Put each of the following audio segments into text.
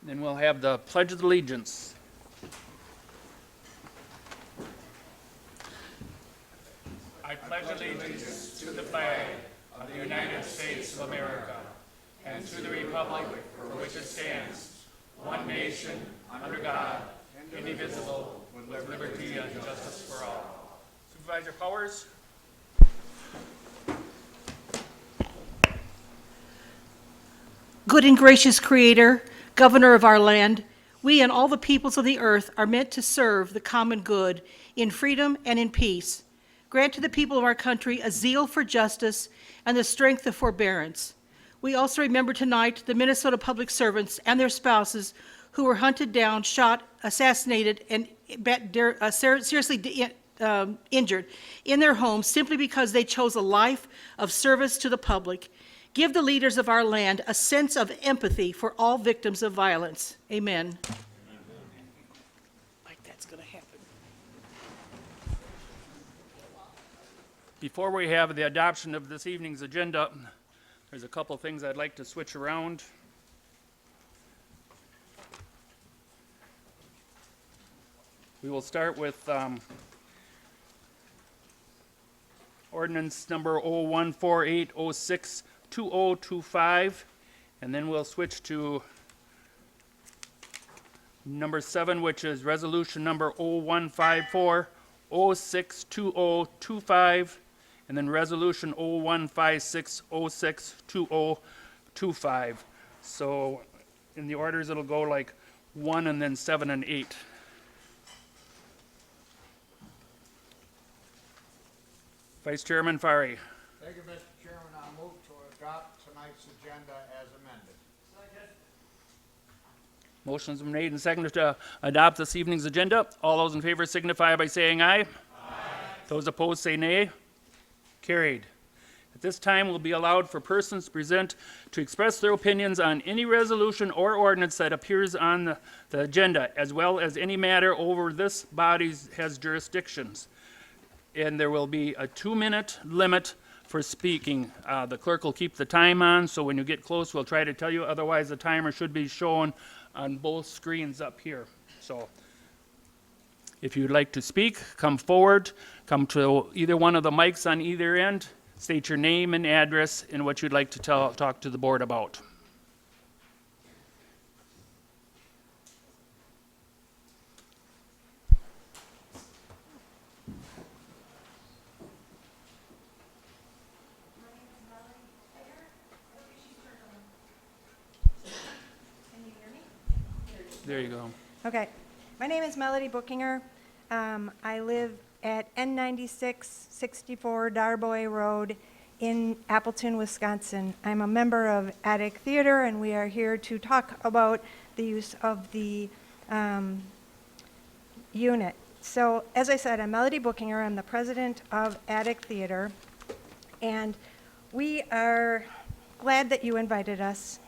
Then we'll have the Pledge of Allegiance. I pledge allegiance to the flag of the United States of America and to the republic for which it stands, one nation, under God, indivisible, with liberty and justice for all. Supervisor Powers? Good and gracious Creator, Governor of our land, we and all the peoples of the earth are meant to serve the common good in freedom and in peace. Grant to the people of our country a zeal for justice and the strength of forbearance. We also remember tonight the Minnesota public servants and their spouses who were hunted down, shot, assassinated, and seriously injured in their homes simply because they chose a life of service to the public. Give the leaders of our land a sense of empathy for all victims of violence. Amen. Like that's going to happen. Before we have the adoption of this evening's agenda, there's a couple things I'd like to switch around. We will start with ordinance number 0148062025, and then we'll switch to number 7, which is resolution number 0154062025, and then resolution 0156062025. So in the orders, it'll go like 1 and then 7 and 8. Vice Chairman Fari. Thank you, Mr. Chairman. I'll move to adopt tonight's agenda as amended. Motion's been made and seconded to adopt this evening's agenda. All those in favor signify by saying aye. Aye. Those opposed say nay. Carried. At this time, will be allowed for persons present to express their opinions on any resolution or ordinance that appears on the agenda, as well as any matter over this body has jurisdictions. And there will be a 2-minute limit for speaking. The clerk will keep the time on, so when you get close, we'll try to tell you. Otherwise, the timer should be shown on both screens up here. So if you'd like to speak, come forward. Come to either one of the mics on either end. State your name and address and what you'd like to talk to the board about. There you go. Okay. My name is Melody Bookinger. I live at N9664 Darboy Road in Appleton, Wisconsin. I'm a member of Attic Theater, and we are here to talk about the use of the unit. So, as I said, I'm Melody Bookinger. I'm the president of Attic Theater, and we are glad that you invited us.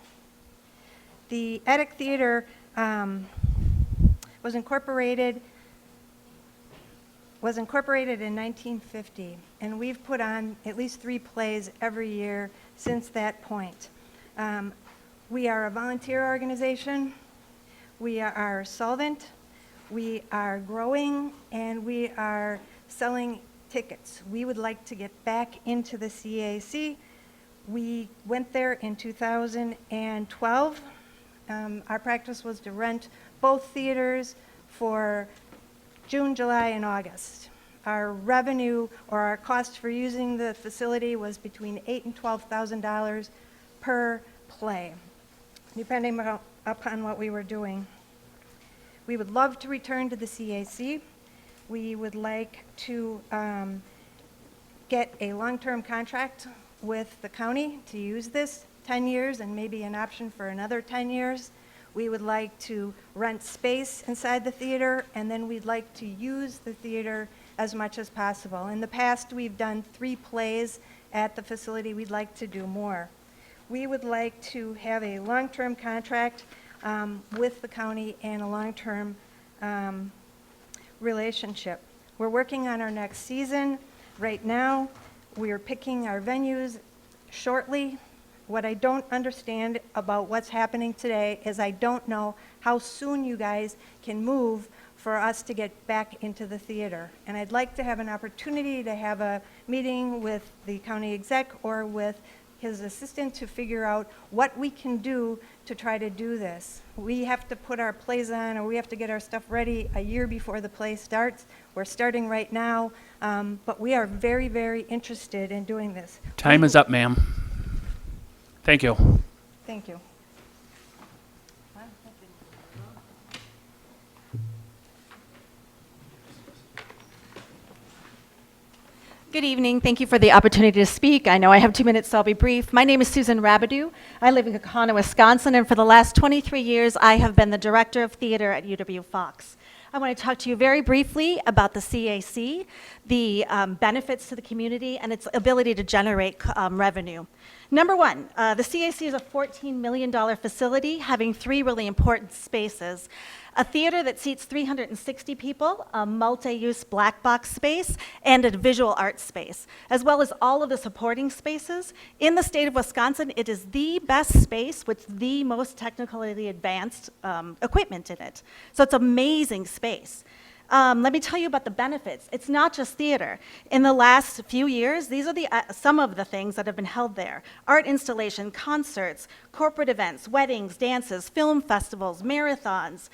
The Attic Theater was incorporated in 1950, and we've put on at least 3 plays every year since that point. We are a volunteer organization, we are solvent, we are growing, and we are selling tickets. We would like to get back into the CAC. We went there in 2012. Our practice was to rent both theaters for June, July, and August. Our revenue, or our cost for using the facility, was between $8,000 and $12,000 per play, depending upon what we were doing. We would love to return to the CAC. We would like to get a long-term contract with the county to use this 10 years and maybe an option for another 10 years. We would like to rent space inside the theater, and then we'd like to use the theater as much as possible. In the past, we've done 3 plays at the facility. We'd like to do more. We would like to have a long-term contract with the county and a long-term relationship. We're working on our next season right now. We are picking our venues shortly. What I don't understand about what's happening today is I don't know how soon you guys can move for us to get back into the theater. And I'd like to have an opportunity to have a meeting with the county exec or with his assistant to figure out what we can do to try to do this. We have to put our plays on, or we have to get our stuff ready a year before the play starts. We're starting right now, but we are very, very interested in doing this. Time is up, ma'am. Thank you. Thank you. Good evening. Thank you for the opportunity to speak. I know I have 2 minutes, so I'll be brief. My name is Susan Rabideau. I live in Kaukauna, Wisconsin, and for the last 23 years, I have been the director of theater at UW-Fox. I want to talk to you very briefly about the CAC, the benefits to the community, and its ability to generate revenue. Number one, the CAC is a $14 million facility having 3 really important spaces. A theater that seats 360 people, a multi-use black box space, and a visual arts space, as well as all of the supporting spaces. In the state of Wisconsin, it is the best space with the most technically advanced equipment in it. So it's amazing space. Let me tell you about the benefits. It's not just theater. In the last few years, these are some of the things that have been held there. Art installation, concerts, corporate events, weddings, dances, film festivals, marathons,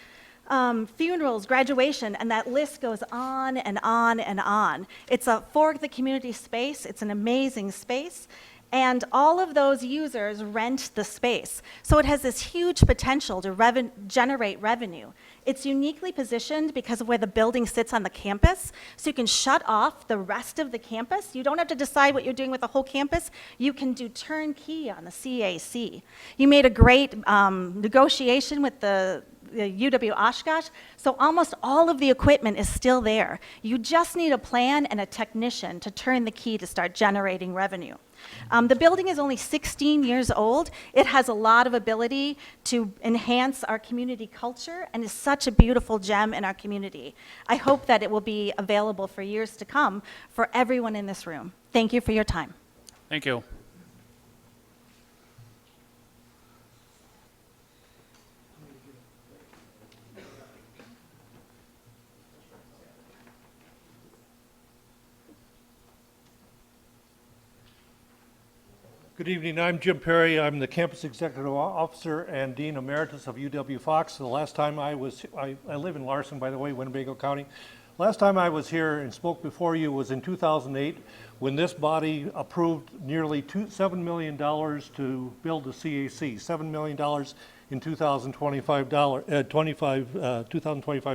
funerals, graduation, and that list goes on and on and on. It's a for the community space. It's an amazing space. And all of those users rent the space. So it has this huge potential to generate revenue. It's uniquely positioned because of where the building sits on the campus, so you can shut off the rest of the campus. You don't have to decide what you're doing with the whole campus. You can do turnkey on the CAC. You made a great negotiation with the UW Oshkosh, so almost all of the equipment is still there. You just need a plan and a technician to turn the key to start generating revenue. The building is only 16 years old. It has a lot of ability to enhance our community culture and is such a beautiful gem in our community. I hope that it will be available for years to come for everyone in this room. Thank you for your time. Thank you. Good evening. I'm Jim Perry. I'm the Campus Executive Officer and Dean Emeritus of UW-Fox. The last time I live in Larson, by the way, Winnebago County. Last time I was here and spoke before you was in 2008 when this body approved nearly $7 million to build the CAC, $7 million in 2025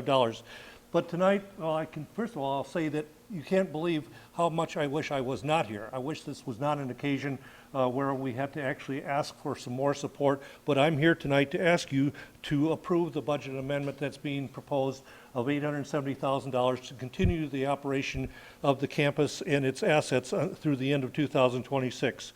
dollars. But tonight, well, first of all, I'll say that you can't believe how much I wish I was not here. I wish this was not an occasion where we had to actually ask for some more support, but I'm here tonight to ask you to approve the budget amendment that's being proposed of $870,000 to continue the operation of the campus and its assets through the end of 2026.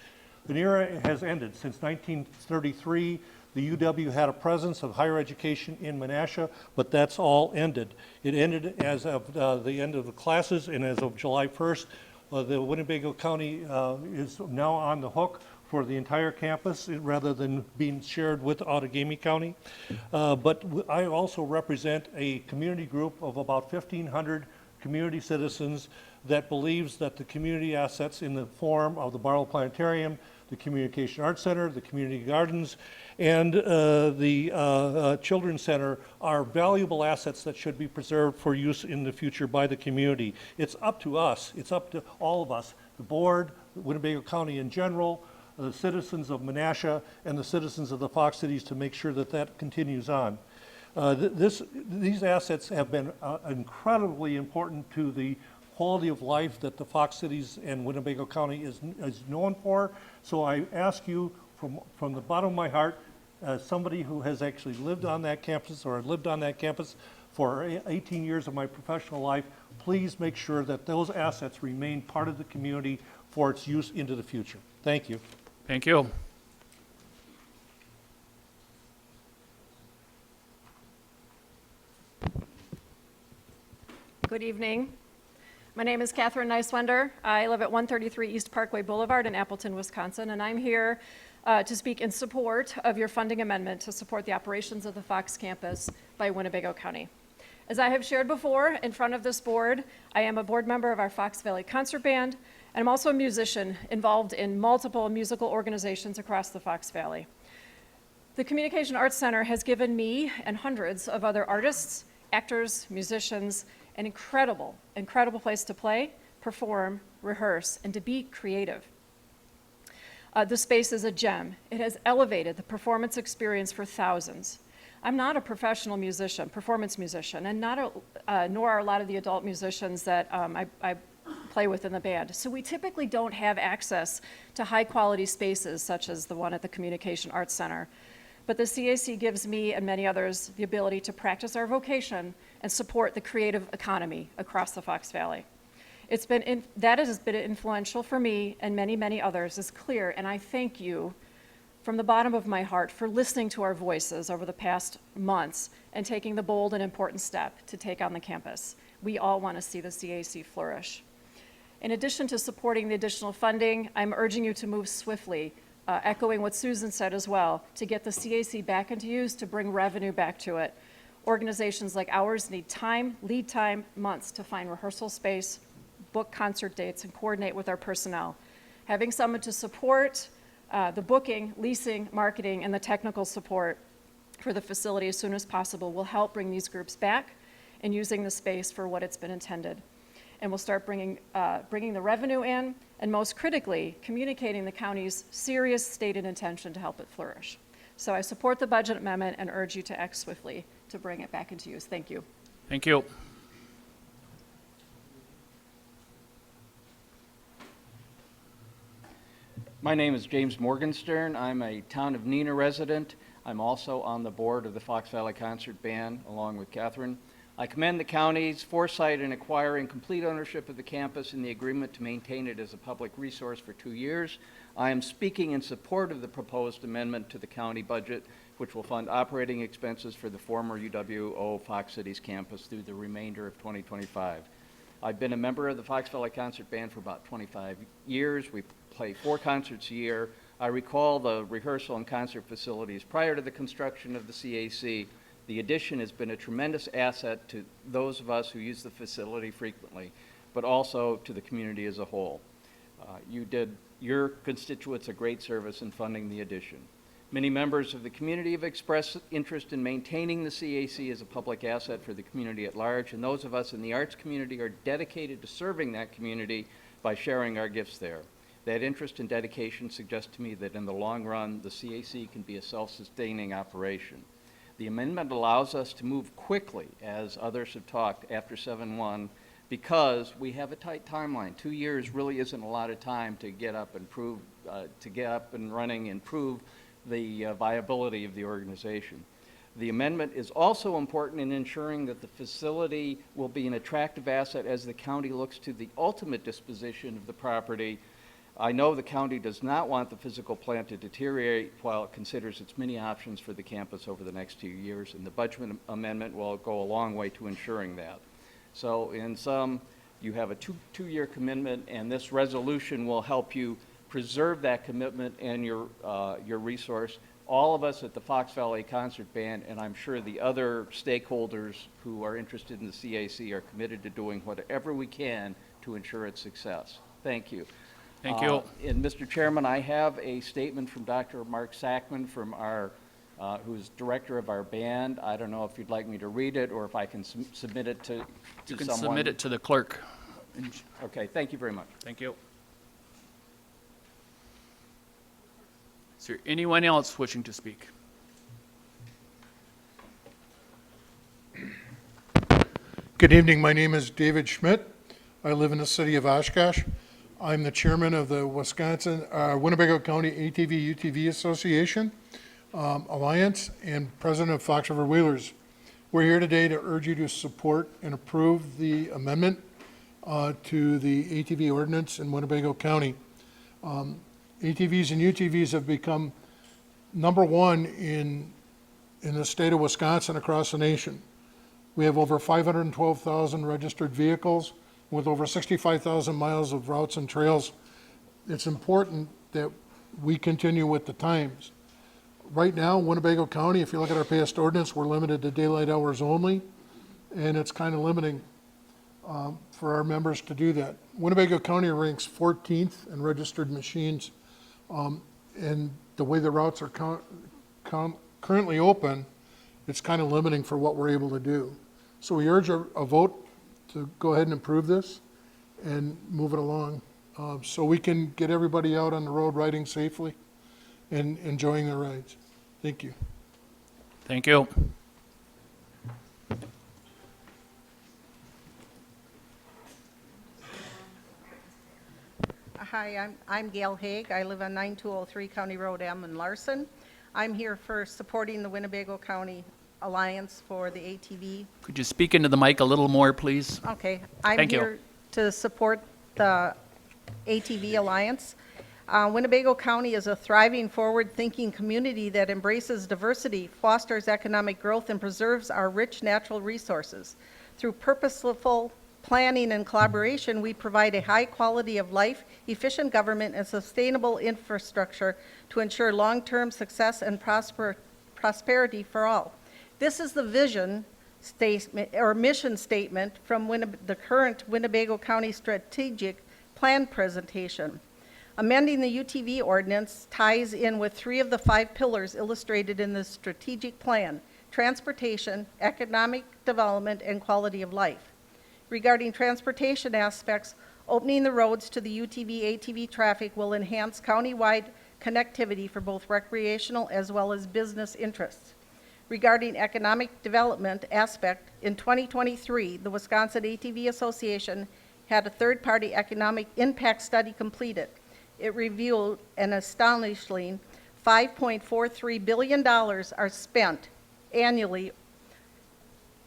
An era has ended. Since 1933, the UW had a presence of higher education in Menasha, but that's all ended. It ended as of the end of the classes, and as of July 1st, the Winnebago County is now on the hook for the entire campus rather than being shared with Outagamie County. But I also represent a community group of about 1,500 community citizens that believes that the community assets in the form of the Barlow Planetarium, the Communication Arts Center, the community gardens, and the Children's Center are valuable assets that should be preserved for use in the future by the community. It's up to us, it's up to all of us, the board, Winnebago County in general, the citizens of Menasha, and the citizens of the Fox Cities to make sure that that continues on. These assets have been incredibly important to the quality of life that the Fox Cities and Winnebago County is known for. So I ask you from the bottom of my heart, as somebody who has actually lived on that campus or lived on that campus for 18 years of my professional life, please make sure that those assets remain part of the community for its use into the future. Thank you. Thank you. Good evening. My name is Catherine Neiswender. I live at 133 East Parkway Boulevard in Appleton, Wisconsin, and I'm here to speak in support of your funding amendment to support the operations of the Fox campus by Winnebago County. As I have shared before in front of this board, I am a board member of our Fox Valley Concert Band, and I'm also a musician involved in multiple musical organizations across the Fox Valley. The Communication Arts Center has given me and hundreds of other artists, actors, musicians, an incredible, incredible place to play, perform, rehearse, and to be creative. The space is a gem. It has elevated the performance experience for thousands. I'm not a professional musician, performance musician, and nor are a lot of the adult musicians that I play with in the band. So we typically don't have access to high-quality spaces such as the one at the Communication Arts Center. But the CAC gives me and many others the ability to practice our vocation and support the creative economy across the Fox Valley. That has been influential for me and many, many others, is clear, and I thank you from the bottom of my heart for listening to our voices over the past months and taking the bold and important step to take on the campus. We all want to see the CAC flourish. In addition to supporting the additional funding, I'm urging you to move swiftly, echoing what Susan said as well, to get the CAC back into use to bring revenue back to it. Organizations like ours need time, lead time, months to find rehearsal space, book concert dates, and coordinate with our personnel. Having someone to support the booking, leasing, marketing, and the technical support for the facility as soon as possible will help bring these groups back and using the space for what it's been intended. And we'll start bringing the revenue in, and most critically, communicating the county's serious stated intention to help it flourish. So I support the budget amendment and urge you to act swiftly to bring it back into use. Thank you. Thank you. My name is James Morgenstern. I'm a town of Neenah resident. I'm also on the board of the Fox Valley Concert Band, along with Catherine. I commend the county's foresight in acquiring complete ownership of the campus and the agreement to maintain it as a public resource for 2 years. I am speaking in support of the proposed amendment to the county budget, which will fund operating expenses for the former UWO Fox Cities campus through the remainder of 2025. I've been a member of the Fox Valley Concert Band for about 25 years. We play 4 concerts a year. I recall the rehearsal and concert facilities prior to the construction of the CAC. The addition has been a tremendous asset to those of us who use the facility frequently, but also to the community as a whole. You did your constituents a great service in funding the addition. Many members of the community have expressed interest in maintaining the CAC as a public asset for the community at large, and those of us in the arts community are dedicated to serving that community by sharing our gifts there. That interest and dedication suggests to me that in the long run, the CAC can be a self-sustaining operation. The amendment allows us to move quickly, as others have talked, after 7/1, because we have a tight timeline. 2 years really isn't a lot of time to get up and running and prove the viability of the organization. The amendment is also important in ensuring that the facility will be an attractive asset as the county looks to the ultimate disposition of the property. I know the county does not want the physical plant to deteriorate while it considers its many options for the campus over the next 2 years, and the budget amendment will go a long way to ensuring that. So in sum, you have a two-year commitment, and this resolution will help you preserve that commitment and your resource. All of us at the Fox Valley Concert Band, and I'm sure the other stakeholders who are interested in the CAC, are committed to doing whatever we can to ensure its success. Thank you. Thank you. And Mr. Chairman, I have a statement from Dr. Mark Sackman who's director of our band. I don't know if you'd like me to read it or if I can submit it to someone. You can submit it to the clerk. Okay, thank you very much. Thank you. Is there anyone else wishing to speak? Good evening. My name is David Schmidt. I live in the city of Oshkosh. I'm the chairman of the Winnebago County ATV-UTV Association Alliance and president of Fox River Wheelers. We're here today to urge you to support and approve the amendment to the ATV ordinance in Winnebago County. ATVs and UTVs have become number one in the state of Wisconsin across the nation. We have over 512,000 registered vehicles, with over 65,000 miles of routes and trails, it's important that we continue with the times. Right now, Winnebago County, if you look at our past ordinance, we're limited to daylight hours only, and it's kind of limiting for our members to do that. Winnebago County ranks 14th in registered machines, and the way the routes are currently open, it's kind of limiting for what we're able to do. So we urge a vote to go ahead and approve this and move it along, so we can get everybody out on the road riding safely and enjoying their rides. Thank you. Thank you. Hi, I'm Gail Haig. I live on 9203 County Road M in Larson. I'm here for supporting the Winnebago County Alliance for the ATV. Could you speak into the mic a little more, please? Okay, I'm Thank you. here to support the ATV Alliance. Winnebago County is a thriving, forward-thinking community that embraces diversity, fosters economic growth, and preserves our rich natural resources. Through purposeful planning and collaboration, we provide a high quality of life, efficient government, and sustainable infrastructure to ensure long-term success and prosperity for all. This is the vision statement or mission statement from the current Winnebago County Strategic Plan presentation. Amending the UTV ordinance ties in with 3 of the 5 pillars illustrated in the strategic plan: transportation, economic development, and quality of life. Regarding transportation aspects, opening the roads to the UTV-ATV traffic will enhance countywide connectivity for both recreational as well as business interests. Regarding economic development aspect, in 2023, the Wisconsin ATV Association had a third-party economic impact study completed. It revealed an astonishing $5.43 billion are spent annually,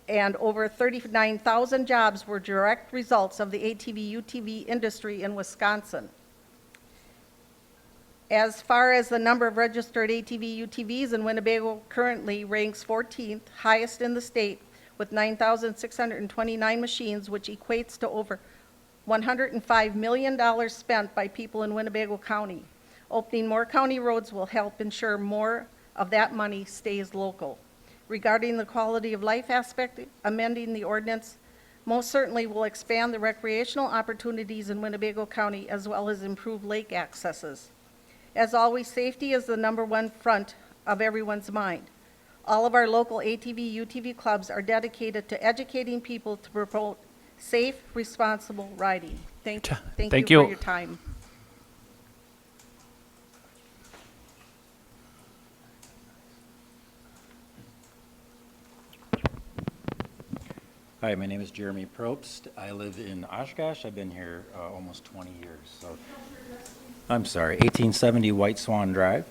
and over 39,000 jobs were direct results of the ATV-UTV industry in Wisconsin. As far as the number of registered ATV-UTVs in Winnebago, currently ranks 14th, highest in the state, with 9,629 machines, which equates to over $105 million spent by people in Winnebago County. Opening more county roads will help ensure more of that money stays local. Regarding the quality of life aspect, amending the ordinance most certainly will expand the recreational opportunities in Winnebago County as well as improve lake accesses. As always, safety is the #1 front of everyone's mind. All of our local ATV-UTV clubs are dedicated to educating people to promote safe, responsible riding. Thank you for your time. Hi, my name is Jeremy Probst. I live in Oshkosh. I've been here almost 20 years. So, I'm sorry, 1870 White Swan Drive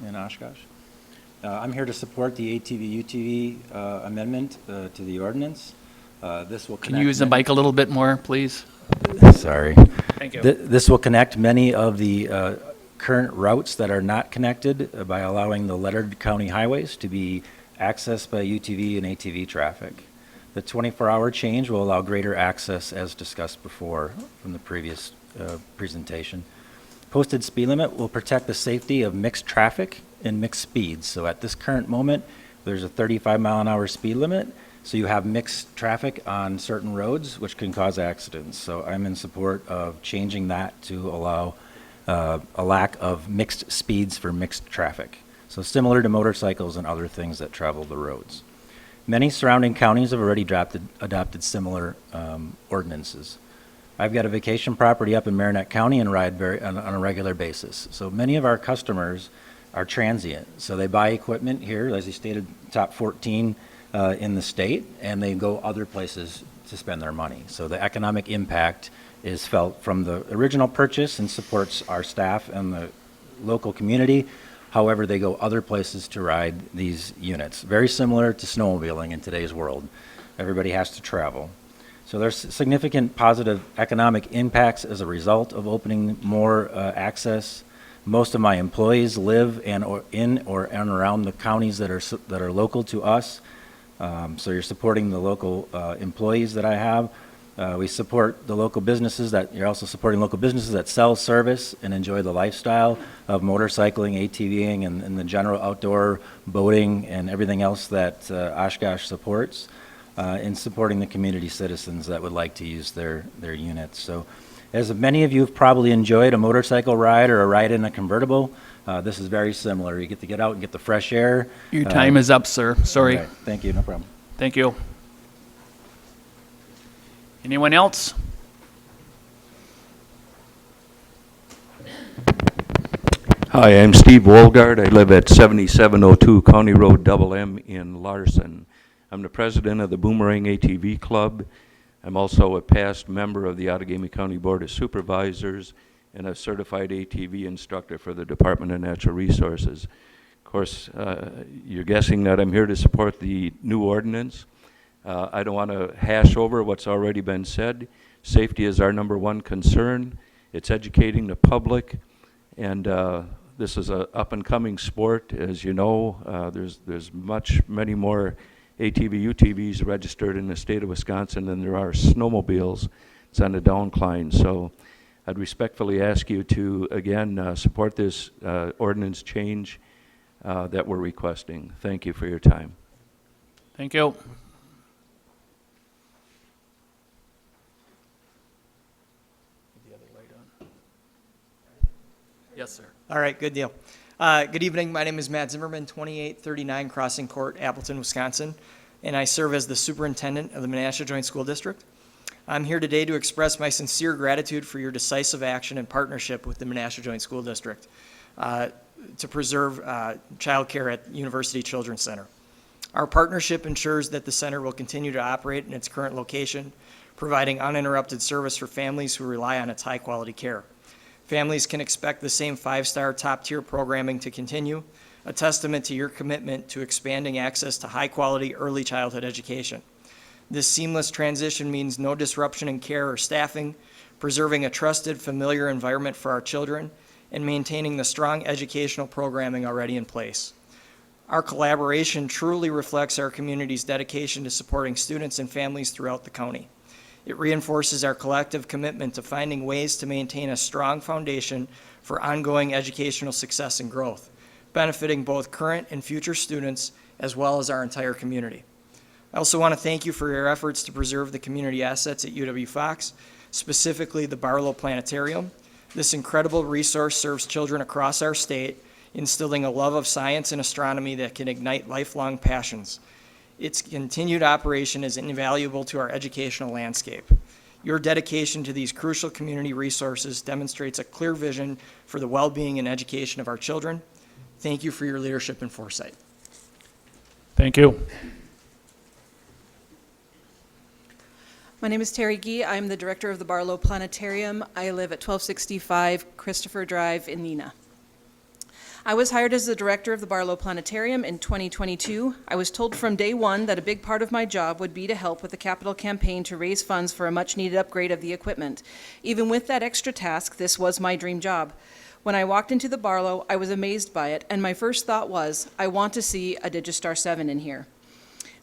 in Oshkosh. I'm here to support the ATV-UTV amendment to the ordinance. This will Can you use the mic a little bit more, please? Sorry. Thank you. This will connect many of the current routes that are not connected by allowing the lettered county highways to be accessed by UTV and ATV traffic. The 24-hour change will allow greater access, as discussed before from the previous presentation. Posted speed limit will protect the safety of mixed traffic and mixed speeds. So at this current moment, there's a 35-mile-an-hour speed limit, so you have mixed traffic on certain roads, which can cause accidents. So I'm in support of changing that to allow a lack of mixed speeds for mixed traffic. So similar to motorcycles and other things that travel the roads. Many surrounding counties have already adopted similar ordinances. I've got a vacation property up in Marinette County and ride on a regular basis. So many of our customers are transient. So they buy equipment here, as you stated, top 14 in the state, and they go other places to spend their money. So the economic impact is felt from the original purchase and supports our staff and the local community. However, they go other places to ride these units. Very similar to snowmobiling in today's world. Everybody has to travel. So there's significant positive economic impacts as a result of opening more access. Most of my employees live in or around the counties that are local to us. So you're supporting the local employees that I have. We support the local businesses you're also supporting local businesses that sell service and enjoy the lifestyle of motorcycling, ATVing, and the general outdoor boating and everything else that Oshkosh supports, in supporting the community citizens that would like to use their units. So, as many of you have probably enjoyed a motorcycle ride or a ride in a convertible, this is very similar. You get to get out and get the fresh air. Your time is up, sir. Sorry. Right. Thank you, no problem. Thank you. Anyone else? Hi, I'm Steve Wolgard. I live at 7702 County Road Double M in Larson. I'm the president of the Boomerang ATV Club. I'm also a past member of the Outagamie County Board of Supervisors and a certified ATV instructor for the Department of Natural Resources. Of course, you're guessing that I'm here to support the new ordinance. I don't want to hash over what's already been said. Safety is our #1 concern. It's educating the public, and this is a up-and-coming sport. As you know, there's many more ATV, UTVs registered in the state of Wisconsin than there are snowmobiles. It's on the downcline. So I'd respectfully ask you to, again, support this ordinance change that we're requesting. Thank you for your time. Thank you. Yes, sir. All right, good deal. Good evening. My name is Matt Zimmerman, 2839 Crossing Court, Appleton, Wisconsin, and I serve as the superintendent of the Menasha Joint School District. I'm here today to express my sincere gratitude for your decisive action and partnership with the Menasha Joint School District to preserve child care at University Children's Center. Our partnership ensures that the center will continue to operate in its current location, providing uninterrupted service for families who rely on its high-quality care. Families can expect the same 5-star top-tier programming to continue, a testament to your commitment to expanding access to high-quality early childhood education. This seamless transition means no disruption in care or staffing, preserving a trusted, familiar environment for our children, and maintaining the strong educational programming already in place. Our collaboration truly reflects our community's dedication to supporting students and families throughout the county. It reinforces our collective commitment to finding ways to maintain a strong foundation for ongoing educational success and growth, benefiting both current and future students as well as our entire community. I also want to thank you for your efforts to preserve the community assets at UW-Fox, specifically the Barlow Planetarium. This incredible resource serves children across our state, instilling a love of science and astronomy that can ignite lifelong passions. Its continued operation is invaluable to our educational landscape. Your dedication to these crucial community resources demonstrates a clear vision for the well-being and education of our children. Thank you for your leadership and foresight. Thank you. My name is Terry Gee. I'm the director of the Barlow Planetarium. I live at 1265 Christopher Drive in Neenah. I was hired as the director of the Barlow Planetarium in 2022. I was told from day one that a big part of my job would be to help with the capital campaign to raise funds for a much-needed upgrade of the equipment. Even with that extra task, this was my dream job. When I walked into the Barlow, I was amazed by it, and my first thought was, I want to see a Digistar 7 in here.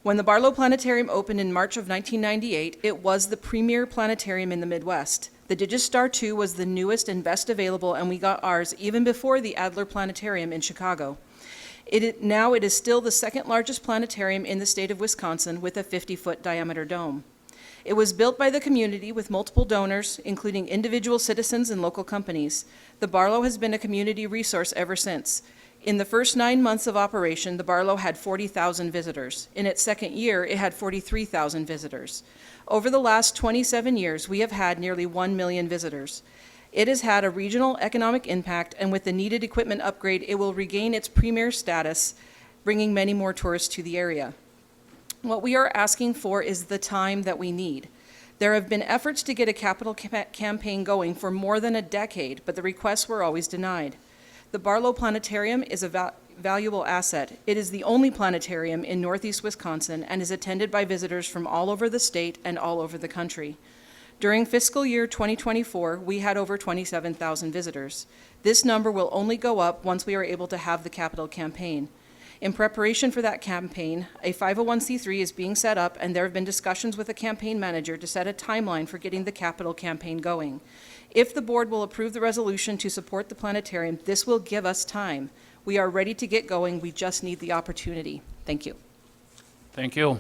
When the Barlow Planetarium opened in March of 1998, it was the premier planetarium in the Midwest. The Digistar 2 was the newest and best available, and we got ours even before the Adler Planetarium in Chicago. Now it is still the second largest planetarium in the state of Wisconsin with a 50-foot diameter dome. It was built by the community with multiple donors, including individual citizens and local companies. The Barlow has been a community resource ever since. In the first 9 months of operation, the Barlow had 40,000 visitors. In its second year, it had 43,000 visitors. Over the last 27 years, we have had nearly 1 million visitors. It has had a regional economic impact, and with the needed equipment upgrade, it will regain its premier status, bringing many more tourists to the area. What we are asking for is the time that we need. There have been efforts to get a capital campaign going for more than a decade, but the requests were always denied. The Barlow Planetarium is a valuable asset. It is the only planetarium in Northeast Wisconsin and is attended by visitors from all over the state and all over the country. During fiscal year 2024, we had over 27,000 visitors. This number will only go up once we are able to have the capital campaign. In preparation for that campaign, a 501c3 is being set up, and there have been discussions with the campaign manager to set a timeline for getting the capital campaign going. If the board will approve the resolution to support the planetarium, this will give us time. We are ready to get going. We just need the opportunity. Thank you. Thank you.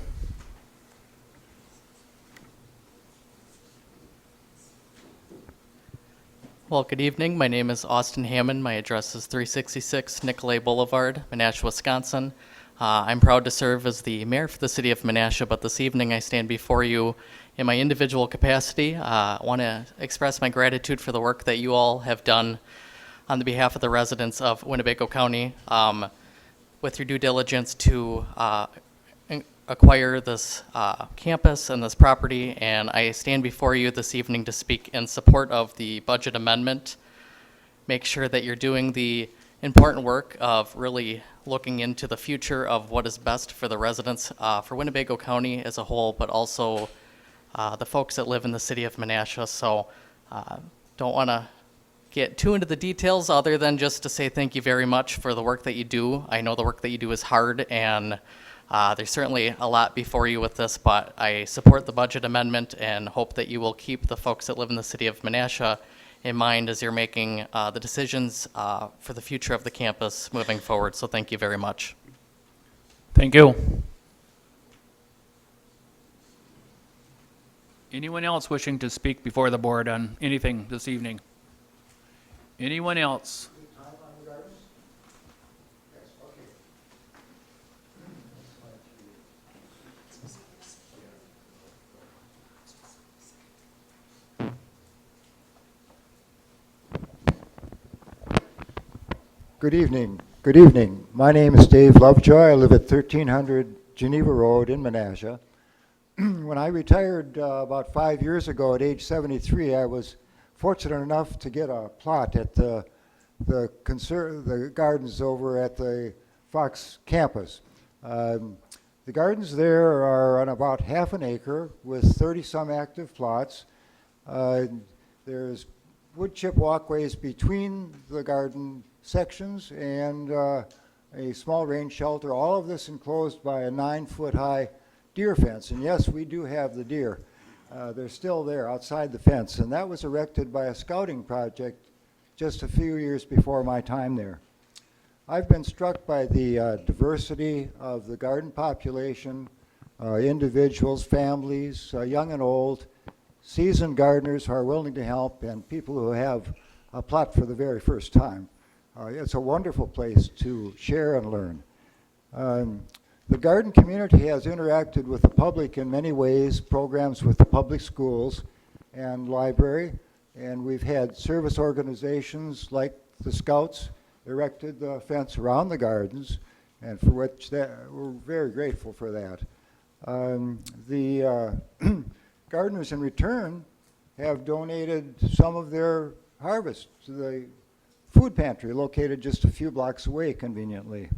Well, good evening. My name is Austin Hammond. My address is 366 Nicolay Boulevard, Menasha, Wisconsin. I'm proud to serve as the mayor for the city of Menasha, but this evening I stand before you in my individual capacity. I want to express my gratitude for the work that you all have done on the behalf of the residents of Winnebago County with your due diligence to acquire this campus and this property, and I stand before you this evening to speak in support of the budget amendment. Make sure that you're doing the important work of really looking into the future of what is best for the residents, for Winnebago County as a whole, but also the folks that live in the city of Menasha. So don't want to get too into the details other than just to say thank you very much for the work that you do. I know the work that you do is hard, and there's certainly a lot before you with this, but I support the budget amendment and hope that you will keep the folks that live in the city of Menasha in mind as you're making the decisions for the future of the campus moving forward. So thank you very much. Thank you. Anyone else wishing to speak before the board on anything this evening? Anyone else? Good evening. Good evening. My name is Dave Lovejoy. I live at 1300 Geneva Road in Menasha. When I retired about 5 years ago at age 73, I was fortunate enough to get a plot at the gardens over at the Fox campus. The gardens there are on about half an acre with 30-some active plots. There's wood chip walkways between the garden sections and a small rain shelter. All of this enclosed by a 9-foot-high deer fence. And yes, we do have the deer. They're still there outside the fence. And that was erected by a scouting project just a few years before my time there. I've been struck by the diversity of the garden population, individuals, families, young and old, seasoned gardeners who are willing to help, and people who have a plot for the very first time. It's a wonderful place to share and learn. The garden community has interacted with the public in many ways, programs with the public schools and library, and we've had service organizations like the Scouts erected the fence around the gardens, and for which we're very grateful for that. The gardeners in return have donated some of their harvest to the food pantry located just a few blocks away conveniently.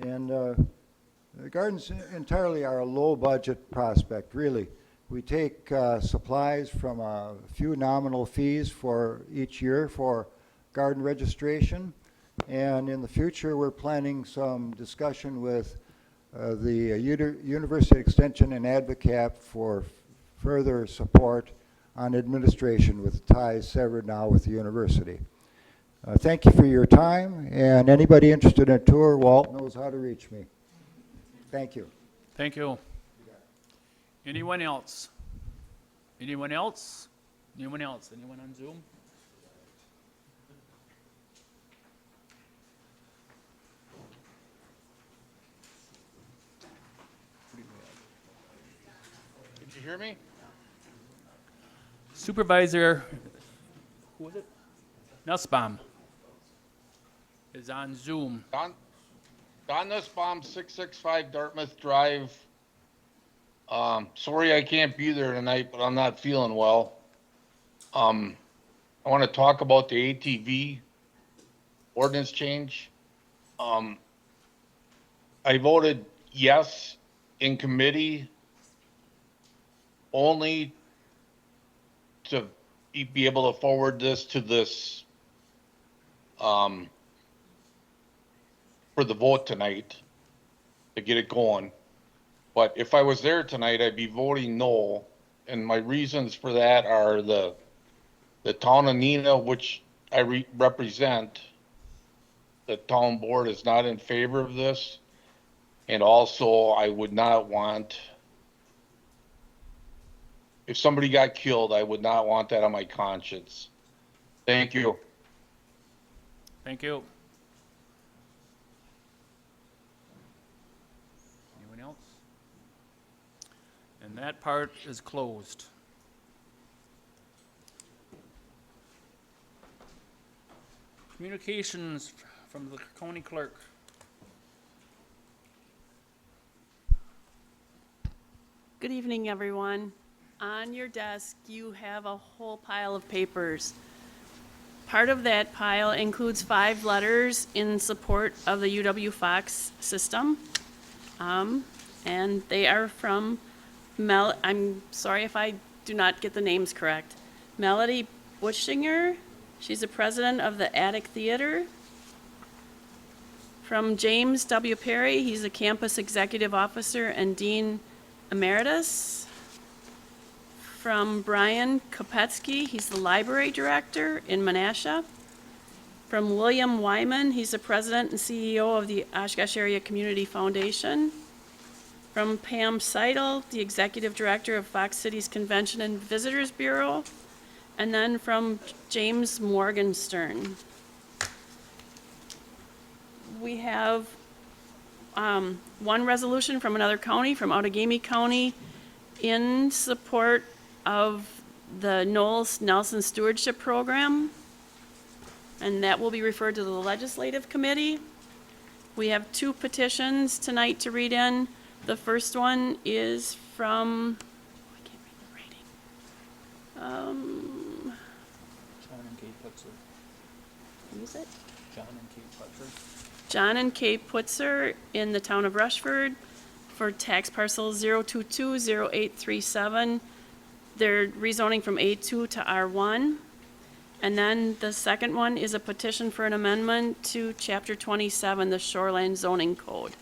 And the gardens entirely are a low budget prospect, really. We take supplies from a few nominal fees for each year for garden registration, and in the future we're planning some discussion with the University Extension and AdvoCap for further support on administration with ties severed now with the university. Thank you for your time, and anybody interested in a tour, Walt knows how to reach me. Thank you. Thank you. Anyone else? Anyone else? Anyone else? Anyone on Zoom? Did you hear me? Supervisor, who was it? Nussbaum is on Zoom. Don Nussbaum, 665 Dartmouth Drive. Sorry I can't be there tonight, but I'm not feeling well. I want to talk about the ATV ordinance change. I voted yes in committee only to be able to forward this to this for the vote tonight. to get it going. But if I was there tonight, I'd be voting no. And my reasons for that are the town of Neenah, which I represent, the town board is not in favor of this. And also, I would not want, if somebody got killed, I would not want that on my conscience. Thank you. Thank you. Anyone else? And that part is closed. Communications from the county clerk. Good evening, everyone. On your desk, you have a whole pile of papers. Part of that pile includes 5 letters in support of the UW-Fox system. And they are from I'm sorry if I do not get the names correct. Melody Buschinger, she's the president of the Attic Theater. From James W. Perry, he's a campus executive officer and dean emeritus. From Brian Kopetsky, he's the library director in Menasha. From William Wyman, he's the president and CEO of the Oshkosh Area Community Foundation. From Pam Seidel, the executive director of Fox Cities Convention and Visitors Bureau. And then from James Morgenstern. We have one resolution from another county, from Outagamie County, in support of the Knowles Nelson Stewardship Program, and that will be referred to the Legislative Committee. We have 2 petitions tonight to read in. The first one is from, I can't read the writing. John and Kate Putzer. Who is it? John and Kate Putzer. John and Kate Putzer in the town of Rushford for tax parcel 0220837. They're rezoning from A2 to R1. And then the second one is a petition for an amendment to Chapter 27, the Shoreline Zoning Code.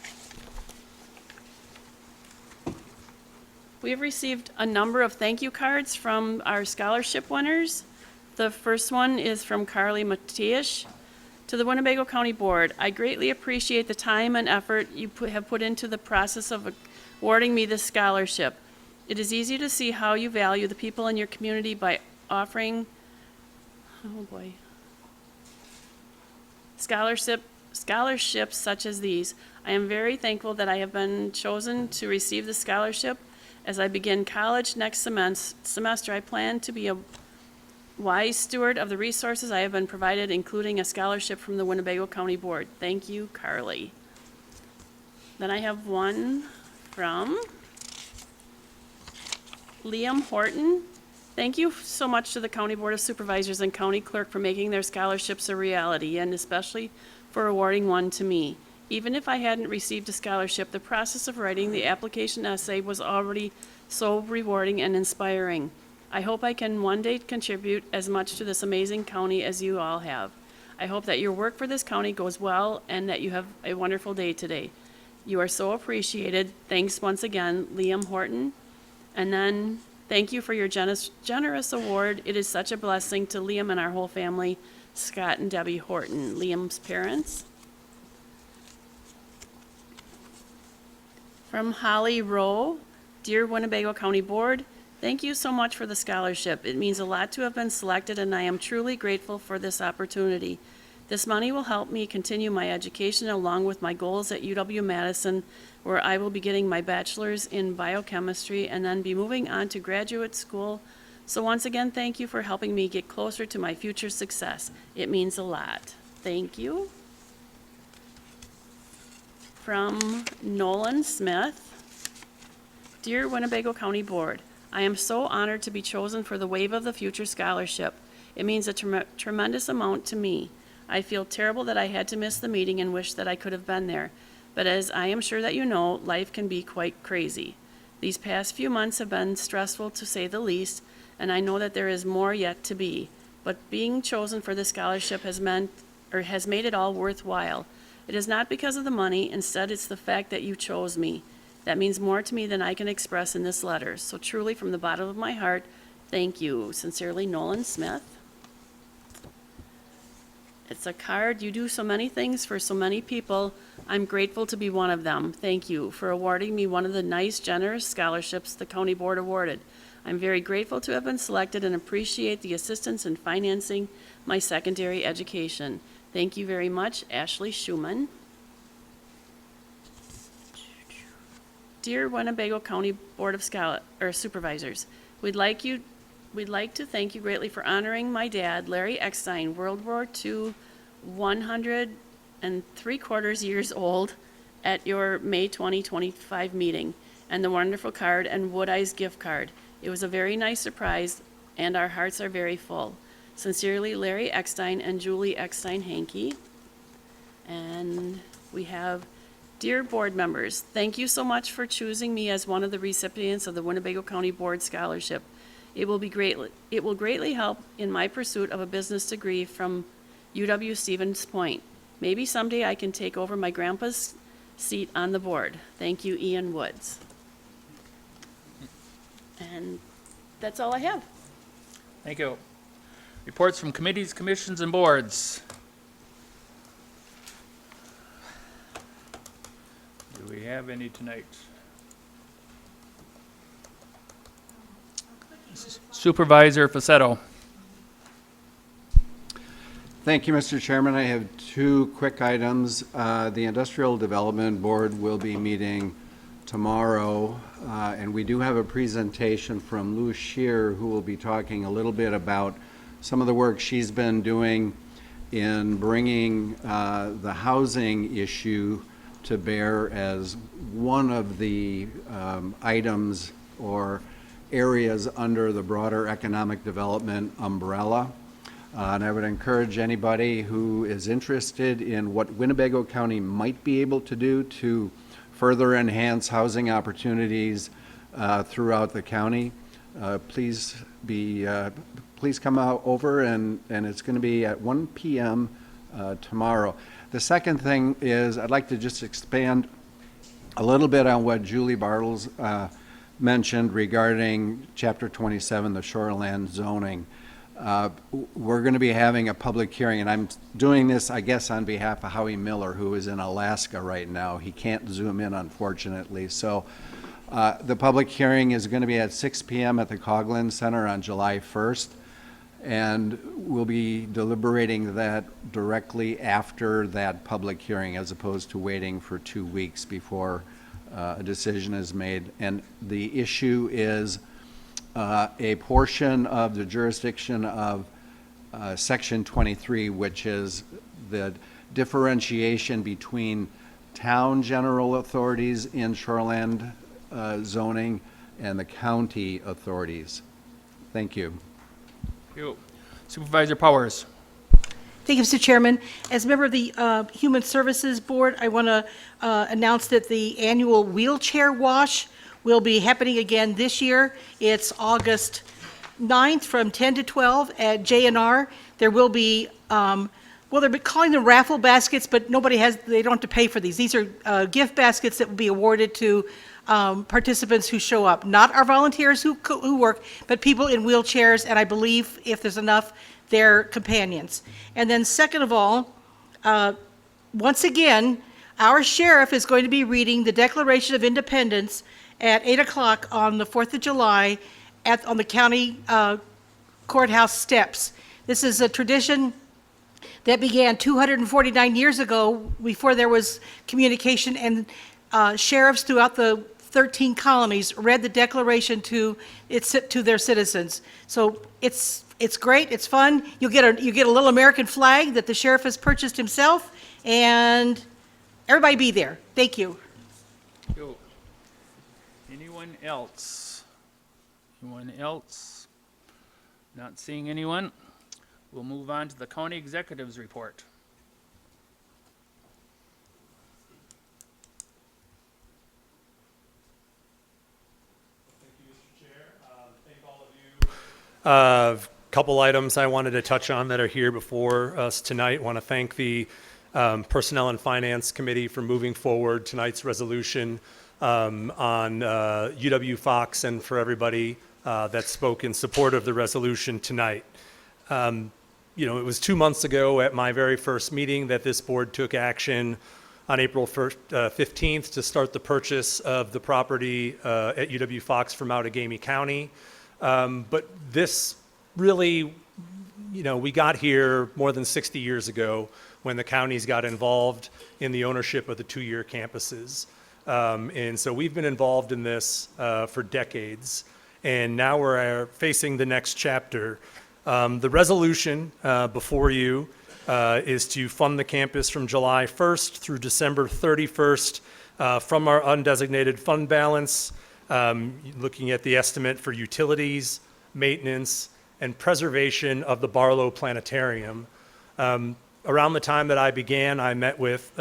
We have received a number of thank you cards from our scholarship winners. The first one is from Carly Matiash. To the Winnebago County Board, I greatly appreciate the time and effort you have put into the process of awarding me this scholarship. It is easy to see how you value the people in your community by offering, scholarships such as these. I am very thankful that I have been chosen to receive the scholarship. As I begin college next semester, I plan to be a wise steward of the resources I have been provided, including a scholarship from the Winnebago County Board. Thank you, Carly. Then I have one from Liam Horton. Thank you so much to the County Board of Supervisors and County Clerk for making their scholarships a reality, and especially for awarding one to me. Even if I hadn't received a scholarship, the process of writing the application essay was already so rewarding and inspiring. I hope I can one day contribute as much to this amazing county as you all have. I hope that your work for this county goes well and that you have a wonderful day today. You are so appreciated. Thanks once again, Liam Horton. And then, thank you for your generous award. It is such a blessing to Liam and our whole family, Scott and Debbie Horton, Liam's parents. From Holly Rowe, Dear Winnebago County Board, thank you so much for the scholarship. It means a lot to have been selected, and I am truly grateful for this opportunity. This money will help me continue my education along with my goals at UW-Madison, where I will be getting my bachelor's in biochemistry and then be moving on to graduate school. So once again, thank you for helping me get closer to my future success. It means a lot. Thank you. From Nolan Smith, Dear Winnebago County Board, I am so honored to be chosen for the Wave of the Future Scholarship. It means a tremendous amount to me. I feel terrible that I had to miss the meeting and wish that I could have been there. But as I am sure that you know, life can be quite crazy. These past few months have been stressful to say the least, and I know that there is more yet to be. But being chosen for this scholarship has made it all worthwhile. It is not because of the money, instead it's the fact that you chose me. That means more to me than I can express in this letter. So truly, from the bottom of my heart, thank you. Sincerely, Nolan Smith. It's a card. You do so many things for so many people. I'm grateful to be one of them. Thank you for awarding me one of the nice, generous scholarships the county board awarded. I'm very grateful to have been selected and appreciate the assistance in financing my secondary education. Thank you very much, Ashley Schumann. Dear Winnebago County Board of Supervisors, we'd like to thank you greatly for honoring my dad, Larry Eckstein, World War II, 103 years old, at your May 2025 meeting, and the wonderful card and Wood Eyes gift card. It was a very nice surprise, and our hearts are very full. Sincerely, Larry Eckstein and Julie Eckstein Hankey. And we have, dear board members, thank you so much for choosing me as one of the recipients of the Winnebago County Board Scholarship. It will greatly help in my pursuit of a business degree from UW Stevens Point. Maybe someday I can take over my grandpa's seat on the board. Thank you, Ian Woods. And that's all I have. Thank you. Reports from committees, commissions, and boards. Do we have any tonight? Supervisor Facetto. Thank you, Mr. Chairman. I have two quick items. The Industrial Development Board will be meeting tomorrow, and we do have a presentation from Lou Shear, who will be talking a little bit about some of the work she's been doing in bringing the housing issue to bear as one of the items or areas under the broader economic development umbrella. And I would encourage anybody who is interested in what Winnebago County might be able to do to further enhance housing opportunities throughout the county, please come out over, and it's going to be at 1 p.m. Tomorrow. The second thing is I'd like to just expand a little bit on what Julie Bartles mentioned regarding Chapter 27, the shoreland zoning. We're going to be having a public hearing, and I'm doing this, I guess, on behalf of Howie Miller, who is in Alaska right now. He can't Zoom in, unfortunately. So the public hearing is going to be at 6 p.m. at the Coughlin Center on July 1st, and we'll be deliberating that directly after that public hearing, as opposed to waiting for 2 weeks before a decision is made. And the issue is a portion of the jurisdiction of Section 23, which is the differentiation between town general authorities in shoreland zoning and the county authorities. Thank you. Thank you. Supervisor Powers. Thank you, Mr. Chairman. As a member of the Human Services Board, I want to announce that the annual wheelchair wash will be happening again this year. It's August 9th from 10 to 12 at J&R. There will be, well, they're calling them raffle baskets, but they don't have to pay for these. These are gift baskets that will be awarded to participants who show up, not our volunteers who work, but people in wheelchairs, and I believe if there's enough, their companions. And then second of all, once again, our sheriff is going to be reading the Declaration of Independence at 8 o'clock on the 4th of July on the county courthouse steps. This is a tradition that began 249 years ago, before there was communication, and sheriffs throughout the 13 colonies read the Declaration to their citizens. So it's great, it's fun. You get a little American flag that the sheriff has purchased himself, and everybody be there. Thank you. Thank you. Anyone else? Anyone else? Not seeing anyone. We'll move on to the county executive's report. Thank you, Mr. Chair. Thank all of you. Couple items I wanted to touch on that are here before us tonight. I want to thank the Personnel and Finance Committee for moving forward tonight's resolution on UW-Fox, and for everybody that spoke in support of the resolution tonight. You know, it was 2 months ago at my very first meeting that this board took action on April 15th to start the purchase of the property at UW-Fox from Outagamie County. But this really, you know, we got here more than 60 years ago when the counties got involved in the ownership of the two-year campuses. And so we've been involved in this for decades, and now we're facing the next chapter. The resolution before you is to fund the campus from July 1st through December 31st from our undesignated fund balance, looking at the estimate for utilities, maintenance, and preservation of the Barlow Planetarium. Around the time that I began, I met with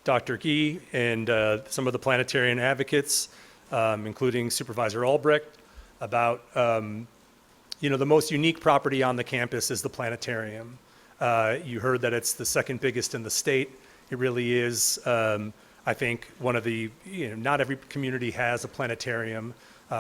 Dr. Gee and some of the planetarian advocates, including Supervisor Albrecht, about you know, the most unique property on the campus is the planetarium. You heard that it's the second biggest in the state. It really is, I think, one of the, you know, not every community has a planetarium.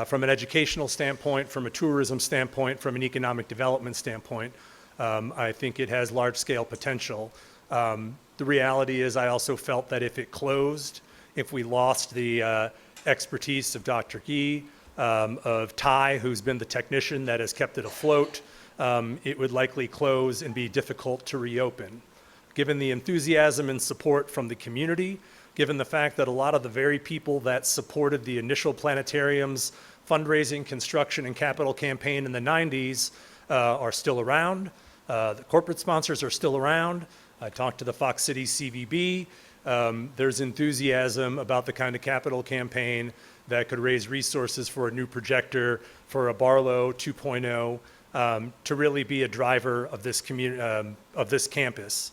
From an educational standpoint, from a tourism standpoint, from an economic development standpoint, I think it has large-scale potential. The reality is I also felt that if it closed, if we lost the expertise of Dr. Gee, of Ty, who's been the technician that has kept it afloat, it would likely close and be difficult to reopen. Given the enthusiasm and support from the community, given the fact that a lot of the very people that supported the initial planetarium's fundraising, construction, and capital campaign in the 90s are still around, the corporate sponsors are still around. I talked to the Fox City CVB. There's enthusiasm about the kind of capital campaign that could raise resources for a new projector, for a Barlow 2.0, to really be a driver of this of this campus.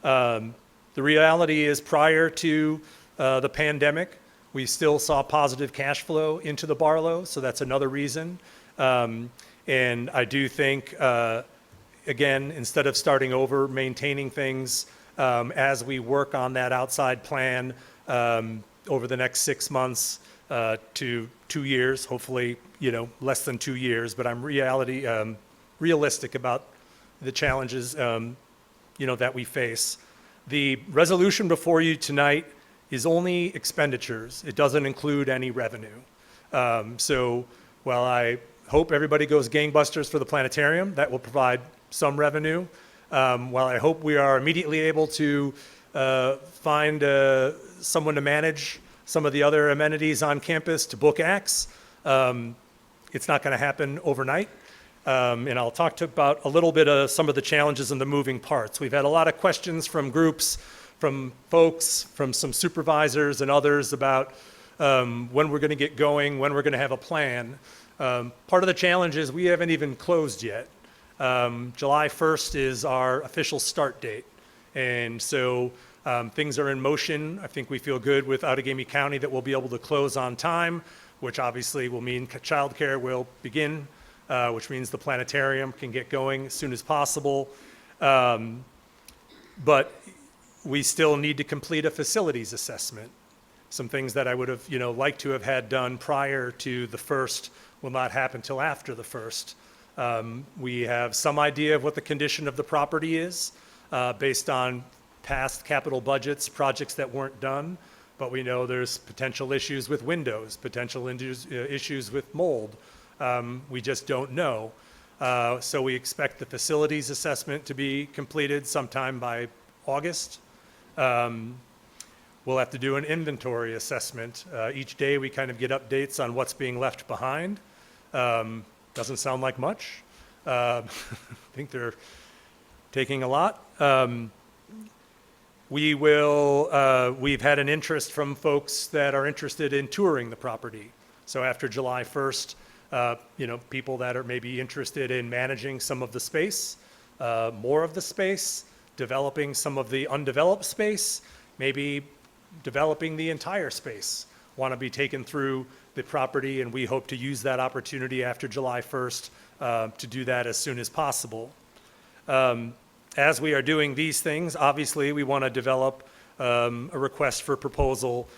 The reality is, prior to the pandemic, we still saw positive cash flow into the Barlow, so that's another reason. And I do think, again, instead of starting over, maintaining things as we work on that outside plan over the next 6 months to 2 years, hopefully, you know, less than 2 years, but I'm realistic about the challenges, you know, that we face. The resolution before you tonight is only expenditures. It doesn't include any revenue. So while I hope everybody goes gangbusters for the planetarium, that will provide some revenue. While I hope we are immediately able to find someone to manage some of the other amenities on campus to book acts, it's not going to happen overnight. And I'll talk about a little bit of some of the challenges and the moving parts. We've had a lot of questions from groups, from folks, from some supervisors and others about when we're going to get going, when we're going to have a plan. Part of the challenge is we haven't even closed yet. July 1st is our official start date. And so things are in motion. I think we feel good with Outagamie County that we'll be able to close on time, which obviously will mean childcare will begin, which means the planetarium can get going as soon as possible. But we still need to complete a facilities assessment. Some things that I would have, you know, liked to have had done prior to the first will not happen till after the first. We have some idea of what the condition of the property is based on past capital budgets, projects that weren't done, but we know there's potential issues with windows, potential issues with mold. We just don't know. So we expect the facilities assessment to be completed sometime by August. We'll have to do an inventory assessment. Each day we kind of get updates on what's being left behind. Doesn't sound like much. I think they're taking a lot. We've had an interest from folks that are interested in touring the property. So after July 1st, you know, people that are maybe interested in managing some of the space, more of the space, developing some of the undeveloped space, maybe developing the entire space, want to be taken through the property, and we hope to use that opportunity after July 1st to do that as soon as possible. As we are doing these things, obviously, we want to develop a request for proposal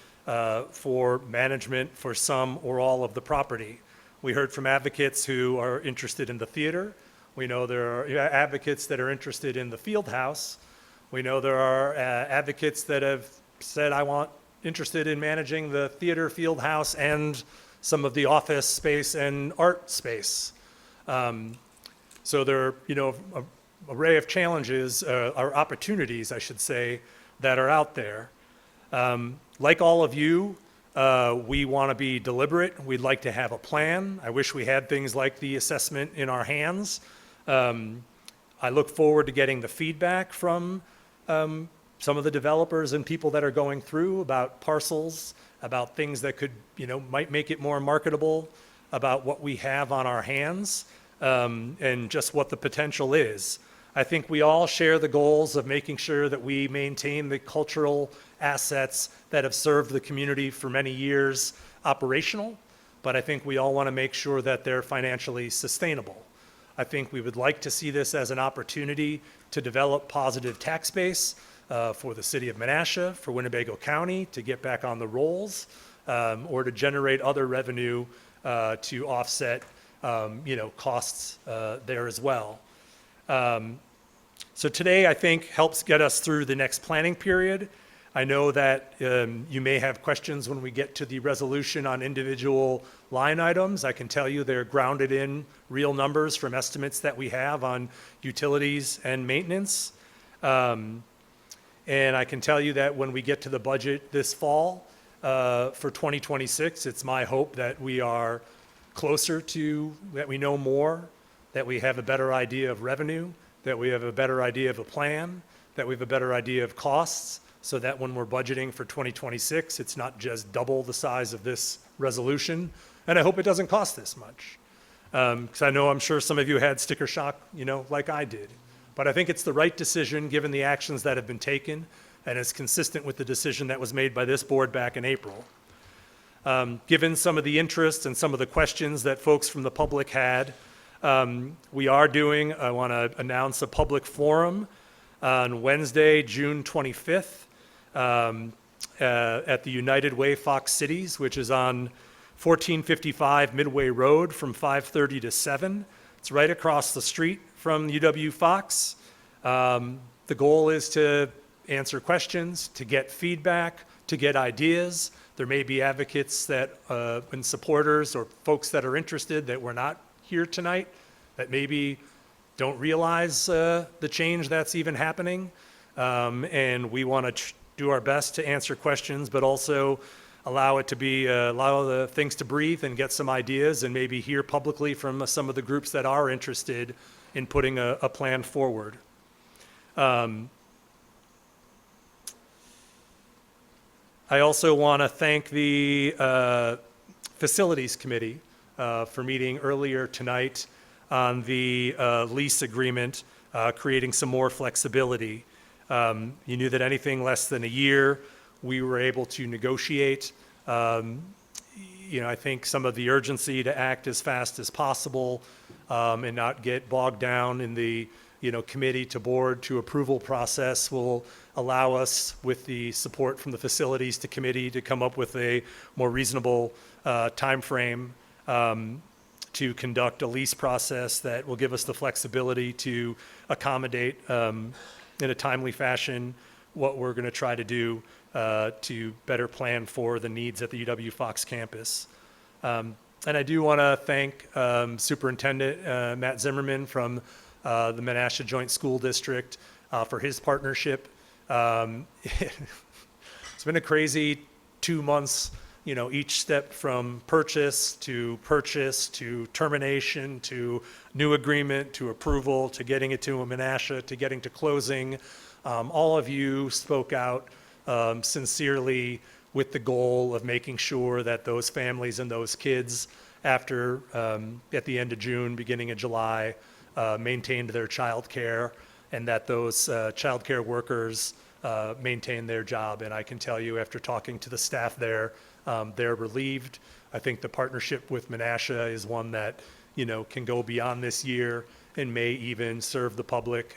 for management for some or all of the property. We heard from advocates who are interested in the theater. We know there are advocates that are interested in the field house. We know there are advocates that have said, interested in managing the theater, field house, and some of the office space and art space. So there are, an array of challenges, or opportunities, I should say, that are out there. Like all of you, we want to be deliberate. We'd like to have a plan. I wish we had things like the assessment in our hands. I look forward to getting the feedback from some of the developers and people that are going through about parcels, about things that could, might make it more marketable, about what we have on our hands, and just what the potential is. I think we all share the goals of making sure that we maintain the cultural assets that have served the community for many years operational, but I think we all want to make sure that they're financially sustainable. I think we would like to see this as an opportunity to develop positive tax base for the city of Menasha, for Winnebago County, to get back on the rolls, or to generate other revenue to offset, costs there as well. So today, I think, helps get us through the next planning period. I know that you may have questions when we get to the resolution on individual line items. I can tell you they're grounded in real numbers from estimates that we have on utilities and maintenance. And I can tell you that when we get to the budget this fall for 2026, it's my hope that we are closer to, that we know more, that we have a better idea of revenue, that we have a better idea of a plan, that we have a better idea of costs, so that when we're budgeting for 2026, it's not just double the size of this resolution. And I hope it doesn't cost this much. Because I'm sure some of you had sticker shock, like I did. But I think it's the right decision given the actions that have been taken, and it's consistent with the decision that was made by this board back in April. Given some of the interest and some of the questions that folks from the public had, I want to announce a public forum on Wednesday, June 25th, at the United Way Fox Cities, which is on 1455 Midway Road from 5:30 to 7. It's right across the street from UW Fox. The goal is to answer questions, to get feedback, to get ideas. There may be advocates and supporters or folks that are interested that were not here tonight that maybe don't realize the change that's even happening. And we want to do our best to answer questions, but also allow the things to breathe and get some ideas and maybe hear publicly from some of the groups that are interested in putting a plan forward. I also want to thank the Facilities Committee for meeting earlier tonight on the lease agreement, creating some more flexibility. You knew that anything less than a year, we were able to negotiate. I think some of the urgency to act as fast as possible and not get bogged down in the committee to board to approval process will allow us, with the support from the Facilities to Committee, to come up with a more reasonable timeframe to conduct a lease process that will give us the flexibility to accommodate in a timely fashion what we're going to try to do to better plan for the needs at the UW Fox campus. And I do want to thank Superintendent Matt Zimmerman from the Menasha Joint School District for his partnership. It's been a crazy 2 months, each step from purchase to termination to new agreement to approval to getting it to a Menasha to getting to closing. All of you spoke out sincerely with the goal of making sure that those families and those kids at the end of June, beginning of July, maintained their child care, and that those child care workers maintained their job. And I can tell you, after talking to the staff there, they're relieved. I think the partnership with Menasha is one that can go beyond this year and may even serve the public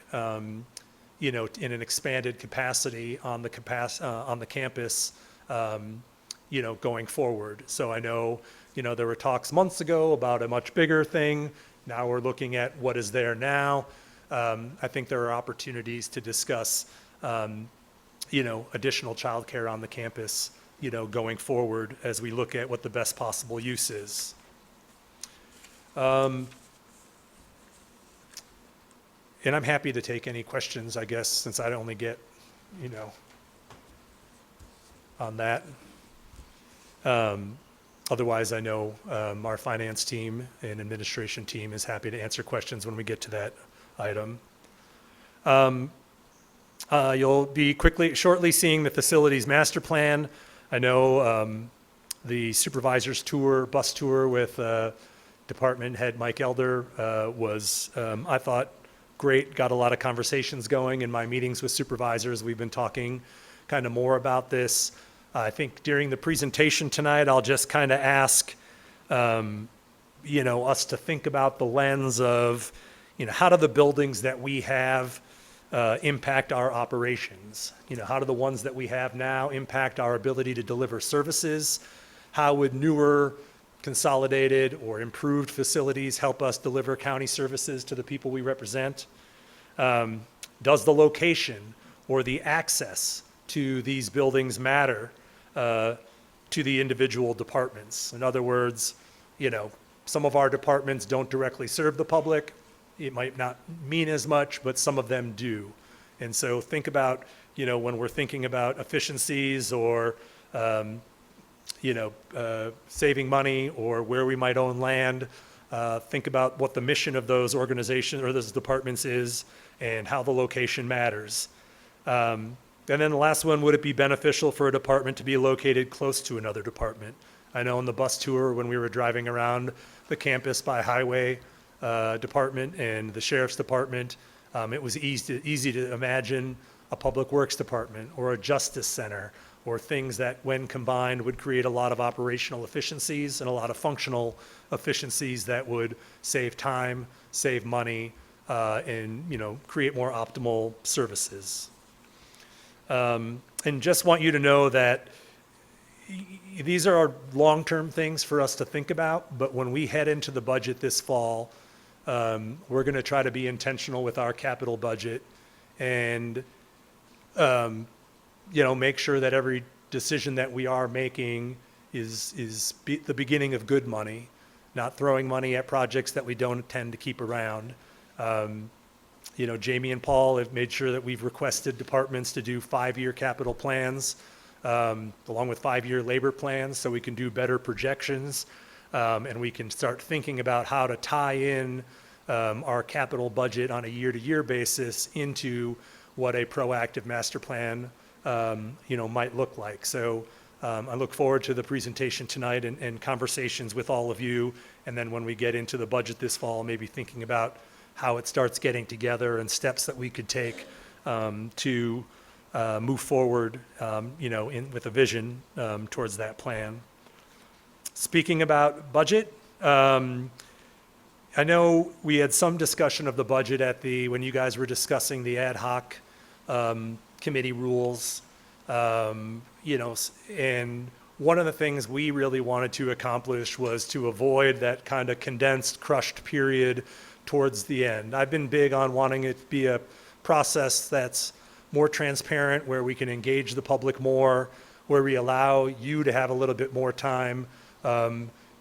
in an expanded capacity on the campus, going forward. So I know, there were talks months ago about a much bigger thing. Now we're looking at what is there now. I think there are opportunities to discuss, additional childcare on the campus, going forward as we look at what the best possible use is. And I'm happy to take any questions, I guess, since I only get, on that. Otherwise, I know our finance team and administration team is happy to answer questions when we get to that item. You'll be shortly seeing the facilities master plan. I know the supervisor's tour, bus tour with Department Head Mike Elder was, I thought, great. Got a lot of conversations going in my meetings with supervisors. We've been talking kind of more about this. I think during the presentation tonight, I'll just kind of ask, us to think about the lens of, how do the buildings that we have impact our operations? How do the ones that we have now impact our ability to deliver services? How would newer, consolidated, or improved facilities help us deliver county services to the people we represent? Does the location or the access to these buildings matter to the individual departments? In other words, some of our departments don't directly serve the public. It might not mean as much, but some of them do. And so think about, when we're thinking about efficiencies or, saving money or where we might own land, think about what the mission of those organizations or those departments is and how the location matters. And then the last one, would it be beneficial for a department to be located close to another department? I know on the bus tour when we were driving around the campus by highway department and the sheriff's department, it was easy to imagine a public works department or a justice center or things that when combined would create a lot of operational efficiencies and a lot of functional efficiencies that would save time, save money, and create more optimal services. And just want you to know that these are long-term things for us to think about, but when we head into the budget this fall, we're going to try to be intentional with our capital budget and make sure that every decision that we are making is the beginning of good money, not throwing money at projects that we don't intend to keep around. Jamie and Paul have made sure that we've requested departments to do 5-year capital plans along with 5-year labor plans so we can do better projections and we can start thinking about how to tie in our capital budget on a year-to-year basis into what a proactive master plan might look like. So I look forward to the presentation tonight and conversations with all of you. And then when we get into the budget this fall, maybe thinking about how it starts getting together and steps that we could take to move forward, with a vision towards that plan. Speaking about budget, I know we had some discussion of the budget when you guys were discussing the ad hoc committee rules, and one of the things we really wanted to accomplish was to avoid that kind of condensed, crushed period towards the end. I've been big on wanting it to be a process that's more transparent, where we can engage the public more, where we allow you to have a little bit more time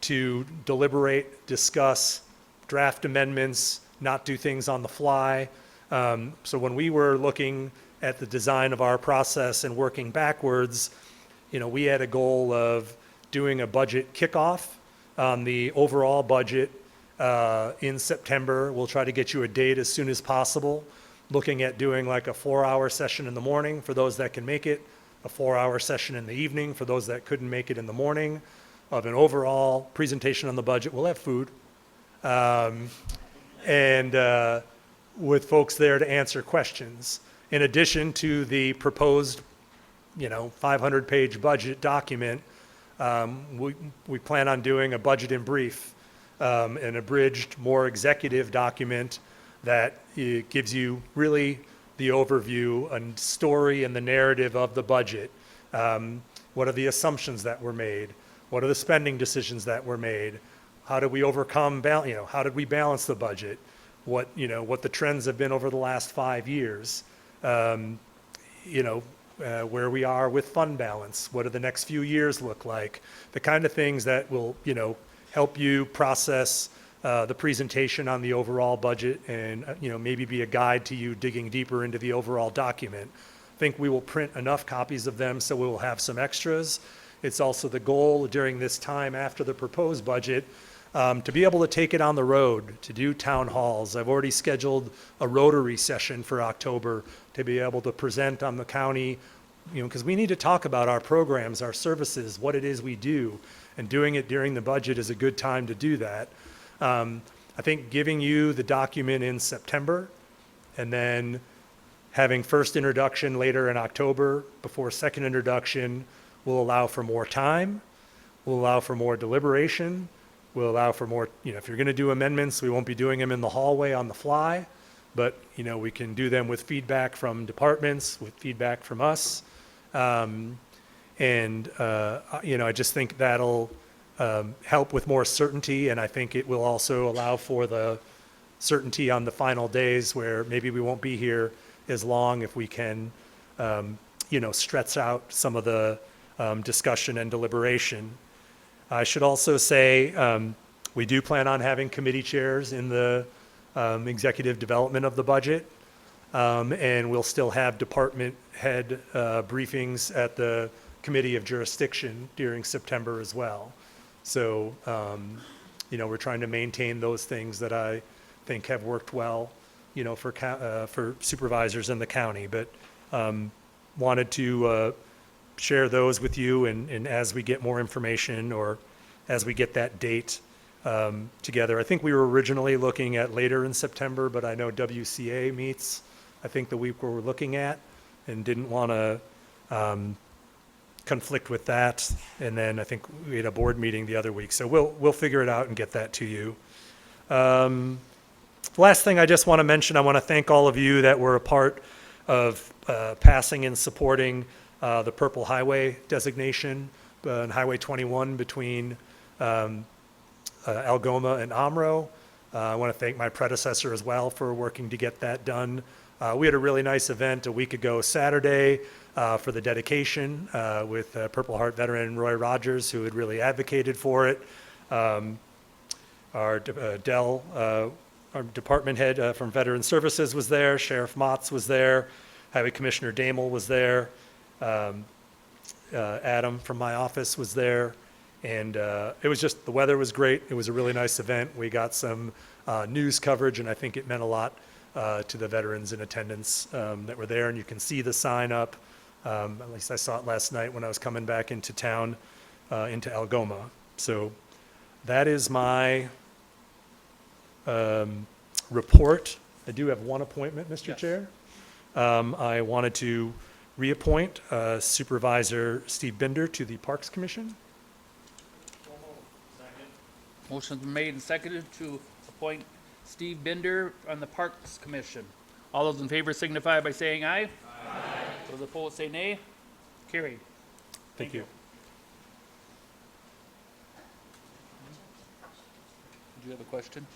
to deliberate, discuss, draft amendments, not do things on the fly. So when we were looking at the design of our process and working backwards, we had a goal of doing a budget kickoff on the overall budget in September. We'll try to get you a date as soon as possible, looking at doing like a 4-hour session in the morning for those that can make it, a 4-hour session in the evening for those that couldn't make it in the morning, of an overall presentation on the budget. We'll have food. And with folks there to answer questions. In addition to the proposed, 500-page budget document, we plan on doing a budget in brief, an abridged, more executive document that gives you really the overview and story and the narrative of the budget. What are the assumptions that were made? What are the spending decisions that were made? How did we overcome, how did we balance the budget? What the trends have been over the last 5 years. Where we are with fund balance. What do the next few years look like? The kind of things that will, help you process the presentation on the overall budget and, maybe be a guide to you digging deeper into the overall document. I think we will print enough copies of them so we will have some extras. It's also the goal during this time after the proposed budget to be able to take it on the road, to do town halls. I've already scheduled a Rotary session for October to be able to present on the county, because we need to talk about our programs, our services, what it is we do, and doing it during the budget is a good time to do that. I think giving you the document in September and then having first introduction later in October before second introduction will allow for more time, will allow for more deliberation, will allow for more, if you're going to do amendments, we won't be doing them in the hallway on the fly, but, we can do them with feedback from departments, with feedback from us. I just think that'll help with more certainty, and I think it will also allow for the certainty on the final days where maybe we won't be here as long if we can, stretch out some of the discussion and deliberation. I should also say we do plan on having committee chairs in the executive development of the budget, and we'll still have department head briefings at the committee of jurisdiction during September as well. So, we're trying to maintain those things that I think have worked well, for supervisors in the county, but wanted to share those with you, and as we get more information or as we get that date together. I think we were originally looking at later in September, but I know WCA meets, I think the week we're looking at, and didn't want to conflict with that. And then I think we had a board meeting the other week, so we'll figure it out and get that to you. Last thing I just want to mention, I want to thank all of you that were a part of passing and supporting the Purple Highway designation on Highway 21 between Algoma and Omro. I want to thank my predecessor as well for working to get that done. We had a really nice event a week ago Saturday for the dedication with Purple Heart veteran Roy Rogers, who had really advocated for it. Our our department head from Veteran Services was there. Sheriff Motz was there. Highway Commissioner Damel was there. Adam from my office was there. And it was just, the weather was great. It was a really nice event. We got some news coverage, and I think it meant a lot to the veterans in attendance that were there. And you can see the sign up. At least I saw it last night when I was coming back into town, into Algoma. So that is my report. I do have one appointment, Mr. Yes. Chair. I wanted to reappoint Supervisor Steve Binder to the Parks Commission. Motion's been made and seconded to appoint Steve Binder on the Parks Commission. All those in favor signify by saying aye. Aye. Those opposed say nay. Carried. Thank you. Did you have a question?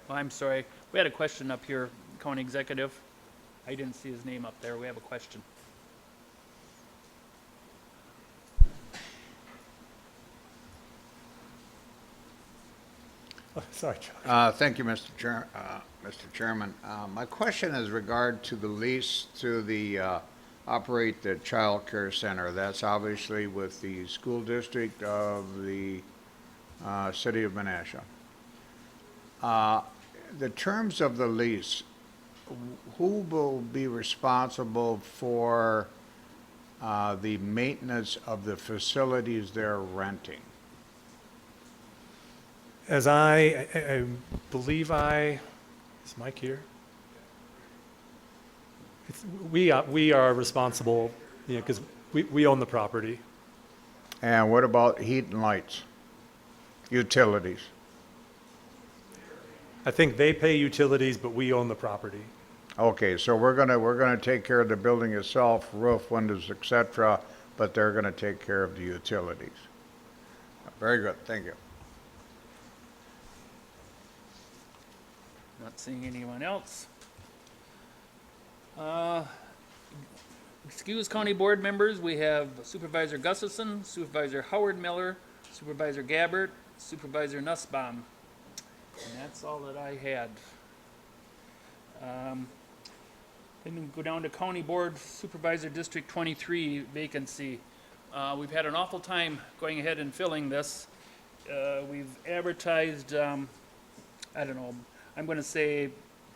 Oh, I'm sorry. We had a question up here, County Executive. I didn't see his name up there. We have a question. Oh, sorry, Chuck. Thank you, Mr. Chairman. My question is regard to the lease to operate the child care center. That's obviously with the school district of the city of Menasha. The terms of the lease, who will be responsible for the maintenance of the facilities they're renting? As I believe is Mike here? We are responsible, because we own the property. And what about heat and lights, utilities? I think they pay utilities, but we own the property. Okay, so we're gonna take care of the building itself, roof, windows, et cetera, but they're gonna take care of the utilities. Very good, thank you. Not seeing anyone else. Excuse county board members, we have Supervisor Gustafson, Supervisor Howard Miller, Supervisor Gabbert, Supervisor Nussbaum. And that's all that I had. Then we go down to County Board Supervisor District 23 vacancy. We've had an awful time going ahead and filling this. We've advertised, I don't know, I'm going to say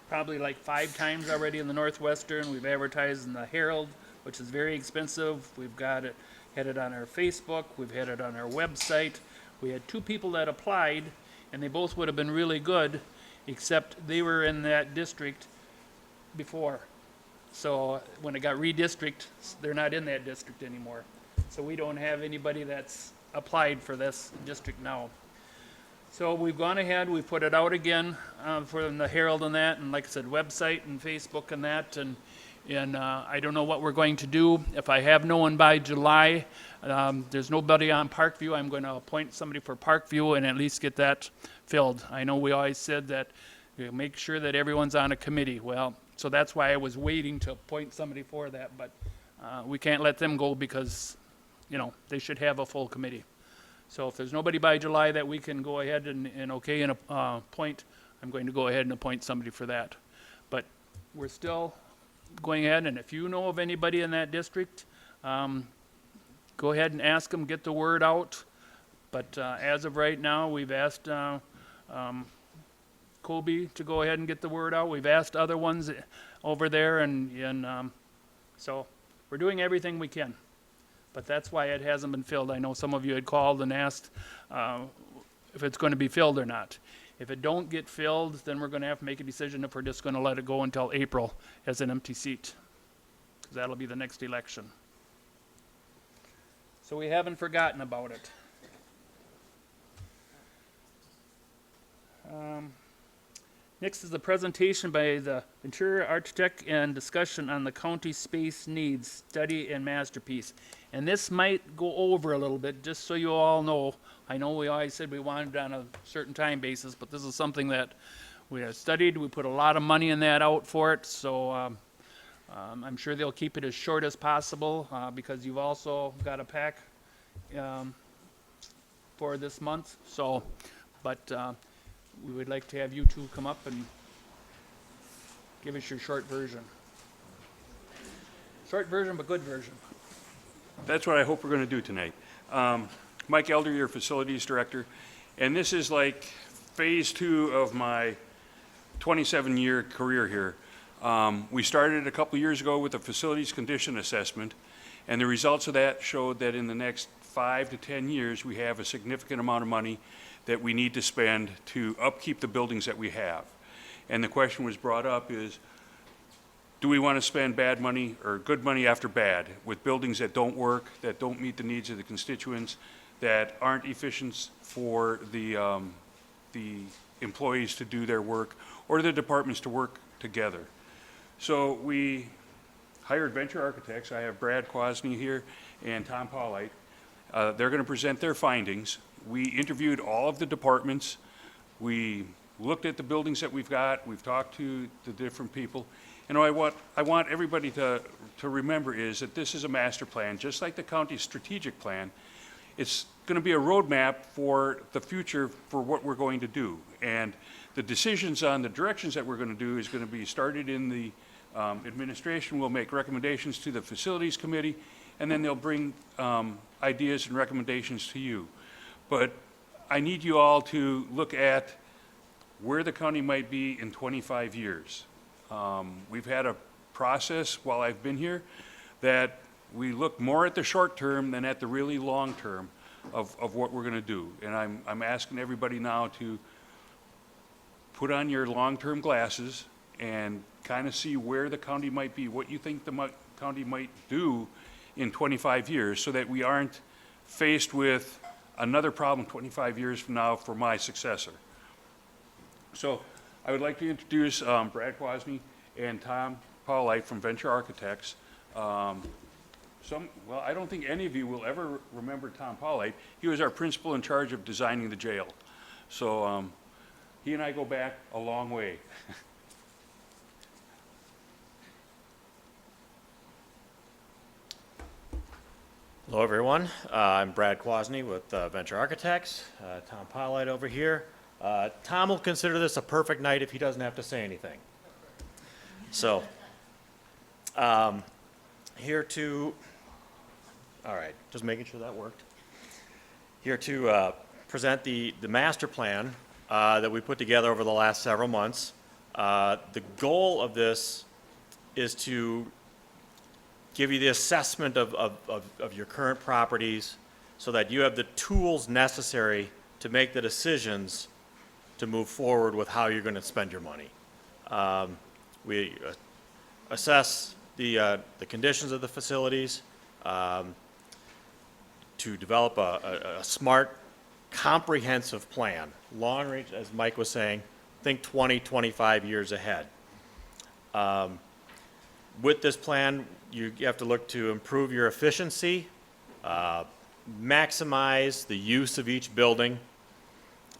probably like 5 times already in the Northwestern. We've advertised in the Herald, which is very expensive. We've got it, had it on our Facebook. We've had it on our website. We had 2 people that applied, and they both would have been really good, except they were in that district before. So when it got redistricted, they're not in that district anymore. So we don't have anybody that's applied for this district now. So we've gone ahead, we've put it out again for the Herald and that, and like I said, website and Facebook and that, and I don't know what we're going to do. If I have no one by July, there's nobody on Parkview, I'm going to appoint somebody for Parkview and at least get that filled. I know we always said that make sure that everyone's on a committee. Well, so that's why I was waiting to appoint somebody for that, but we can't let them go because, you know, they should have a full committee. So if there's nobody by July that we can go ahead and okay and appoint, I'm going to go ahead and appoint somebody for that. But we're still going ahead, and if you know of anybody in that district, go ahead and ask them, get the word out. But as of right now, we've asked Colby to go ahead and get the word out. We've asked other ones over there, and so we're doing everything we can. But that's why it hasn't been filled. I know some of you had called and asked if it's going to be filled or not. If it don't get filled, then we're going to have to make a decision if we're just going to let it go until April as an empty seat, because that'll be the next election. So we haven't forgotten about it. Next is the presentation by the interior architect and discussion on the county space needs, study and masterpiece. And this might go over a little bit, just so you all know. I know we always said we wanted it on a certain time basis, but this is something that we have studied. We put a lot of money in that out for it, so I'm sure they'll keep it as short as possible because you've also got a pack for this month. So, but we would like to have you two come up and give us your short version. Short version, but good version. That's what I hope we're going to do tonight. Mike Elder, your facilities director, and this is like phase 2 of my 27-year career here. We started a couple years ago with a facilities condition assessment, and the results of that showed that in the next 5 to 10 years, we have a significant amount of money that we need to spend to upkeep the buildings that we have. And the question was brought up is, do we want to spend bad money or good money after bad with buildings that don't work, that don't meet the needs of the constituents, that aren't efficient for the employees to do their work or the departments to work together? So we hired venture architects. I have Brad Kwasny here and Tom Paulite. They're going to present their findings. We interviewed all of the departments. We looked at the buildings that we've got. We've talked to the different people. And what I want everybody to remember is that this is a master plan, just like the county's strategic plan. It's going to be a roadmap for the future for what we're going to do. And the decisions on the directions that we're going to do is going to be started in the administration. We'll make recommendations to the facilities committee, and then they'll bring ideas and recommendations to you. But I need you all to look at where the county might be in 25 years. We've had a process while I've been here that we look more at the short term than at the really long term of what we're going to do. And I'm asking everybody now to put on your long-term glasses and kind of see where the county might be, what you think the county might do in 25 years, so that we aren't faced with another problem 25 years from now for my successor. So I would like to introduce Brad Kwasny and Tom Paulite from Venture Architects. Well, I don't think any of you will ever remember Tom Paulite. He was our principal in charge of designing the jail. So he and I go back a long way. Hello, everyone. I'm Brad Kwasny with Venture Architects. Tom Paulite over here. Tom will consider this a perfect night if he doesn't have to say anything. So, here to, all right, just making sure that worked. Here to present the master plan that we put together over the last several months. The goal of this is to give you the assessment of your current properties so that you have the tools necessary to make the decisions to move forward with how you're going to spend your money. We assess the conditions of the facilities to develop a smart, comprehensive plan, long range, as Mike was saying, think 20, 25 years ahead. With this plan, you have to look to improve your efficiency, maximize the use of each building,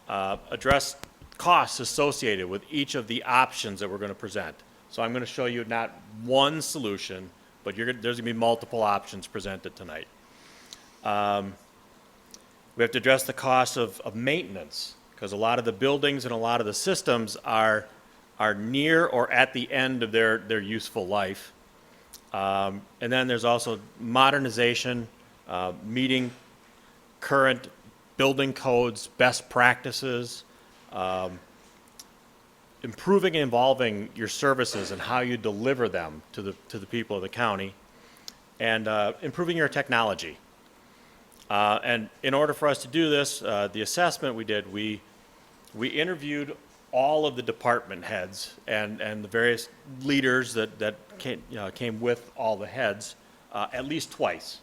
address costs associated with each of the options that we're going to present. So I'm going to show you not one solution, but there's going to be multiple options presented tonight. We have to address the cost of maintenance, because a lot of the buildings and a lot of the systems are near or at the end of their useful life. And then there's also modernization, meeting current building codes, best practices, improving and evolving your services and how you deliver them to the people of the county, and improving your technology. And in order for us to do this, the assessment we did, we interviewed all of the department heads and the various leaders that came with all the heads at least twice.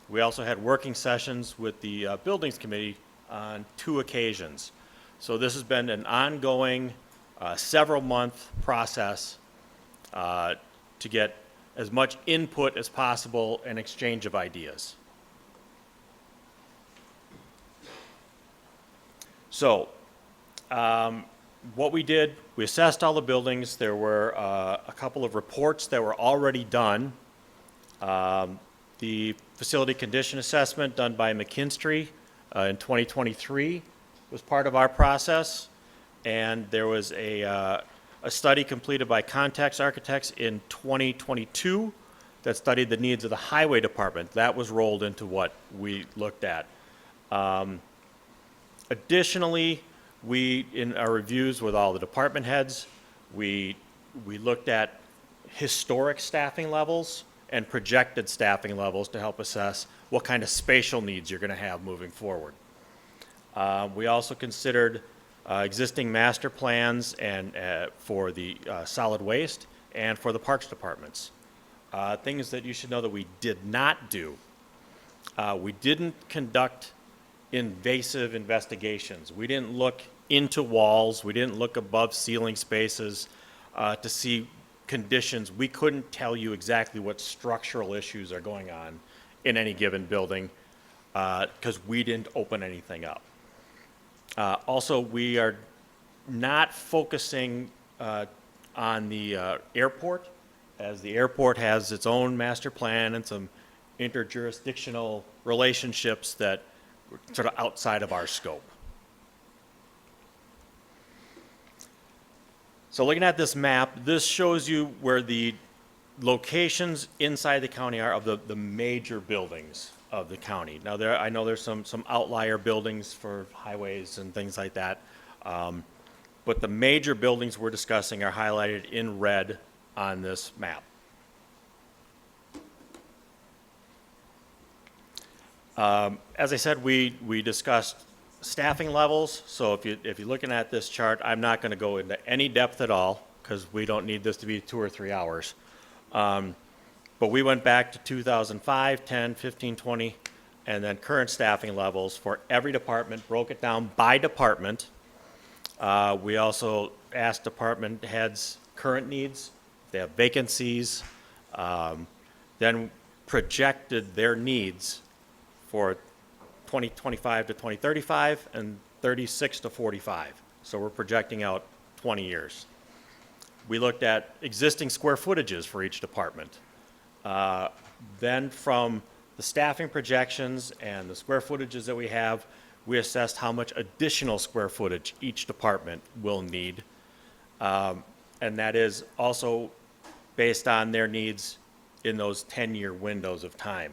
We also had working sessions with the Buildings Committee on 2 occasions. So this has been an ongoing several-month process to get as much input as possible and exchange of ideas. So, what we did, we assessed all the buildings. There were a couple of reports that were already done. The facility condition assessment done by McKinstry in 2023 was part of our process. And there was a study completed by Context Architects in 2022 that studied the needs of the highway department. That was rolled into what we looked at. Additionally, in our reviews with all the department heads, we looked at historic staffing levels and projected staffing levels to help assess what kind of spatial needs you're going to have moving forward. We also considered existing master plans and for the solid waste and for the parks departments. Things that you should know that we did not do. We didn't conduct invasive investigations. We didn't look into walls. We didn't look above ceiling spaces to see conditions. We couldn't tell you exactly what structural issues are going on in any given building because we didn't open anything up. Also, we are not focusing on the airport, as the airport has its own master plan and some interjurisdictional relationships that were sort of outside of our scope. So looking at this map, this shows you where the locations inside the county are of the major buildings of the county. Now, I know there's some outlier buildings for highways and things like that, but the major buildings we're discussing are highlighted in red on this map. As I said, we discussed staffing levels. So if you're looking at this chart, I'm not going to go into any depth at all because we don't need this to be 2 or 3 hours. But we went back to 2005, 10, 15, 20, and then current staffing levels for every department, broke it down by department. We also asked department heads current needs, they have vacancies, then projected their needs for 2025 to 2035 and 36 to 45. So we're projecting out 20 years. We looked at existing square footages for each department. Then from the staffing projections and the square footages that we have, we assessed how much additional square footage each department will need. And that is also based on their needs in those 10-year windows of time.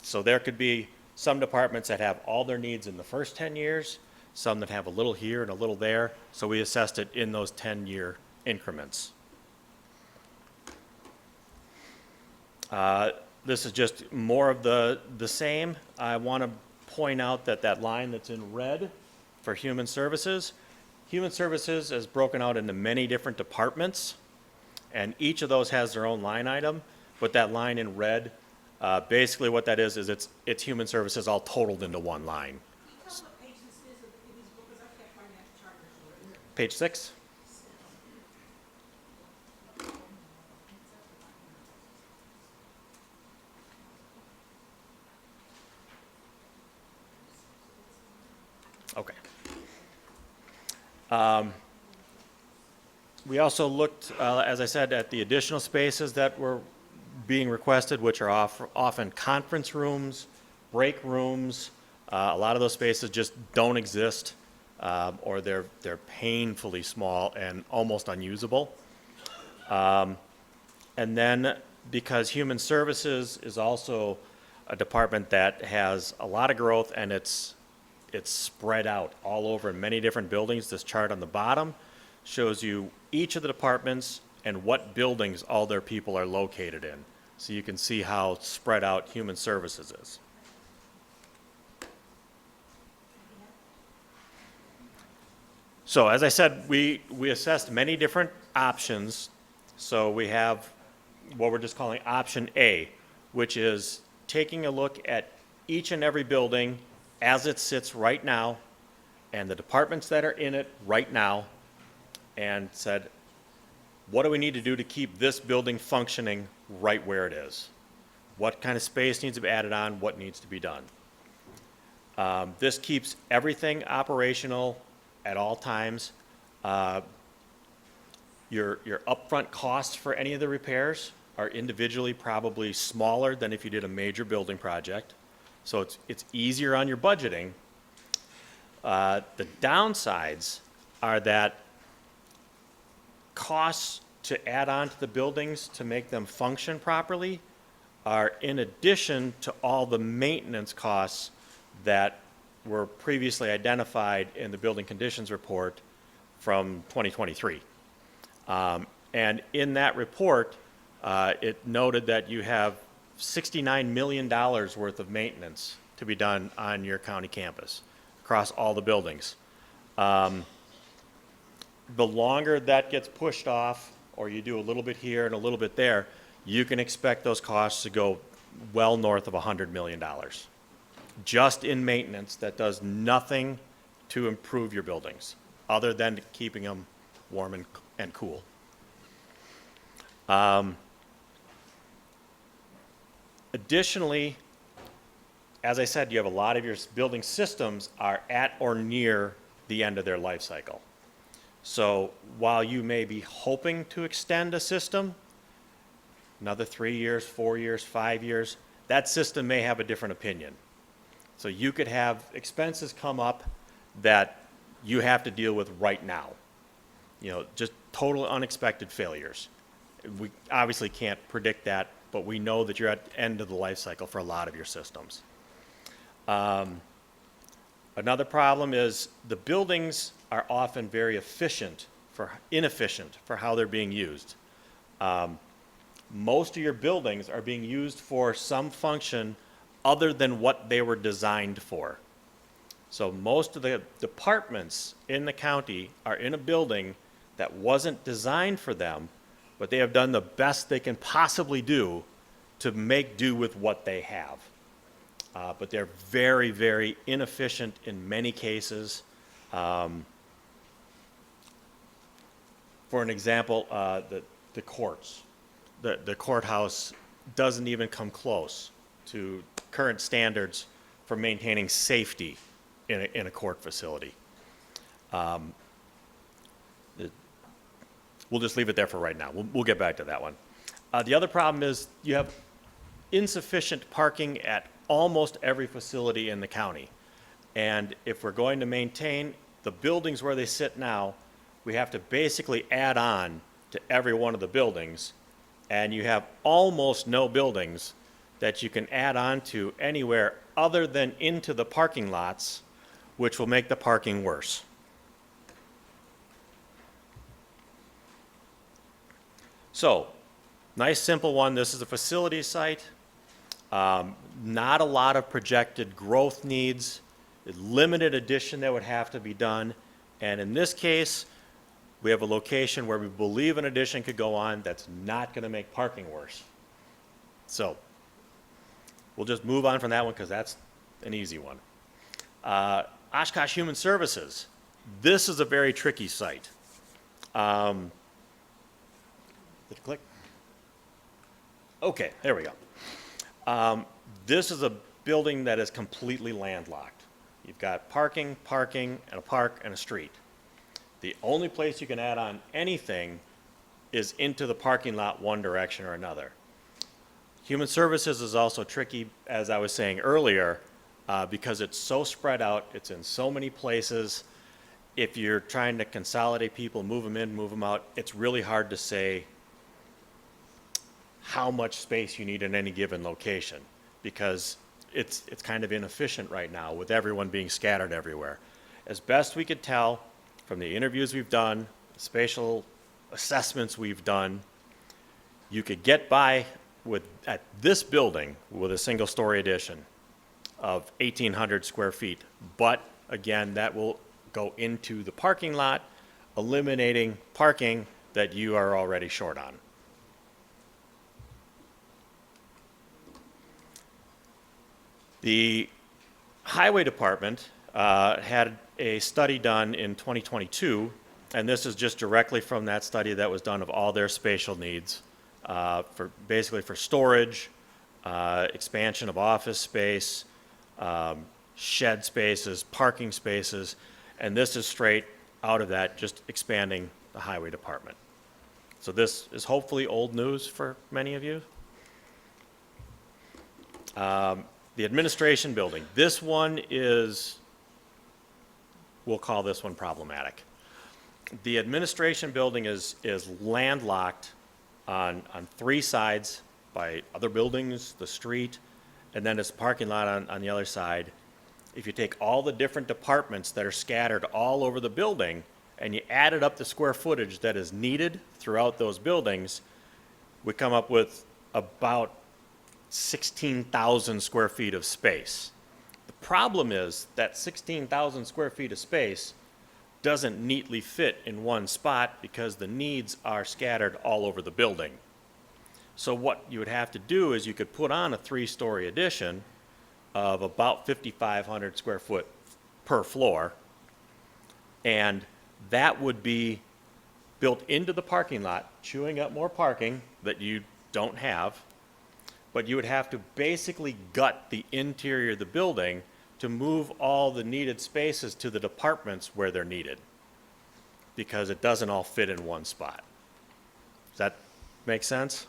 So there could be some departments that have all their needs in the first 10 years, some that have a little here and a little there. So we assessed it in those 10-year increments. This is just more of the same. I want to point out that that line that's in red for human services is broken out into many different departments, and each of those has their own line item, but that line in red, basically what that is it's human services all totaled into one line. Page 6? Okay. We also looked, as I said, at the additional spaces that were being requested, which are often conference rooms, break rooms. A lot of those spaces just don't exist, or they're painfully small and almost unusable. And then because human services is also a department that has a lot of growth and it's spread out all over in many different buildings. This chart on the bottom shows you each of the departments and what buildings all their people are located in. So you can see how spread out human services is. So as I said, we assessed many different options. So we have what we're just calling option A, which is taking a look at each and every building as it sits right now and the departments that are in it right now, and said, what do we need to do to keep this building functioning right where it is? What kind of space needs to be added on? What needs to be done? This keeps everything operational at all times. Your upfront costs for any of the repairs are individually probably smaller than if you did a major building project. So it's easier on your budgeting. The downsides are that costs to add on to the buildings to make them function properly are in addition to all the maintenance costs that were previously identified in the building conditions report from 2023. And in that report, it noted that you have $69 million worth of maintenance to be done on your county campus across all the buildings. The longer that gets pushed off, or you do a little bit here and a little bit there, you can expect those costs to go well north of $100 million. Just in maintenance that does nothing to improve your buildings, other than keeping them warm and cool. Additionally, as I said, you have a lot of your building systems are at or near the end of their life cycle. So while you may be hoping to extend a system, another 3 years, 4 years, 5 years, that system may have a different opinion. So you could have expenses come up that you have to deal with right now. You know, just total unexpected failures. We obviously can't predict that, but we know that you're at the end of the life cycle for a lot of your systems. Another problem is the buildings are often very inefficient for how they're being used. Most of your buildings are being used for some function other than what they were designed for. So most of the departments in the county are in a building that wasn't designed for them, but they have done the best they can possibly do to make do with what they have. But they're very, very inefficient in many cases. For an example, the the courts. The courthouse doesn't even come close to current standards for maintaining safety in a court facility. We'll just leave it there for right now. We'll get back to that one. The other problem is you have insufficient parking at almost every facility in the county. And if we're going to maintain the buildings where they sit now, we have to basically add on to every one of the buildings. And you have almost no buildings that you can add on to anywhere other than into the parking lots, which will make the parking worse. So, nice simple one. This is a facility site. Not a lot of projected growth needs. Limited addition that would have to be done. And in this case, we have a location where we believe an addition could go on that's not going to make parking worse. So, we'll just move on from that one because that's an easy one. Oshkosh Human Services. This is a very tricky site. Did it click? Okay, there we go. This is a building that is completely landlocked. You've got parking, and a park, and a street. The only place you can add on anything is into the parking lot one direction or another. Human Services is also tricky, as I was saying earlier, because it's so spread out, it's in so many places. If you're trying to consolidate people, move them in, move them out, it's really hard to say how much space you need in any given location, because it's kind of inefficient right now with everyone being scattered everywhere. As best we could tell from the interviews we've done, spatial assessments we've done, you could get by at this building with a single-story addition of 1,800 square feet. But again, that will go into the parking lot, eliminating parking that you are already short on. The Highway Department had a study done in 2022, and this is just directly from that study that was done of all their spatial needs, basically for storage, expansion of office space, shed spaces, parking spaces, and this is straight out of that, just expanding the Highway Department. So this is hopefully old news for many of you. The administration building. This one is, we'll call this one problematic. The administration building is landlocked on three sides by other buildings, the street, and then it's a parking lot on the other side. If you take all the different departments that are scattered all over the building and you added up the square footage that is needed throughout those buildings, we come up with about 16,000 square feet of space. The problem is that 16,000 square feet of space doesn't neatly fit in one spot because the needs are scattered all over the building. So what you would have to do is you could put on a three-story addition of about 5,500 square foot per floor, and that would be built into the parking lot, chewing up more parking that you don't have, but you would have to basically gut the interior of the building to move all the needed spaces to the departments where they're needed, because it doesn't all fit in one spot. Does that make sense?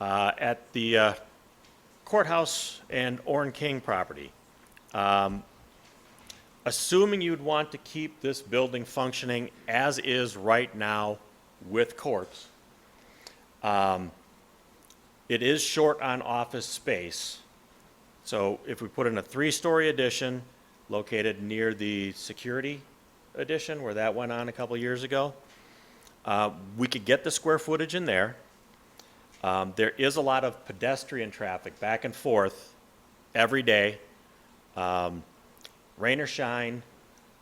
At the courthouse and Orrin King property, assuming you'd want to keep this building functioning as is right now with courts, it is short on office space. So if we put in a three-story addition located near the security addition where that went on a couple years ago, we could get the square footage in there. There is a lot of pedestrian traffic back and forth every day, rain or shine.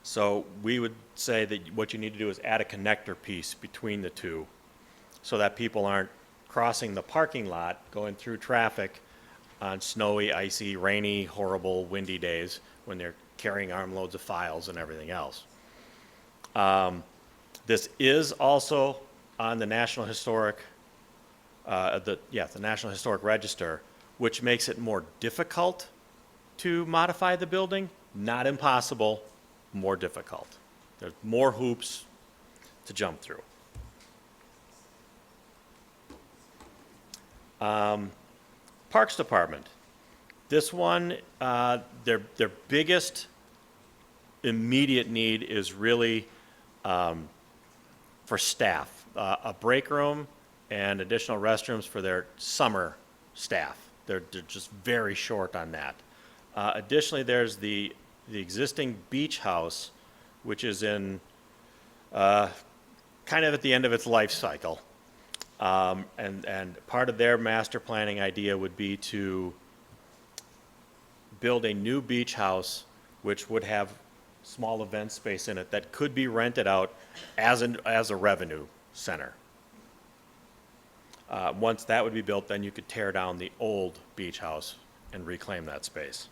So we would say that what you need to do is add a connector piece between the two so that people aren't crossing the parking lot going through traffic on snowy, icy, rainy, horrible, windy days when they're carrying armloads of files and everything else. This is also on the National Historic, the National Historic Register, which makes it more difficult to modify the building. Not impossible, more difficult. There's more hoops to jump through. Parks Department. This one, their biggest immediate need is really for staff, a break room and additional restrooms for their summer staff. They're just very short on that. Additionally, there's the existing beach house, which is in kind of at the end of its life cycle. And part of their master planning idea would be to build a new beach house, which would have small event space in it that could be rented out as a revenue center. Once that would be built, then you could tear down the old beach house and reclaim that space.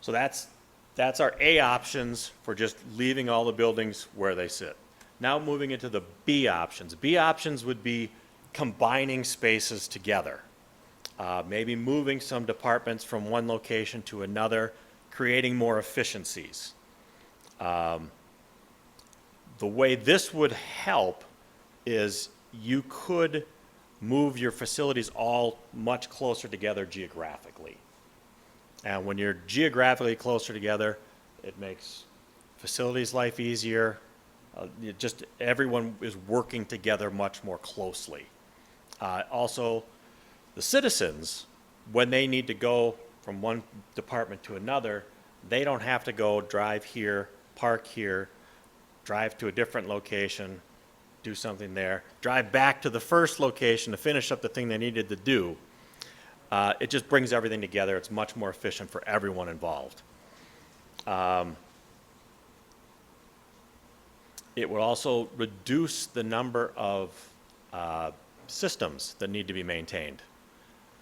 So that's our A options for just leaving all the buildings where they sit. Now moving into the B options. B options would be combining spaces together. Maybe moving some departments from one location to another, creating more efficiencies. The way this would help is you could move your facilities all much closer together geographically. And when you're geographically closer together, it makes facilities life easier. Everyone is working together much more closely. Also, the citizens, when they need to go from one department to another, they don't have to go drive here, park here, drive to a different location, do something there, drive back to the first location to finish up the thing they needed to do. It just brings everything together. It's much more efficient for everyone involved. It will also reduce the number of systems that need to be maintained.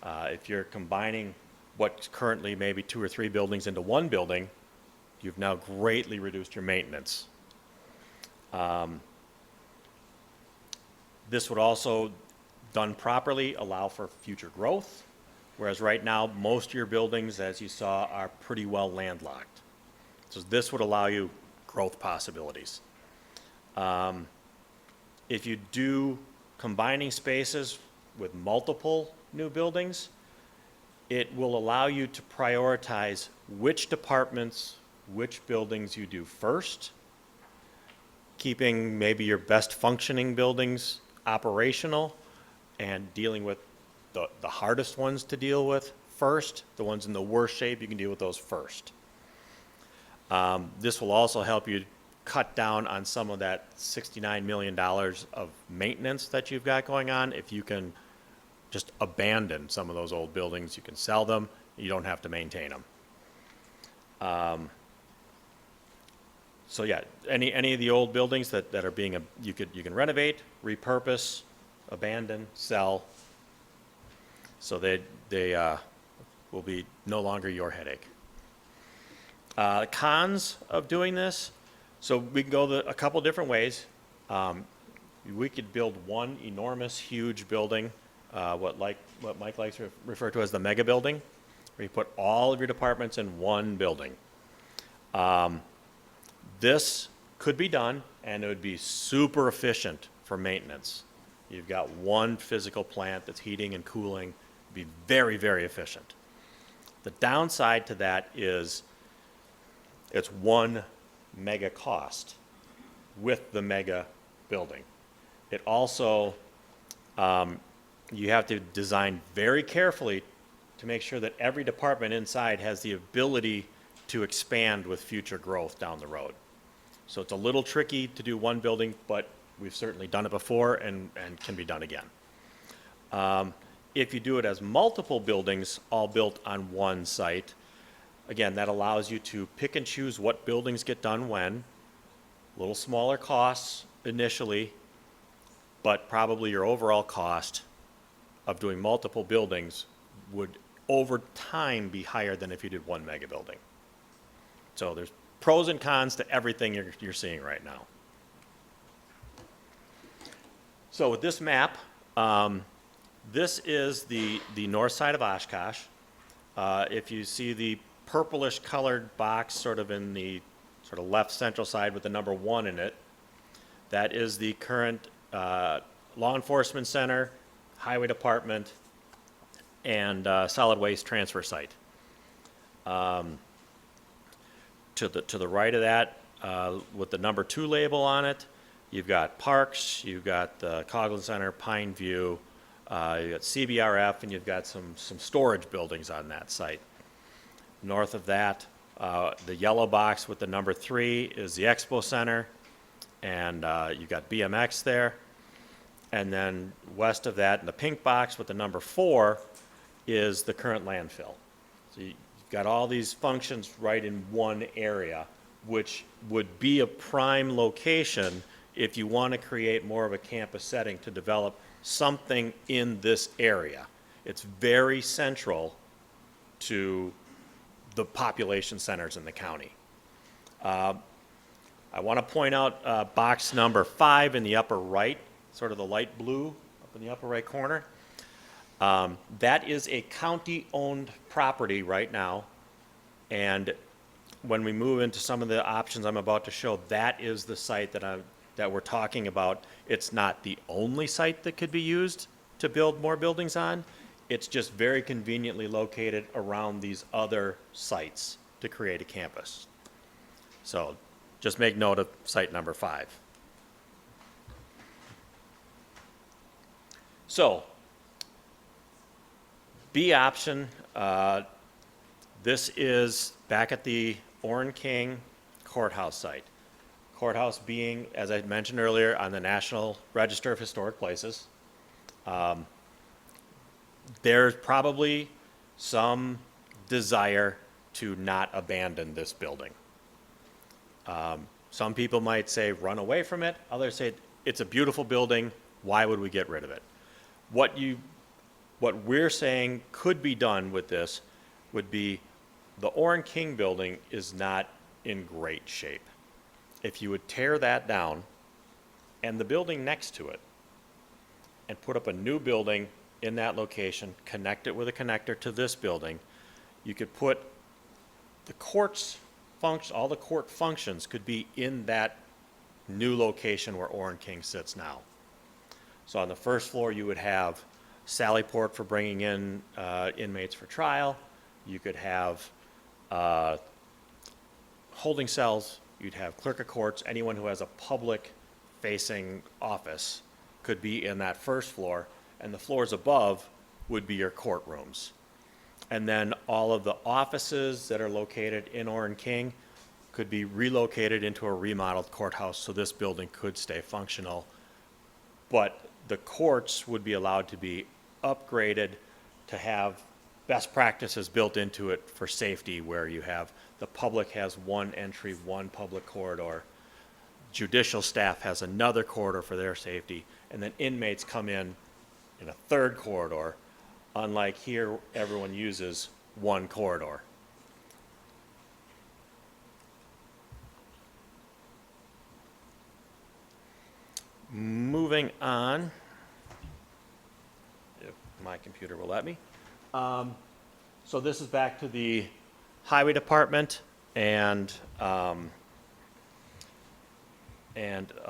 If you're combining what's currently maybe 2 or 3 buildings into one building, you've now greatly reduced your maintenance. This would also, done properly, allow for future growth, whereas right now, most of your buildings, as you saw, are pretty well landlocked. So this would allow you growth possibilities. If you do combining spaces with multiple new buildings, it will allow you to prioritize which departments, which buildings you do first, keeping maybe your best functioning buildings operational and dealing with the hardest ones to deal with first. The ones in the worst shape, you can deal with those first. This will also help you cut down on some of that $69 million of maintenance that you've got going on. If you can just abandon some of those old buildings, you can sell them, you don't have to maintain them. So yeah, any of the old buildings that are being, you can renovate, repurpose, abandon, sell, so they will be no longer your headache. Cons of doing this, so we can go a couple different ways. We could build one enormous, huge building, what Mike likes to refer to as the mega building, where you put all of your departments in one building. This could be done, and it would be super efficient for maintenance. You've got one physical plant that's heating and cooling. It'd be very, very efficient. The downside to that is it's one mega cost with the mega building. It also, you have to design very carefully to make sure that every department inside has the ability to expand with future growth down the road. So it's a little tricky to do one building, but we've certainly done it before and can be done again. If you do it as multiple buildings all built on one site, again, that allows you to pick and choose what buildings get done when, a little smaller costs initially, but probably your overall cost of doing multiple buildings would over time be higher than if you did one mega building. So there's pros and cons to everything you're seeing right now. So with this map, this is the north side of Oshkosh. If you see the purplish colored box sort of in the sort of left central side with the number 1 in it, that is the current law enforcement center, highway department, and solid waste transfer site. To the right of that, with the number 2 label on it, you've got parks, you've got the Coughlin Center, Pine View, you've got CBRF, and you've got some storage buildings on that site. North of that, the yellow box with the number 3 is the Expo Center, and you've got BMX there. And then west of that, in the pink box with the number 4, is the current landfill. So you've got all these functions right in one area, which would be a prime location if you want to create more of a campus setting to develop something in this area. It's very central to the population centers in the county. I want to point out box number 5 in the upper right, sort of the light blue up in the upper right corner. That is a county-owned property right now, and when we move into some of the options I'm about to show, that is the site that we're talking about. It's not the only site that could be used to build more buildings on. It's just very conveniently located around these other sites to create a campus. So just make note of site number 5. So, B option, this is back at the Orrin King Courthouse site. Courthouse being, as I mentioned earlier, on the National Register of Historic Places. There's probably some desire to not abandon this building. Some people might say run away from it. Others say it's a beautiful building. Why would we get rid of it? What we're saying could be done with this would be the Orrin King building is not in great shape. If you would tear that down and the building next to it and put up a new building in that location, connect it with a connector to this building, you could put the court's function, all the court functions could be in that new location where Orrin King sits now. So on the first floor, you would have Sally Port for bringing in inmates for trial. You could have holding cells. You'd have clerk of courts. Anyone who has a public-facing office could be in that first floor, and the floors above would be your courtrooms. And then all of the offices that are located in Orrin King could be relocated into a remodeled courthouse, so this building could stay functional. But the courts would be allowed to be upgraded to have best practices built into it for safety, where you have the public has one entry, one public corridor, judicial staff has another corridor for their safety, and then inmates come in a third corridor. Unlike here, everyone uses one corridor. Moving on, if my computer will let me. So this is back to the highway department and a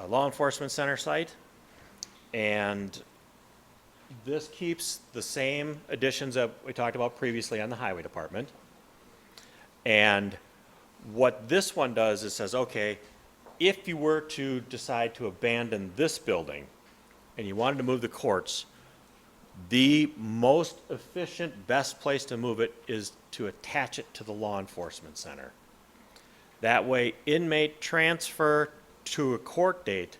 law enforcement center site. And this keeps the same additions that we talked about previously on the highway department. And what this one does is says, okay, if you were to decide to abandon this building and you wanted to move the courts, the most efficient, best place to move it is to attach it to the law enforcement center. That way, inmate transfer to a court date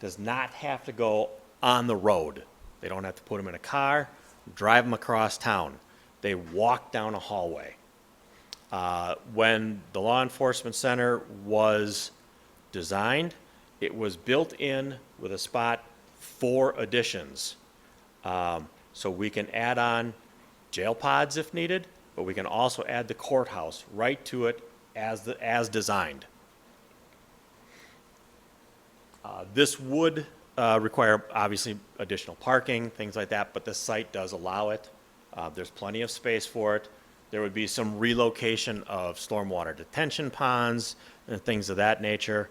does not have to go on the road. They don't have to put them in a car, drive them across town. They walk down a hallway. When the law enforcement center was designed, it was built in with a spot for additions. So we can add on jail pods if needed, but we can also add the courthouse right to it as designed. This would require, obviously, additional parking, things like that, but the site does allow it. There's plenty of space for it. There would be some relocation of stormwater detention ponds and things of that nature,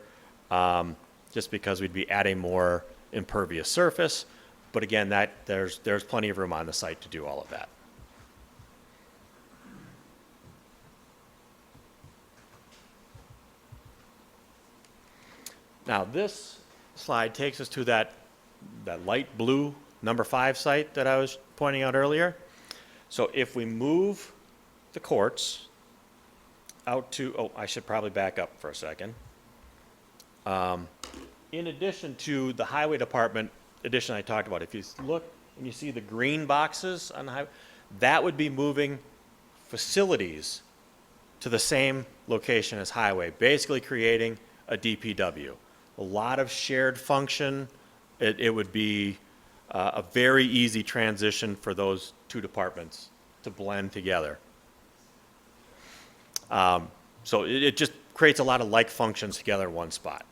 just because we'd be adding more impervious surface. But again, there's plenty of room on the site to do all of that. Now, this slide takes us to that light blue number 5 site that I was pointing out earlier. So if we move the courts out to, oh, I should probably back up for a second. In addition to the highway department addition I talked about, if you look and you see the green boxes on the highway, that would be moving facilities to the same location as highway, basically creating a DPW. A lot of shared function. It would be a very easy transition for those two departments to blend together. So it just creates a lot of like functions together in one spot.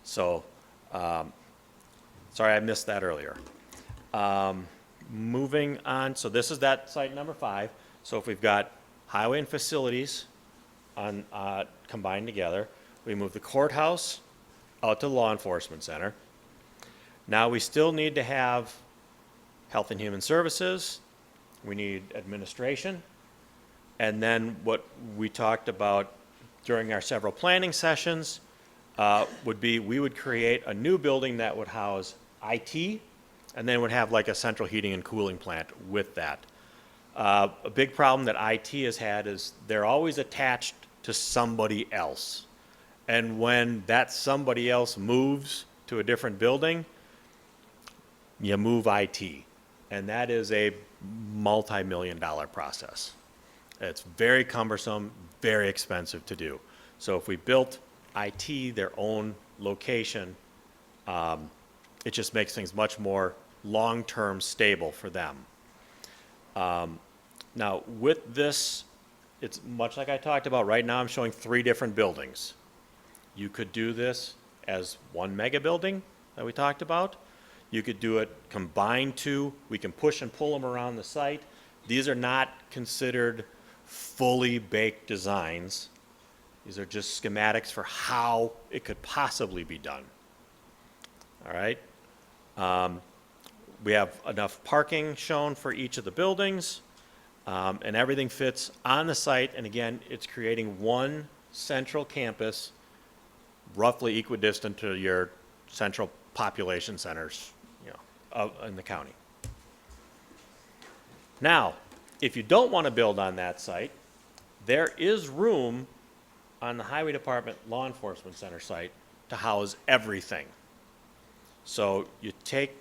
So, sorry I missed that earlier. Moving on, so this is that site number 5. So if we've got highway and facilities on combined together, we move the courthouse out to the law enforcement center. Now we still need to have health and human services. We need administration. And then what we talked about during our several planning sessions would be we would create a new building that would house IT and then would have like a central heating and cooling plant with that. A big problem that IT has had is they're always attached to somebody else. And when that somebody else moves to a different building, you move IT. And that is a multi-million-dollar process. It's very cumbersome, very expensive to do. So if we built IT their own location, it just makes things much more long-term stable for them. Now with this, it's much like I talked about. Right now I'm showing 3 different buildings. You could do this as one mega building that we talked about. You could do it combined 2. We can push and pull them around the site. These are not considered fully baked designs. These are just schematics for how it could possibly be done. All right. We have enough parking shown for each of the buildings, and everything fits on the site. And again, it's creating one central campus, roughly equidistant to your central population centers, in the county. Now, if you don't want to build on that site, there is room on the Highway Department Law Enforcement Center site to house everything. So you take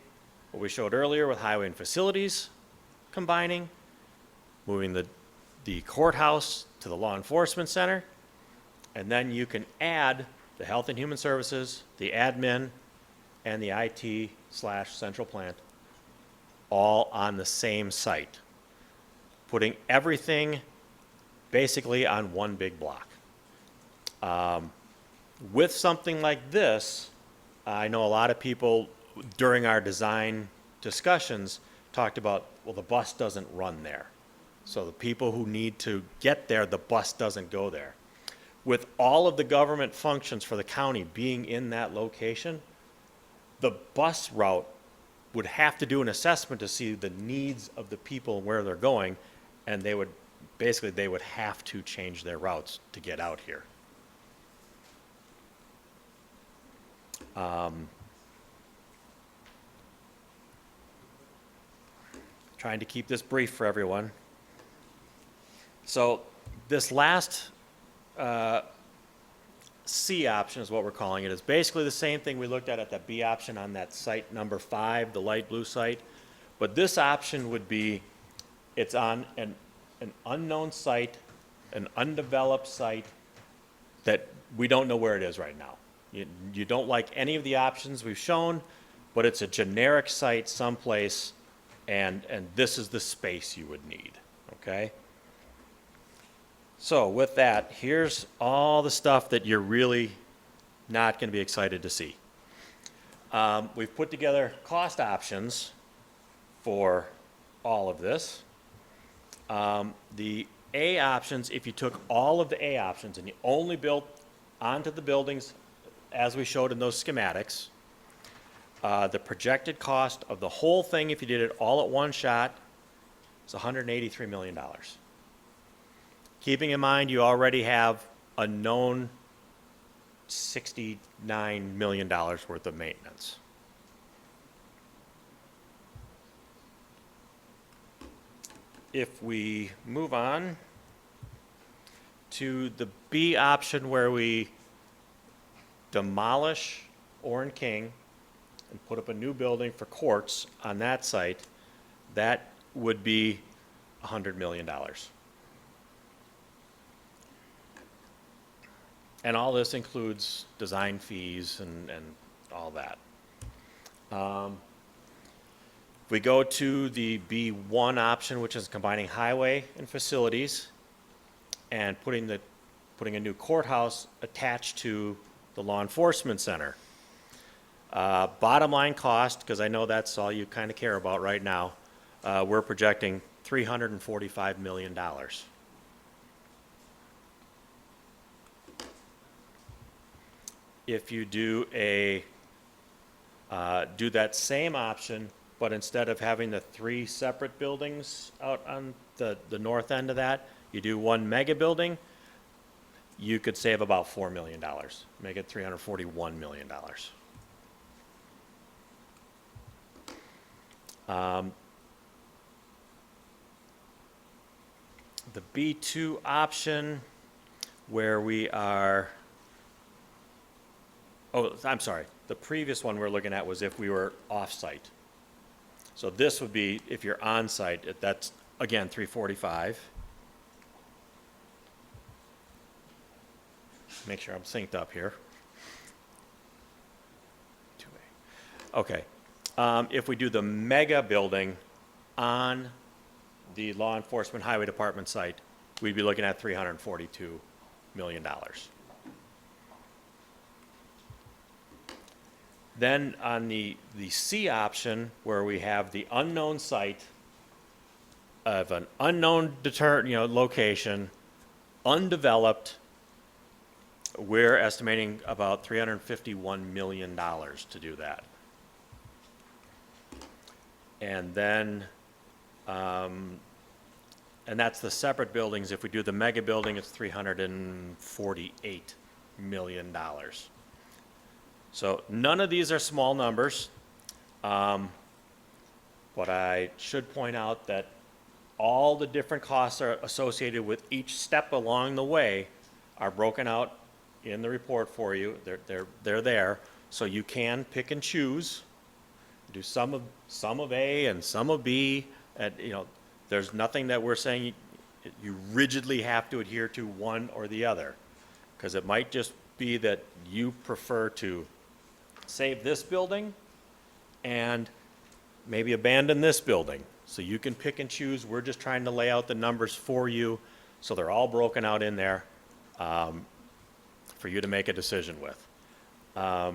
what we showed earlier with highway and facilities combining, moving the courthouse to the Law Enforcement Center, and then you can add the Health and Human Services, the admin, and the IT/central plant all on the same site, putting everything basically on one big block. With something like this, I know a lot of people during our design discussions talked about, well, the bus doesn't run there. So the people who need to get there, the bus doesn't go there. With all of the government functions for the county being in that location, the bus route would have to do an assessment to see the needs of the people and where they're going, and they would have to change their routes to get out here. Trying to keep this brief for everyone. So this last C option is what we're calling it. It's basically the same thing we looked at that B option on that site number 5, the light blue site. But this option would be, it's on an unknown site, an undeveloped site that we don't know where it is right now. You don't like any of the options we've shown, but it's a generic site someplace, and this is the space you would need, okay? So with that, here's all the stuff that you're really not going to be excited to see. We've put together cost options for all of this. The A options, if you took all of the A options and you only built onto the buildings as we showed in those schematics, the projected cost of the whole thing, if you did it all at one shot, is $183 million. Keeping in mind you already have a known $69 million worth of maintenance. If we move on to the B option where we demolish Oran King and put up a new building for courts on that site, that would be $100 million. And all this includes design fees and all that. If we go to the B1 option, which is combining highway and facilities, and putting a new courthouse attached to the law enforcement center. Bottom line cost, because I know that's all you kind of care about right now, we're projecting $345 million. If you do do that same option, but instead of having the 3 separate buildings out on the north end of that, you do one mega building, you could save about $4 million, make it $341 million. The B2 option, where we are, oh, I'm sorry, the previous one we're looking at was if we were off-site. So this would be, if you're on-site, that's, again, 345. Make sure I'm synced up here. 2A. Okay. If we do the mega building on the law enforcement highway department site, we'd be looking at $342 million. Then on the C option, where we have the unknown site of an unknown location, undeveloped, we're estimating about $351 million to do that. And then, and that's the separate buildings. If we do the mega building, it's $348 million. So none of these are small numbers. But I should point out that all the different costs are associated with each step along the way are broken out in the report for you. They're there, so you can pick and choose. Do some of A and some of B. And, there's nothing that we're saying you rigidly have to adhere to one or the other, because it might just be that you prefer to save this building and maybe abandon this building. So you can pick and choose. We're just trying to lay out the numbers for you so they're all broken out in there for you to make a decision with. Now,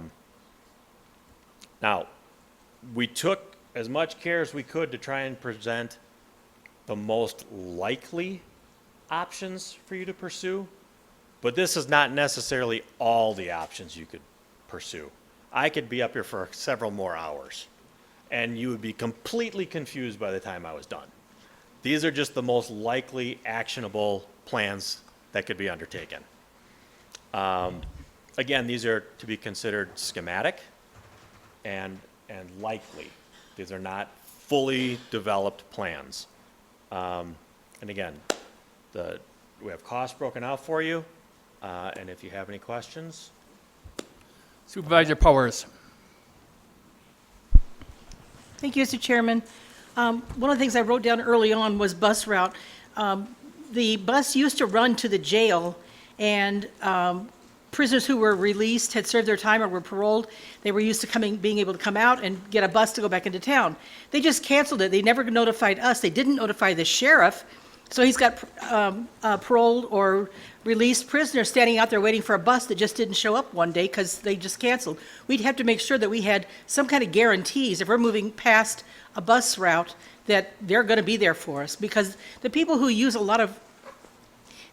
we took as much care as we could to try and present the most likely options for you to pursue, but this is not necessarily all the options you could pursue. I could be up here for several more hours, and you would be completely confused by the time I was done. These are just the most likely actionable plans that could be undertaken. Again, these are to be considered schematic and likely. These are not fully developed plans. And again, we have costs broken out for you, and if you have any questions. Supervisor Powers. Thank you, Mr. Chairman. One of the things I wrote down early on was bus route. The bus used to run to the jail, and prisoners who were released, had served their time or were paroled, they were used to being able to come out and get a bus to go back into town. They just canceled it. They never notified us. They didn't notify the sheriff, So he's got paroled or released prisoners standing out there waiting for a bus that just didn't show up one day because they just canceled. We'd have to make sure that we had some kind of guarantees if we're moving past a bus route that they're going to be there for us, because the people who use a lot of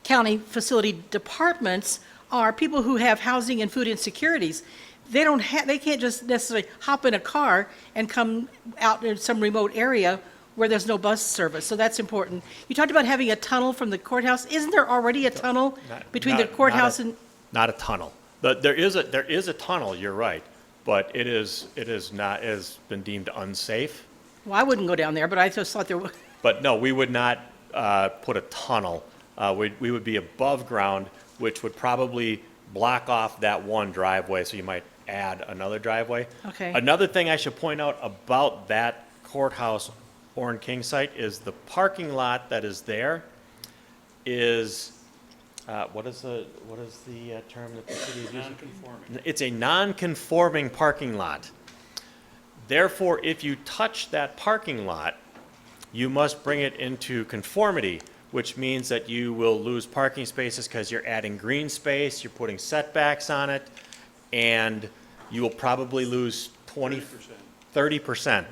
county facility departments are people who have housing and food insecurities. They can't just necessarily hop in a car and come out in some remote area where there's no bus service, so that's important. You talked about having a tunnel from the courthouse. Isn't there already a tunnel between the courthouse and? Not a tunnel. There is a tunnel, you're right, but it has been deemed unsafe. Well, I wouldn't go down there, but I just thought there was. But no, we would not put a tunnel. We would be above ground, which would probably block off that one driveway, so you might add another driveway. Okay. Another thing I should point out about that courthouse Orrin King site is the parking lot that is there is, what is the term that the city is using? Non-conforming. It's a non-conforming parking lot. Therefore, if you touch that parking lot, you must bring it into conformity, which means that you will lose parking spaces because you're adding green space, you're putting setbacks on it, and you will probably lose 30%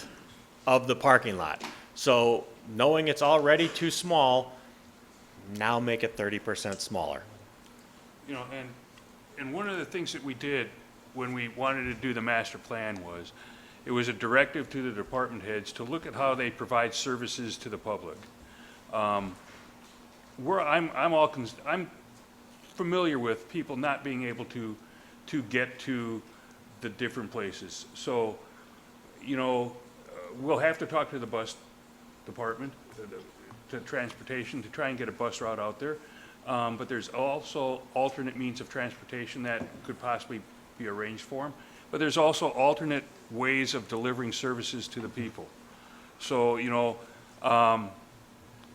of the parking lot. So knowing it's already too small, now make it 30% smaller. You know, and one of the things that we did when we wanted to do the master plan was, it was a directive to the department heads to look at how they provide services to the public. I'm familiar with people not being able to get to the different places. So, you know, we'll have to talk to the bus department, to transportation, to try and get a bus route out there. But there's also alternate means of transportation that could possibly be arranged for them. But there's also alternate ways of delivering services to the people. So, you know,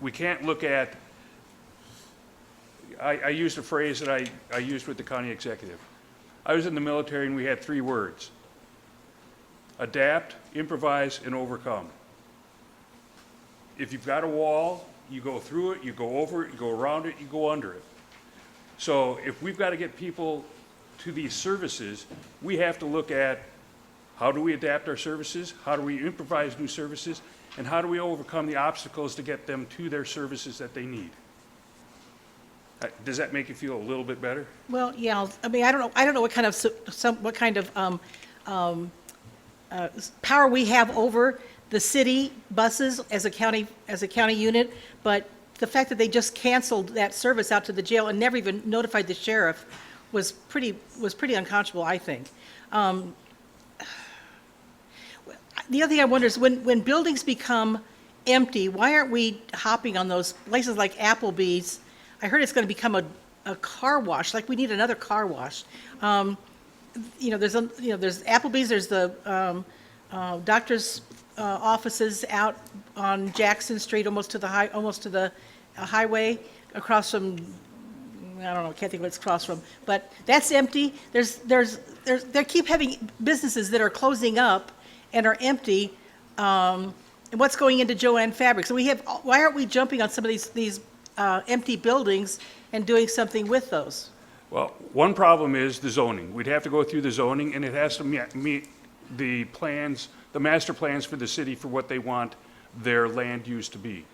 we can't look at, I used a phrase that I used with the county executive. I was in the military and we had 3 words: adapt, improvise, and overcome. If you've got a wall, you go through it, you go over it, you go around it, you go under it. So if we've got to get people to these services, we have to look at how do we adapt our services, how do we improvise new services, and how do we overcome the obstacles to get them to their services that they need. Does that make you feel a little bit better? Well, yeah, I mean, I don't know what kind of power we have over the city buses as a county unit, but the fact that they just canceled that service out to the jail and never even notified the sheriff was pretty unconscionable, I think. The other thing I wonder is when buildings become empty, why aren't we hopping on those places like Applebee's? I heard it's going to become a car wash, like we need another car wash. You know, there's Applebee's, there's the doctor's offices out on Jackson Street, almost to the highway, across from, I don't know, I can't think what it's across from, but that's empty. They keep having businesses that are closing up and are empty. And what's going into Joann Fabric? So why aren't we jumping on some of these empty buildings and doing something with those? Well, one problem is the zoning. We'd have to go through the zoning, and it has to meet the plans, the master plans for the city for what they want their land use to be.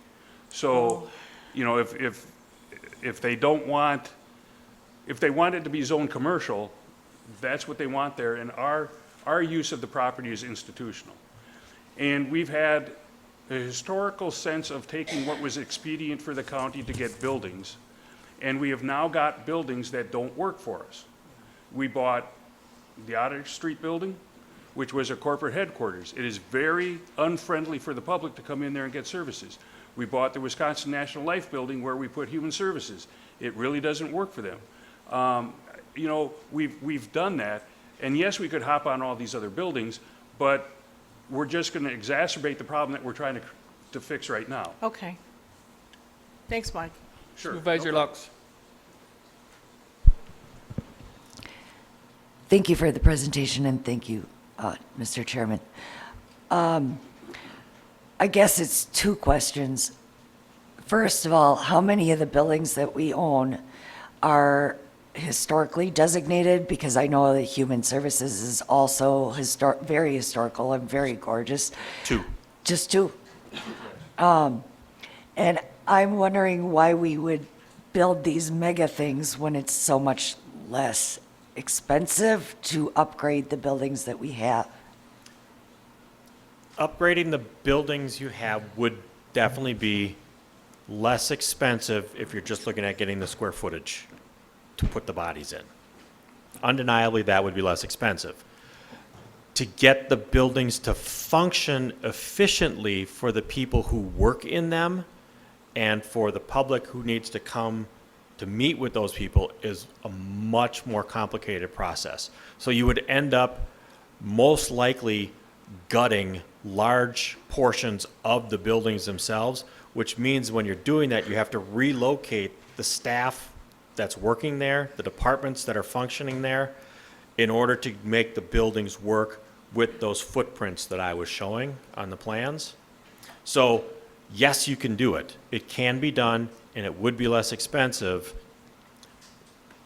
So, you know, if they don't want, if they want it to be zoned commercial, that's what they want there, and our use of the property is institutional. And we've had a historical sense of taking what was expedient for the county to get buildings, and we have now got buildings that don't work for us. We bought the Otter Street building, which was a corporate headquarters. It is very unfriendly for the public to come in there and get services. We bought the Wisconsin National Life building where we put human services. It really doesn't work for them. You know, we've done that, and yes, we could hop on all these other buildings, but we're just going to exacerbate the problem that we're trying to fix right now. Okay. Thanks, Mike. Sure. Supervisor Lux. Thank you for the presentation, and thank you, Mr. Chairman. I guess it's 2 questions. First of all, how many of the buildings that we own are historically designated? Because I know that Human Services is also very historical and very gorgeous. 2. Just 2. And I'm wondering why we would build these mega things when it's so much less expensive to upgrade the buildings that we have. Upgrading the buildings you have would definitely be less expensive if you're just looking at getting the square footage to put the bodies in. Undeniably, that would be less expensive. To get the buildings to function efficiently for the people who work in them and for the public who needs to come to meet with those people is a much more complicated process. So you would end up most likely gutting large portions of the buildings themselves, which means when you're doing that, you have to relocate the staff that's working there, the departments that are functioning there, in order to make the buildings work with those footprints that I was showing on the plans. So yes, you can do it. It can be done, and it would be less expensive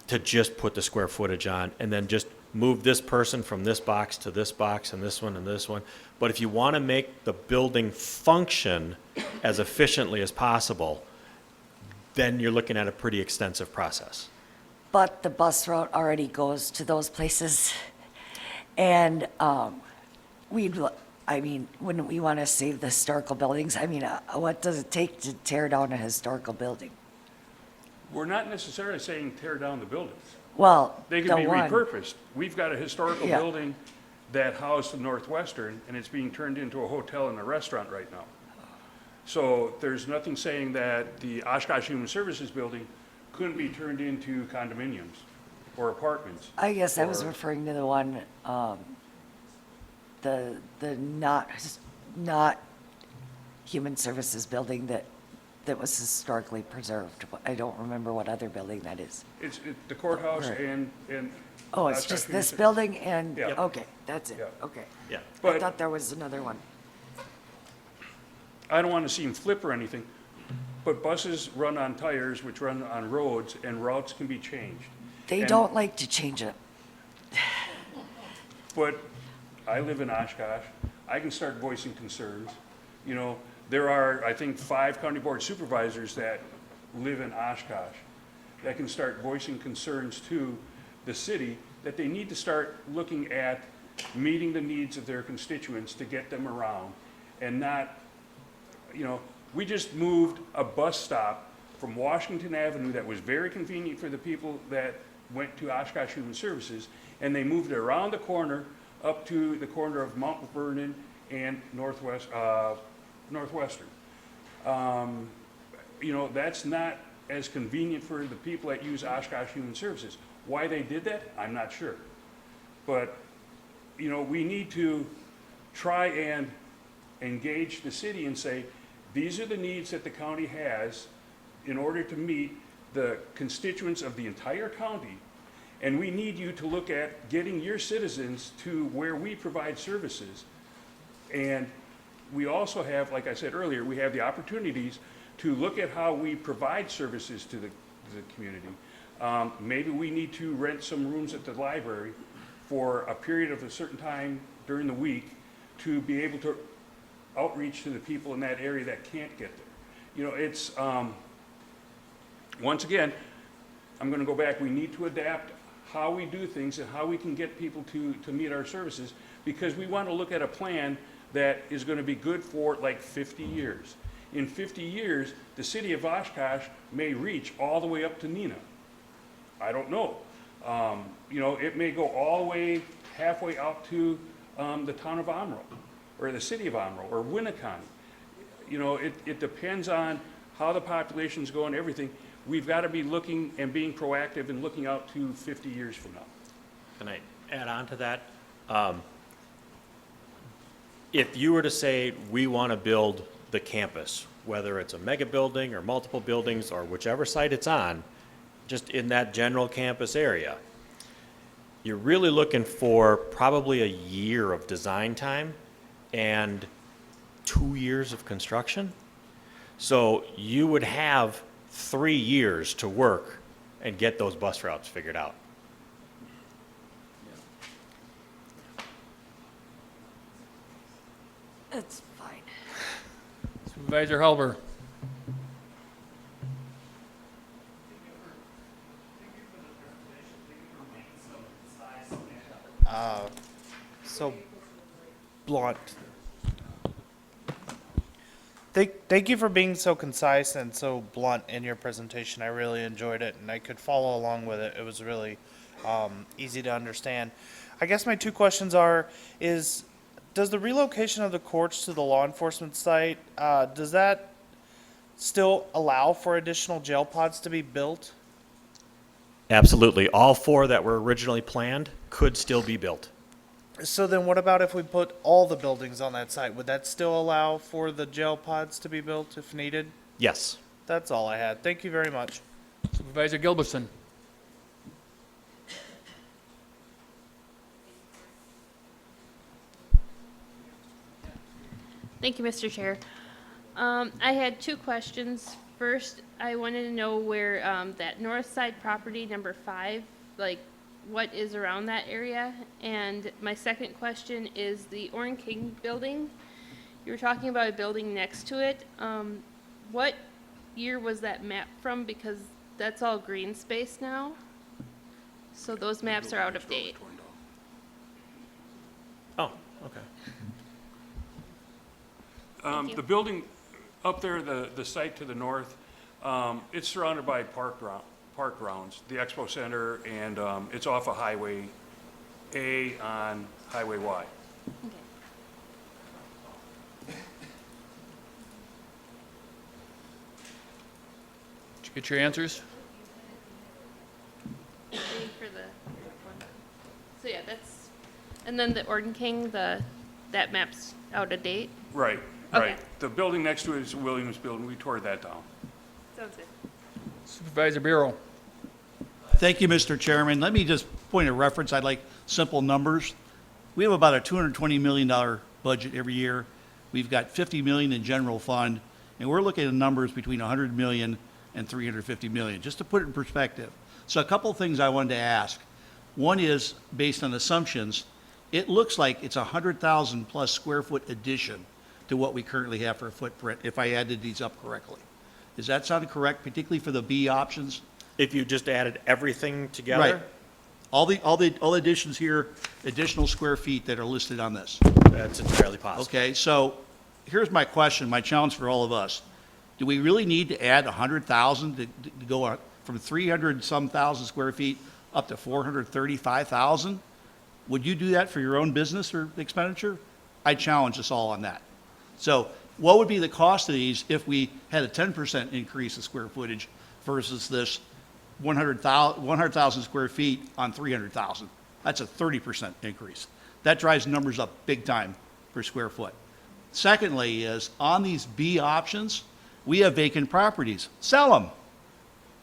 to just put the square footage on and then just move this person from this box to this box and this one and this one. But if you want to make the building function as efficiently as possible, then you're looking at a pretty extensive process. But the bus route already goes to those places. And wouldn't we want to save the historical buildings? I mean, what does it take to tear down a historical building? We're not necessarily saying tear down the buildings. Well, They the can be one- repurposed. We've got a historical Yeah. building that housed the Northwestern, and it's being turned into a hotel and a restaurant right now. So there's nothing saying that the Oshkosh Human Services building couldn't be turned into condominiums or apartments. I guess I was or- referring to the one, the not Human Services building that was historically preserved. I don't remember what other building that is. It's the courthouse Right. and. Oh, it's Oshkosh just Human this Ser- building and, Yeah. okay, that's it, Yeah. okay. Yeah. I But- thought there was another one. I don't want to seem flip or anything, but buses run on tires, which run on roads, and routes can be changed. They And- don't like to change it. But I live in Oshkosh. I can start voicing concerns. You know, there are, I think, 5 county board supervisors that live in Oshkosh that can start voicing concerns to the city that they need to start looking at meeting the needs of their constituents to get them around and not, you know, we just moved a bus stop from Washington Avenue that was very convenient for the people that went to Oshkosh Human Services, and they moved it around the corner up to the corner of Mount Vernon and Northwestern. You know, that's not as convenient for the people that use Oshkosh Human Services. Why they did that, I'm not sure. But, you know, we need to try and engage the city and say, these are the needs that the county has in order to meet the constituents of the entire county. And we need you to look at getting your citizens to where we provide services. And we also have, like I said earlier, we have the opportunities to look at how we provide services to the community. Maybe we need to rent some rooms at the library for a period of a certain time during the week to be able to outreach to the people in that area that can't get there. You know, it's, once again, I'm gonna go back, we need to adapt how we do things and how we can get people to meet our services, because we want to look at a plan that is gonna be good for like 50 years. In 50 years, the city of Oshkosh may reach all the way up to Neenah. I don't know. You know, it may go all the way, halfway out to the town of Omro, or the city of Omro, or Winnebago. You know, it depends on how the population's going, everything. We've got to be looking and being proactive and looking out to 50 years from now. Can I add on to that? If you were to say, we want to build the campus, whether it's a mega building or multiple buildings or whichever site it's on, just in that general campus area, you're really looking for probably a year of design time and 2 years of construction. So you would have 3 years to work and get those bus routes figured out. It's fine. Supervisor Halber. So blunt. Thank you for being so concise and so blunt in your presentation. I really enjoyed it, and I could follow along with it. It was really easy to understand. I guess my two questions are, does the relocation of the courts to the law enforcement site, does that still allow for additional jail pods to be built? Absolutely. All 4 that were originally planned could still be built. So then what about if we put all the buildings on that site? Would that still allow for the jail pods to be built if needed? Yes. That's all I had. Thank you very much. Supervisor Gilbertson. Thank you, Mr. Chair. I had 2 questions. First, I wanted to know where that north side property, number 5, like what is around that area? And my second question is the Orn King building. You were talking about a building next to it. What year was that map from? Because that's all green space now. So those maps are out of date. Oh, okay. you. The building up there, the site to the north, it's surrounded by park grounds, the Expo Center, and it's off of Highway A on Highway Y. Did you get your answers? Waiting for the one. So yeah, that's, and then the Orden King, that map's out of date. Right, Okay. right. The building next to it is Williams Building. We tore that down. Sounds good. Supervisor Bureau. Thank you, Mr. Chairman. Let me just point a reference. I'd like simple numbers. We have about a $220 million budget every year. We've got $50 million in general fund, and we're looking at numbers between $100 million and $350 million, just to put it in perspective. So a couple of things I wanted to ask. One is, based on assumptions, it looks like it's a 100,000 plus square foot addition to what we currently have for a footprint, if I added these up correctly. Does that sound correct, particularly for the B options? If you just added everything together? Right. All the additions here, additional square feet that are listed on this. That's entirely possible. Okay, so here's my question, my challenge for all of us. Do we really need to add 100,000 to go on from 300 some thousand square feet up to 435,000? Would you do that for your own business or expenditure? I challenge us all on that. So what would be the cost of these if we had a 10% increase in square footage versus this 100,000 square feet on 300,000? That's a 30% increase. That drives numbers up big time per square foot. Secondly is, on these B options, we have vacant properties. Sell them.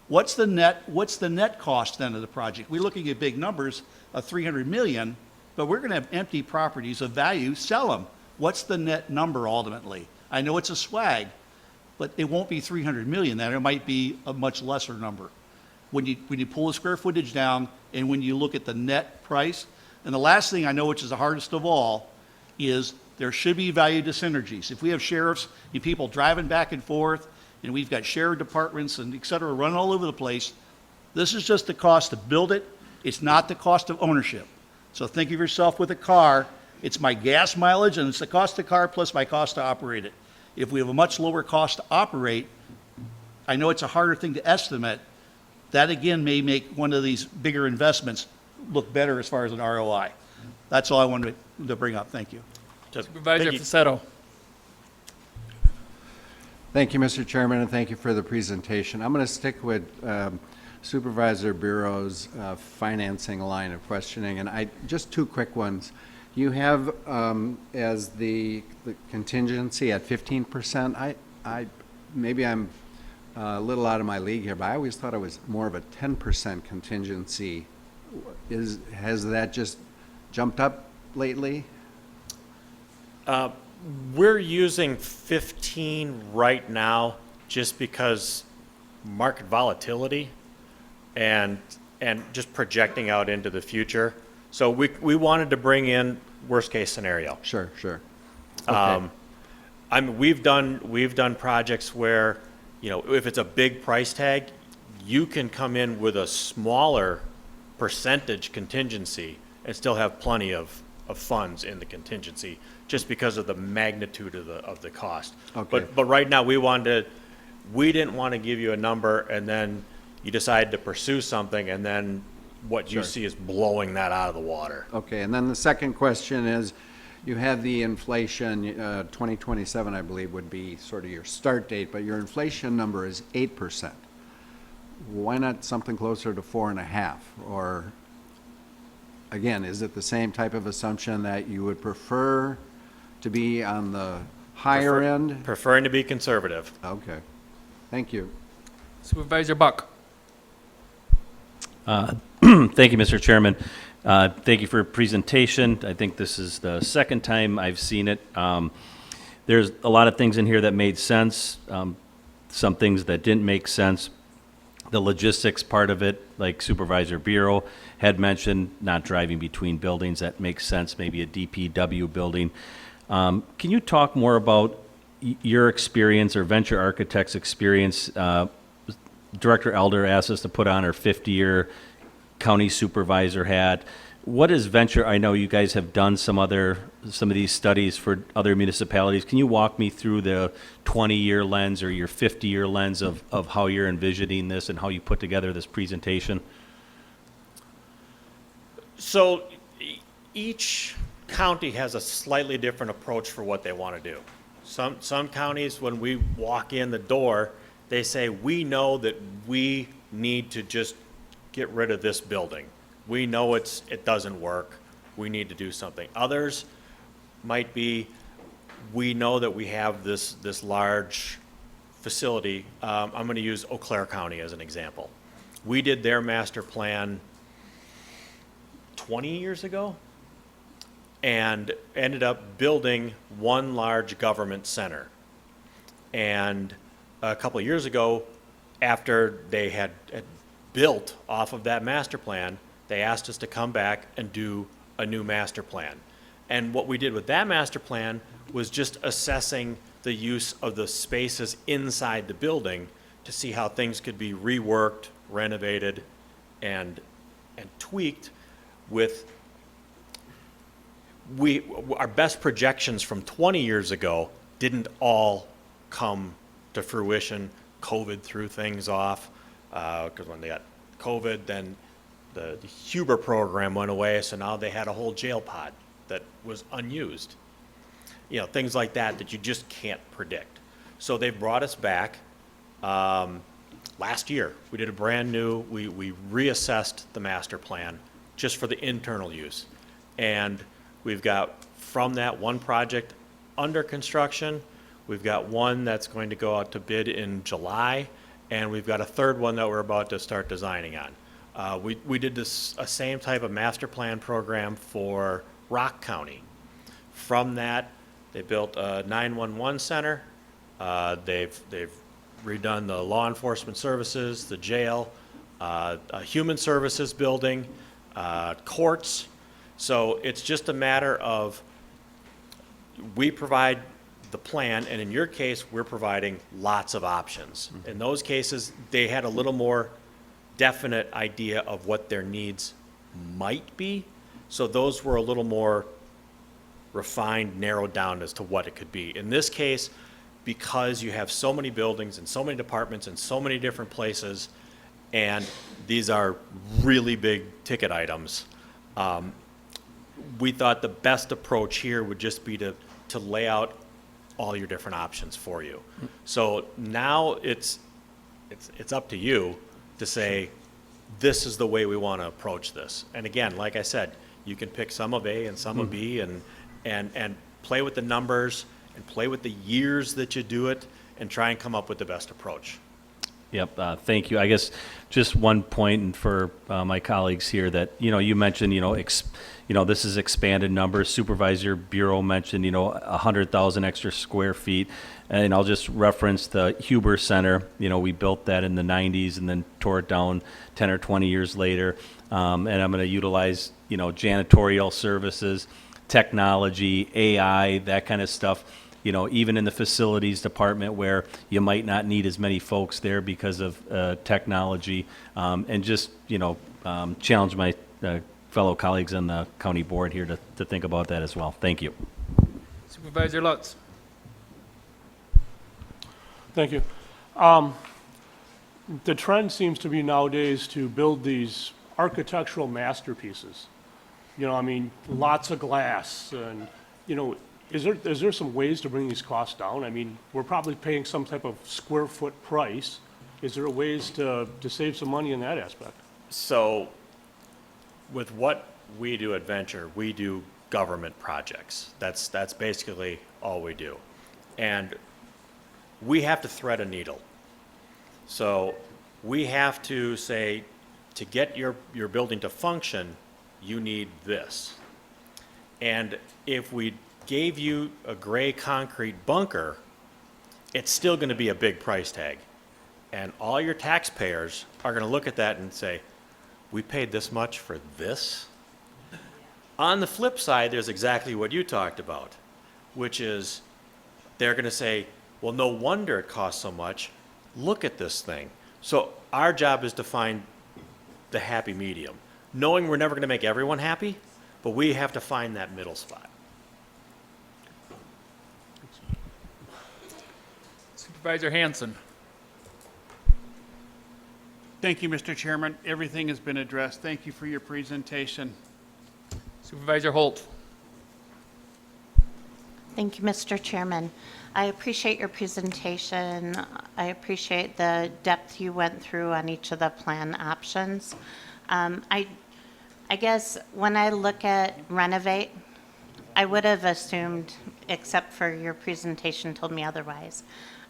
What's the net cost then of the project? We're looking at big numbers of 300 million, but we're going to have empty properties of value. Sell them. What's the net number ultimately? I know it's a swag, but it won't be 300 million then. It might be a much lesser number. When you pull the square footage down and when you look at the net price. And the last thing I know, which is the hardest of all, is there should be value to synergies. If we have sheriffs and people driving back and forth, and we've got sheriff departments and et cetera running all over the place, this is just the cost to build it. It's not the cost of ownership. So think of yourself with a car. It's my gas mileage and it's the cost of the car plus my cost to operate it. If we have a much lower cost to operate, I know it's a harder thing to estimate. That again may make one of these bigger investments look better as far as an ROI. That's all I wanted to bring up. Thank you. Supervisor Facetto. Thank you, Mr. Chairman, and thank you for the presentation. I'm going to stick with Supervisor Bureau's financing line of questioning, and just two quick ones. You have as the contingency at 15%. Maybe I'm a little out of my league here, but I always thought it was more of a 10% contingency. Has that just jumped up lately? We're using 15 right now just because market volatility and just projecting out into the future. So we wanted to bring in worst case scenario. Sure, sure. Okay. I mean, we've done projects where, you know, if it's a big price tag, you can come in with a smaller percentage contingency and still have plenty of funds in the contingency just because of the magnitude of the cost. Okay. But right now we didn't want to give you a number and then you decide to pursue something and then what you Sure. see is blowing that out of the water. Okay, and then the second question is, you have the inflation, 2027, I believe, would be sort of your start date, but your inflation number is 8%. Why not something closer to 4.5? Or, again, is it the same type of assumption that you would prefer to be on the higher end? Preferring to be conservative. Okay, thank you. Supervisor Buck. Thank you, Mr. Chairman. Thank you for your presentation. I think this is the second time I've seen it. There's a lot of things in here that made sense, some things that didn't make sense. The logistics part of it, like Supervisor Bureau had mentioned, not driving between buildings, that makes sense, maybe a DPW building. Can you talk more about your experience or Venture Architects' experience? Director Elder asked us to put on our 50-year county supervisor hat. What is Venture? I know you guys have done some of these studies for other municipalities. Can you walk me through the 20-year lens or your 50-year lens of how you're envisioning this and how you put together this presentation? So each county has a slightly different approach for what they want to do. Some counties, when we walk in the door, they say, we know that we need to just get rid of this building. We know it doesn't work. We need to do something. Others might be, we know that we have this large facility. I'm going to use Eau Claire County as an example. We did their master plan 20 years ago and ended up building one large government center. And a couple of years ago, after they had built off of that master plan, they asked us to come back and do a new master plan. And what we did with that master plan was just assessing the use of the spaces inside the building to see how things could be reworked, renovated, and tweaked with our best projections from 20 years ago didn't all come to fruition. COVID threw things off, because when they got COVID, then the Huber program went away, so now they had a whole jail pod that was unused. You know, things like that you just can't predict. So they brought us back last year. We did a brand new, we reassessed the master plan just for the internal use. And we've got, from that one project under construction, we've got one that's going to go out to bid in July, and we've got a third one that we're about to start designing on. We did this same type of master plan program for Rock County. From that, they built a 911 center. They've redone the law enforcement services, the jail, a human services building, courts. So it's just a matter of, we provide the plan, and in your case, we're providing lots of options. In those cases, they had a little more definite idea of what their needs might be, so those were a little more refined, narrowed down as to what it could be. In this case, because you have so many buildings and so many departments and so many different places, and these are really big ticket items, we thought the best approach here would just be to lay out all your different options for you. So now it's up to you to say, this is the way we want to approach this. And again, like I said, you can pick some of A and some of B and play with the numbers and play with the years that you do it and try and come up with the best approach. Yep, thank you. I guess just one point and for my colleagues here that, you mentioned, this is expanded numbers. Supervisor Bureau mentioned, 100,000 extra square feet. And I'll just reference the Huber Center. We built that in the 90s and then tore it down 10 or 20 years later. And I'm going to utilize, janitorial services, technology, AI, that kind of stuff. Even in the facilities department where you might not need as many folks there because of technology, and just, challenge my fellow colleagues on the county board here to think about that as well. Thank you. Supervisor Lutz. Thank you. The trend seems to be nowadays to build these architectural masterpieces. Lots of glass and, is there some ways to bring these costs down? We're probably paying some type of square foot price. Is there ways to save some money in that aspect? So with what we do at Venture, we do government projects. That's basically all we do. And we have to thread a needle. So we have to say, to get your building to function, you need this. And if we gave you a gray concrete bunker, it's still going to be a big price tag. And all your taxpayers are going to look at that and say, we paid this much for this? On the flip side, there's exactly what you talked about, which is they're going to say, well, no wonder it costs so much. Look at this thing. So our job is to find the happy medium, knowing we're never going to make everyone happy, but we have to find that middle spot. Supervisor Hanson. Thank you, Mr. Chairman. Everything has been addressed. Thank you for your presentation. Supervisor Holt. Thank you, Mr. Chairman. I appreciate your presentation. I appreciate the depth you went through on each of the plan options. I guess when I look at renovate, I would have assumed, except for your presentation told me otherwise,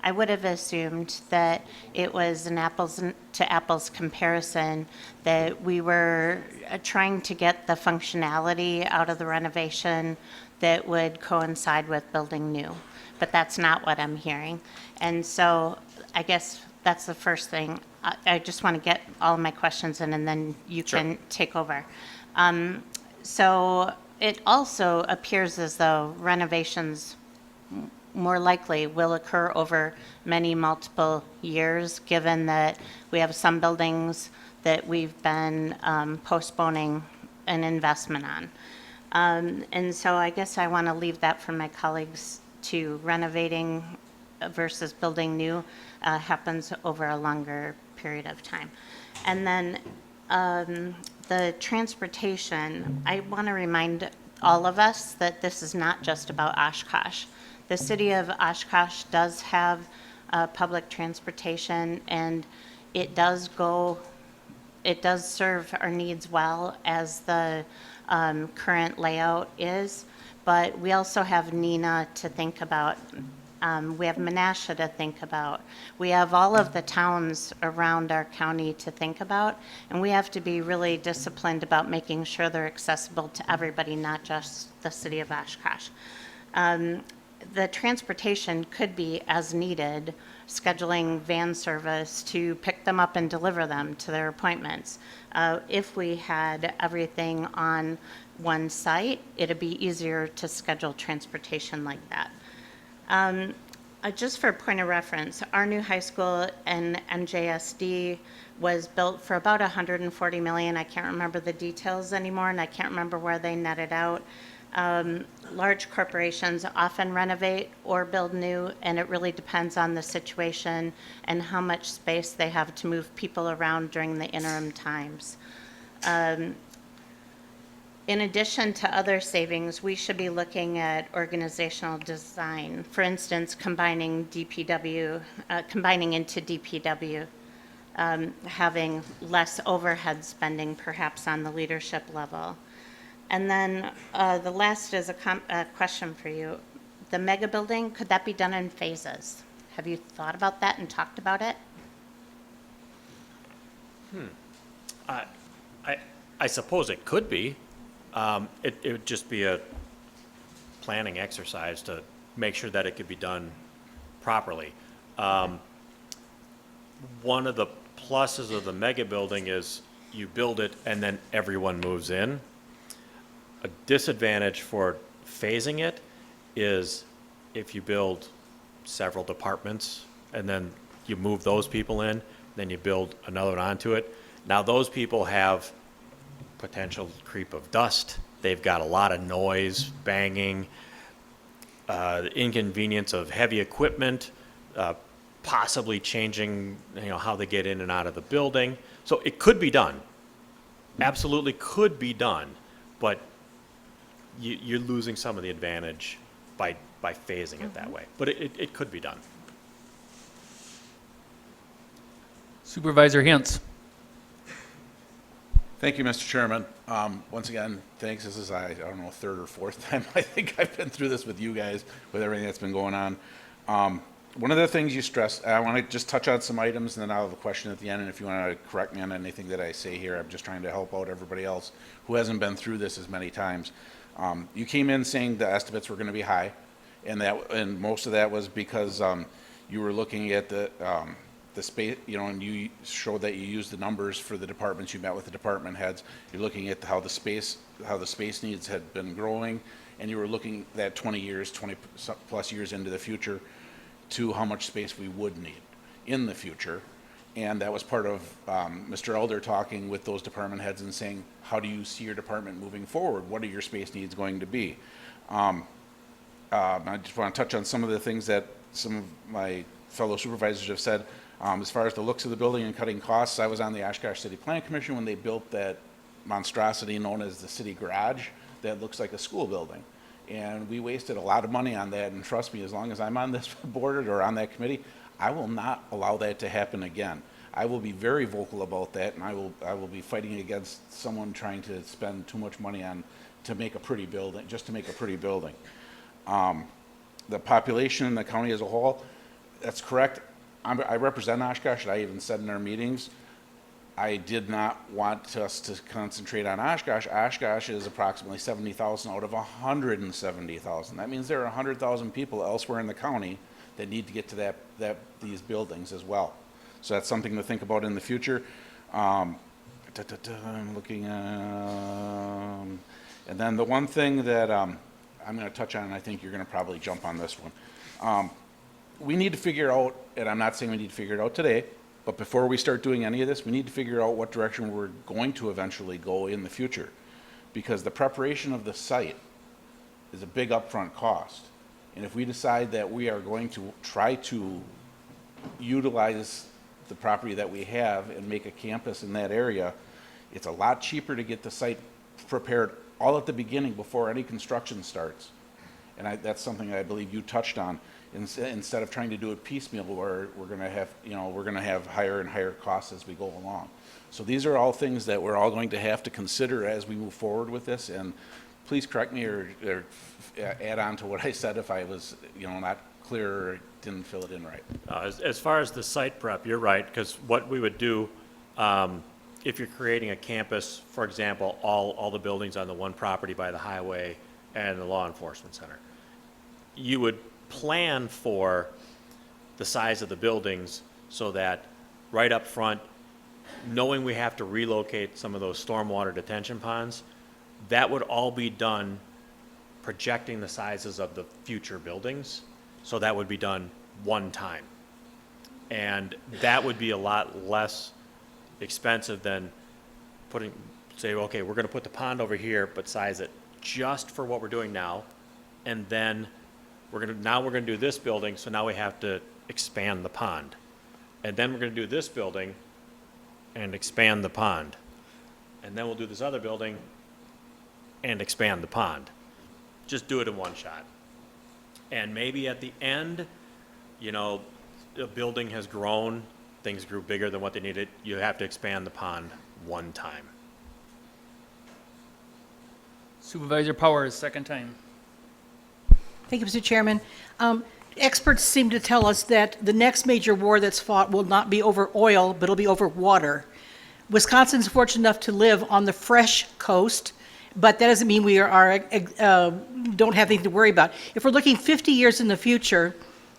I would have assumed that it was an apples to apples comparison, that we were trying to get the functionality out of the renovation that would coincide with building new. But that's not what I'm hearing. And so I guess that's the first thing. I just want to get all of my questions in and then you can take over. So it also appears as though renovations more likely will occur over many multiple years, given that we have some buildings that we've been postponing an investment on. And so I guess I want to leave that for my colleagues to renovating versus building new happens over a longer period of time. And then the transportation, I want to remind all of us that this is not just about Oshkosh. The city of Oshkosh does have public transportation, and it does serve our needs well as the current layout is, but we also have Neenah to think about. We have Menasha to think about. We have all of the towns around our county to think about, and we have to be really disciplined about making sure they're accessible to everybody, not just the city of Oshkosh. The transportation could be as needed, scheduling van service to pick them up and deliver them to their appointments. If we had everything on one site, it'd be easier to schedule transportation like that. Just for a point of reference, our new high school in NJSD was built for about $140 million. I can't remember the details anymore, and I can't remember where they netted out. Large corporations often renovate or build new, and it really depends on the situation and how much space they have to move people around during the interim times. In addition to other savings, we should be looking at organizational design. For instance, combining into DPW, having less overhead spending perhaps on the leadership level. And then the last is a question for you. The mega building, could that be done in phases? Have you thought about that and talked about it? I suppose it could be. It would just be a planning exercise to make sure that it could be done properly. One of the pluses of the mega building is you build it and then everyone moves in. A disadvantage for phasing it is if you build several departments and then you move those people in, then you build another one onto it. Now those people have potential creep of dust. They've got a lot of noise, banging, the inconvenience of heavy equipment, possibly changing, how they get in and out of the building. So it could be done. Absolutely could be done, but you're losing some of the advantage by phasing it that way. But it could be done. Supervisor Hintz. Thank you, Mr. Chairman. Once again, thanks. This is, I don't know, third or fourth time I think I've been through this with you guys, with everything that's been going on. One of the things you stressed, I want to just touch on some items, and then I'll have a question at the end, and if you want to correct me on anything that I say here, I'm just trying to help out everybody else who hasn't been through this as many times. You came in saying the estimates were going to be high, and most of that was because you were looking at the space, and you showed that you used the numbers for the departments. You met with the department heads. You're looking at how the space needs had been growing, and you were looking at 20 plus years into the future to how much space we would need in the future. And that was part of Mr. Elder talking with those department heads and saying, how do you see your department moving forward? What are your space needs going to be? I just want to touch on some of the things that some of my fellow supervisors have said. As far as the looks of the building and cutting costs, I was on the Oshkosh City Plan Commission when they built that monstrosity known as the city garage that looks like a school building. And we wasted a lot of money on that, and trust me, as long as I'm on this board or on that committee, I will not allow that to happen again. I will be very vocal about that, and I will be fighting against someone trying to spend too much money to make a pretty building, just to make a pretty building. The population in the county as a whole, that's correct. I represent Oshkosh, and I even said in our meetings, I did not want us to concentrate on Oshkosh. Oshkosh is approximately 70,000 out of 170,000. That means there are 100,000 people elsewhere in the county that need to get to these buildings as well. So that's something to think about in the future. I'm looking at, and then the one thing that I'm going to touch on, and I think you're going to probably jump on this one. We need to figure out, and I'm not saying we need to figure it out today, but before we start doing any of this, we need to figure out what direction we're going to eventually go in the future. Because the preparation of the site is a big upfront cost. And if we decide that we are going to try to utilize the property that we have and make a campus in that area, it's a lot cheaper to get the site prepared all at the beginning before any construction starts. And that's something I believe you touched on. Instead of trying to do it piecemeal, where we're going to have higher and higher costs as we go along. So these are all things that we're all going to have to consider as we move forward with this. And please correct me or add on to what I said if I was not clear or didn't fill it in right. As far as the site prep, you're right, because what we would do, if you're creating a campus, for example, all the buildings on the one property by the highway and the law enforcement center, you would plan for the size of the buildings so that right up front, knowing we have to relocate some of those stormwater detention ponds, that would all be done projecting the sizes of the future buildings. So that would be done one time. And that would be a lot less expensive than say, okay, we're going to put the pond over here, but size it just for what we're doing now. And then we're going to do this building, so now we have to expand the pond. And then we're going to do this building and expand the pond. And then we'll do this other building and expand the pond. Just do it in one shot. And maybe at the end, the building has grown, things grew bigger than what they needed, you have to expand the pond one time. Supervisor Powers, second time. Thank you, Mr. Chairman. Experts seem to tell us that the next major war that's fought will not be over oil, but it'll be over water. Wisconsin's fortunate enough to live on the fresh coast, but that doesn't mean we don't have anything to worry about. If we're looking 50 years in the future,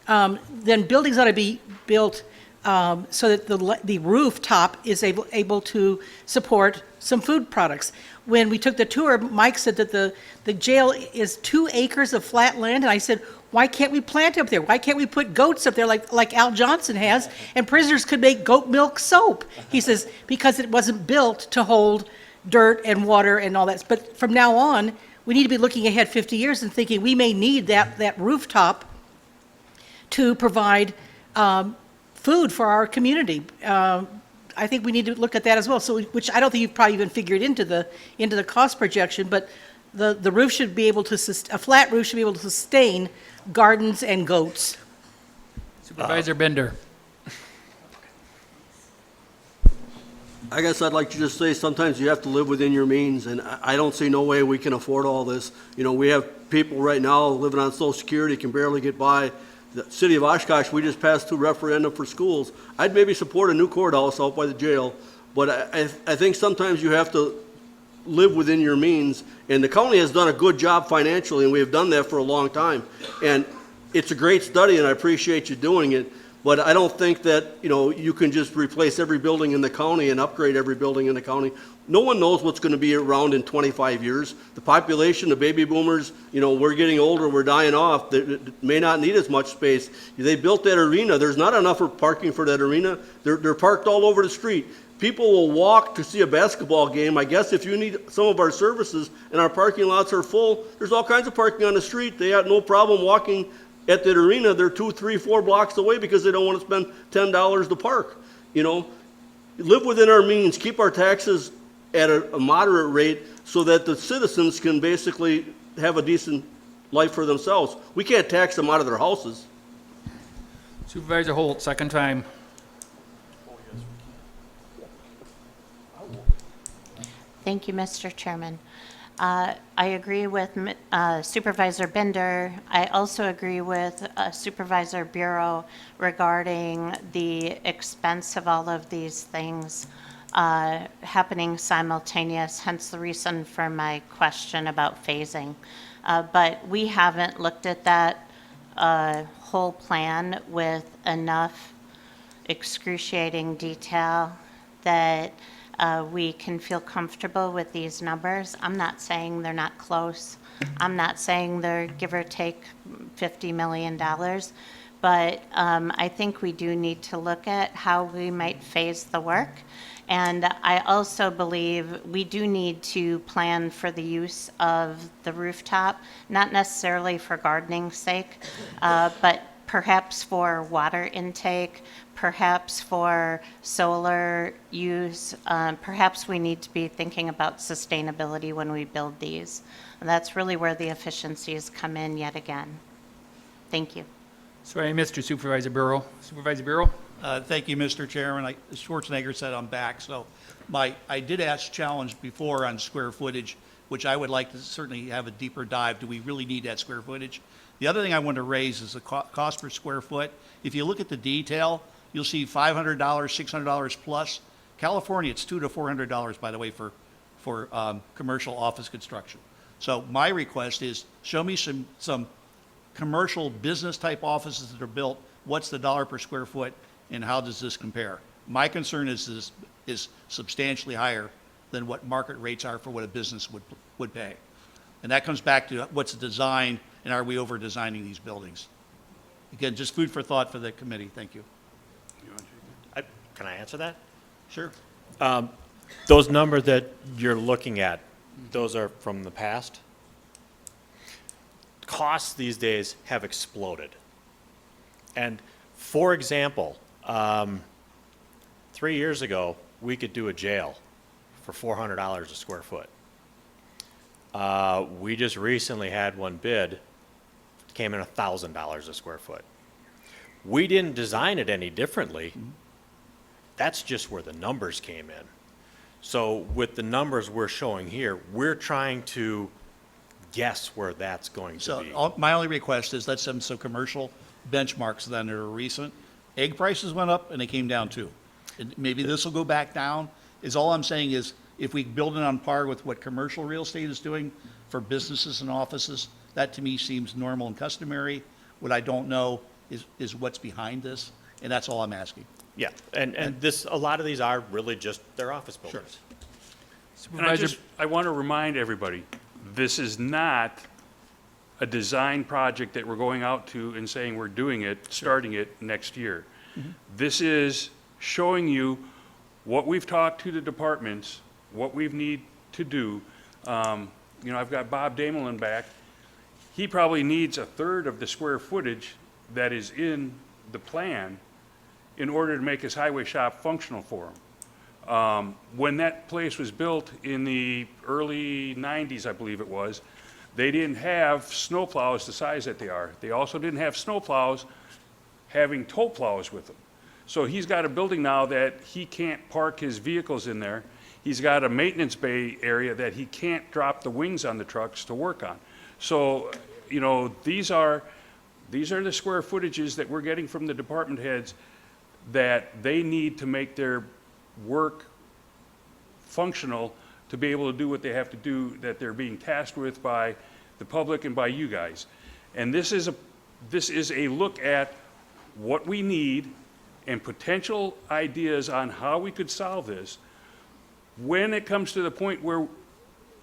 then buildings ought to be built so that the rooftop is able to support some food products. When we took the tour, Mike said that the jail is 2 acres of flat land, and I said, why can't we plant up there? Why can't we put goats up there like Al Johnson has, and prisoners could make goat milk soap? He says, because it wasn't built to hold dirt and water and all that. But from now on, we need to be looking ahead 50 years and thinking we may need that rooftop to provide food for our community. I think we need to look at that as well. So, which I don't think you've probably even figured into the cost projection, but the roof should be able to a flat roof should be able to sustain gardens and goats. Supervisor Bender. I guess I'd like to just say sometimes you have to live within your means, and I don't see no way we can afford all this. You know, we have people right now living on Social Security, can barely get by. The city of Oshkosh, we just passed through referendum for schools. I'd maybe support a new courthouse out by the jail, but I think sometimes you have to live within your means, and the county has done a good job financially, and we have done that for a long time. And it's a great study, and I appreciate you doing it, but I don't think that, you know, you can just replace every building in the county and upgrade every building in the county. No one knows what's going to be around in 25 years. The population, the baby boomers, you know, we're getting older, we're dying off. They may not need as much space. They built that arena. There's not enough for parking for that arena. They're parked all over the street. People will walk to see a basketball game. I guess if you need some of our services and our parking lots are full, there's all kinds of parking on the street. They have no problem walking at that arena. They're 2, 3, 4 blocks away because they don't want to spend $10 to park. You know, live within our means, keep our taxes at a moderate rate so that the citizens can basically have a decent life for themselves. We can't tax them out of their houses. Supervisor Holt, second time. Thank you, Mr. Chairman. I agree with Supervisor Bender. I also agree with Supervisor Bureau regarding the expense of all of these things happening simultaneous, hence the reason for my question about phasing. But we haven't looked at that whole plan with enough excruciating detail that we can feel comfortable with these numbers. I'm not saying they're not close. I'm not saying they're give or take $50 million, but I think we do need to look at how we might phase the work. And I also believe we do need to plan for the use of the rooftop, not necessarily for gardening's sake, but perhaps for water intake, perhaps for solar use. Perhaps we need to be thinking about sustainability when we build these. And that's really where the efficiencies come in yet again. Thank you. Sorry, I missed you, Supervisor Bureau. Supervisor Bureau? Thank you, Mr. Chairman. Schwarzenegger said I'm back, so I did ask challenge before on square footage, which I would like to certainly have a deeper dive. Do we really need that square footage? The other thing I want to raise is the cost per square foot. If you look at the detail, you'll see $500, $600 plus. California, it's $200 to $400, by the way, for commercial office construction. So my request is show me some commercial business type offices that are built. What's the dollar per square foot, and how does this compare? My concern is substantially higher than what market rates are for what a business would pay. And that comes back to what's the design, and are we over designing these buildings? Again, just food for thought for the committee. Thank you. Can I answer that? Sure. Those numbers that you're looking at, those are from the past. Costs these days have exploded. And for example, 3 years ago, we could do a jail for $400 a square foot. We just recently had one bid, came in $1,000 a square foot. We didn't design it any differently. That's just where the numbers came in. So with the numbers we're showing here, we're trying to guess where that's going to be. My only request is let's have some commercial benchmarks that are recent. Egg prices went up and they came down too. And maybe this will go back down. is all I'm saying is, if we build it on par with what commercial real estate is doing for businesses and offices, that to me seems normal and customary. What I don't know is what's behind this, and that's all I'm asking. Yeah, and this, a lot of these are really just their office buildings. And I want to remind everybody, this is not a design project that we're going out to and saying we're doing it, starting it next year. This is showing you what we've talked to the departments, what we need to do. You know, I've got Bob Damelin back. He probably needs a third of the square footage that is in the plan in order to make his highway shop functional for him. When that place was built in the early 90s, I believe it was, they didn't have snow plows the size that they are. They also didn't have snow plows having tow plows with them. So he's got a building now that he can't park his vehicles in there. He's got a maintenance bay area that he can't drop the wings on the trucks to work on. So, you know, these are the square footages that we're getting from the department heads that they need to make their work functional to be able to do what they have to do, that they're being tasked with by the public and by you guys. And this is a look at what we need and potential ideas on how we could solve this. When it comes to the point where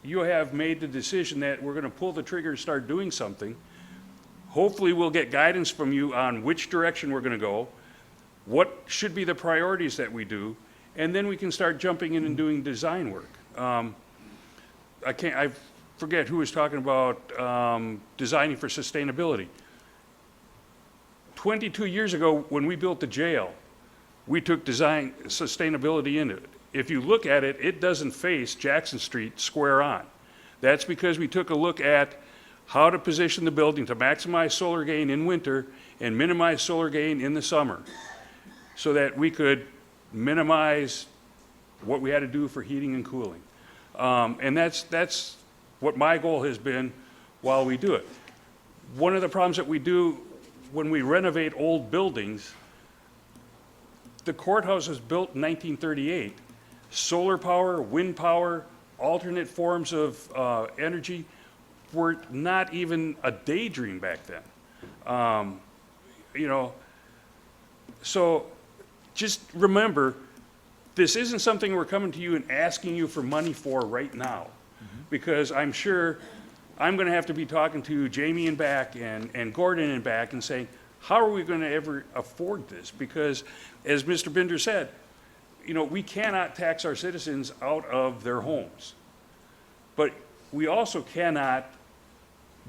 you have made the decision that we're going to pull the trigger and start doing something, hopefully we'll get guidance from you on which direction we're going to go, what should be the priorities that we do, and then we can start jumping in and doing design work. I forget who was talking about designing for sustainability. 22 years ago, when we built the jail, we took design sustainability into it. If you look at it, it doesn't face Jackson Street square on. That's because we took a look at how to position the building to maximize solar gain in winter and minimize solar gain in the summer, so that we could minimize what we had to do for heating and cooling. And that's what my goal has been while we do it. One of the problems that we do when we renovate old buildings, the courthouse was built in 1938. Solar power, wind power, alternate forms of energy were not even a daydream back then. You know, so just remember, this isn't something we're coming to you and asking you for money for right now, because I'm sure I'm going to have to be talking to Jamie and back and Gordon and back and saying, how are we going to ever afford this? Because as Mr. Binder said, you know, we cannot tax our citizens out of their homes, but we also cannot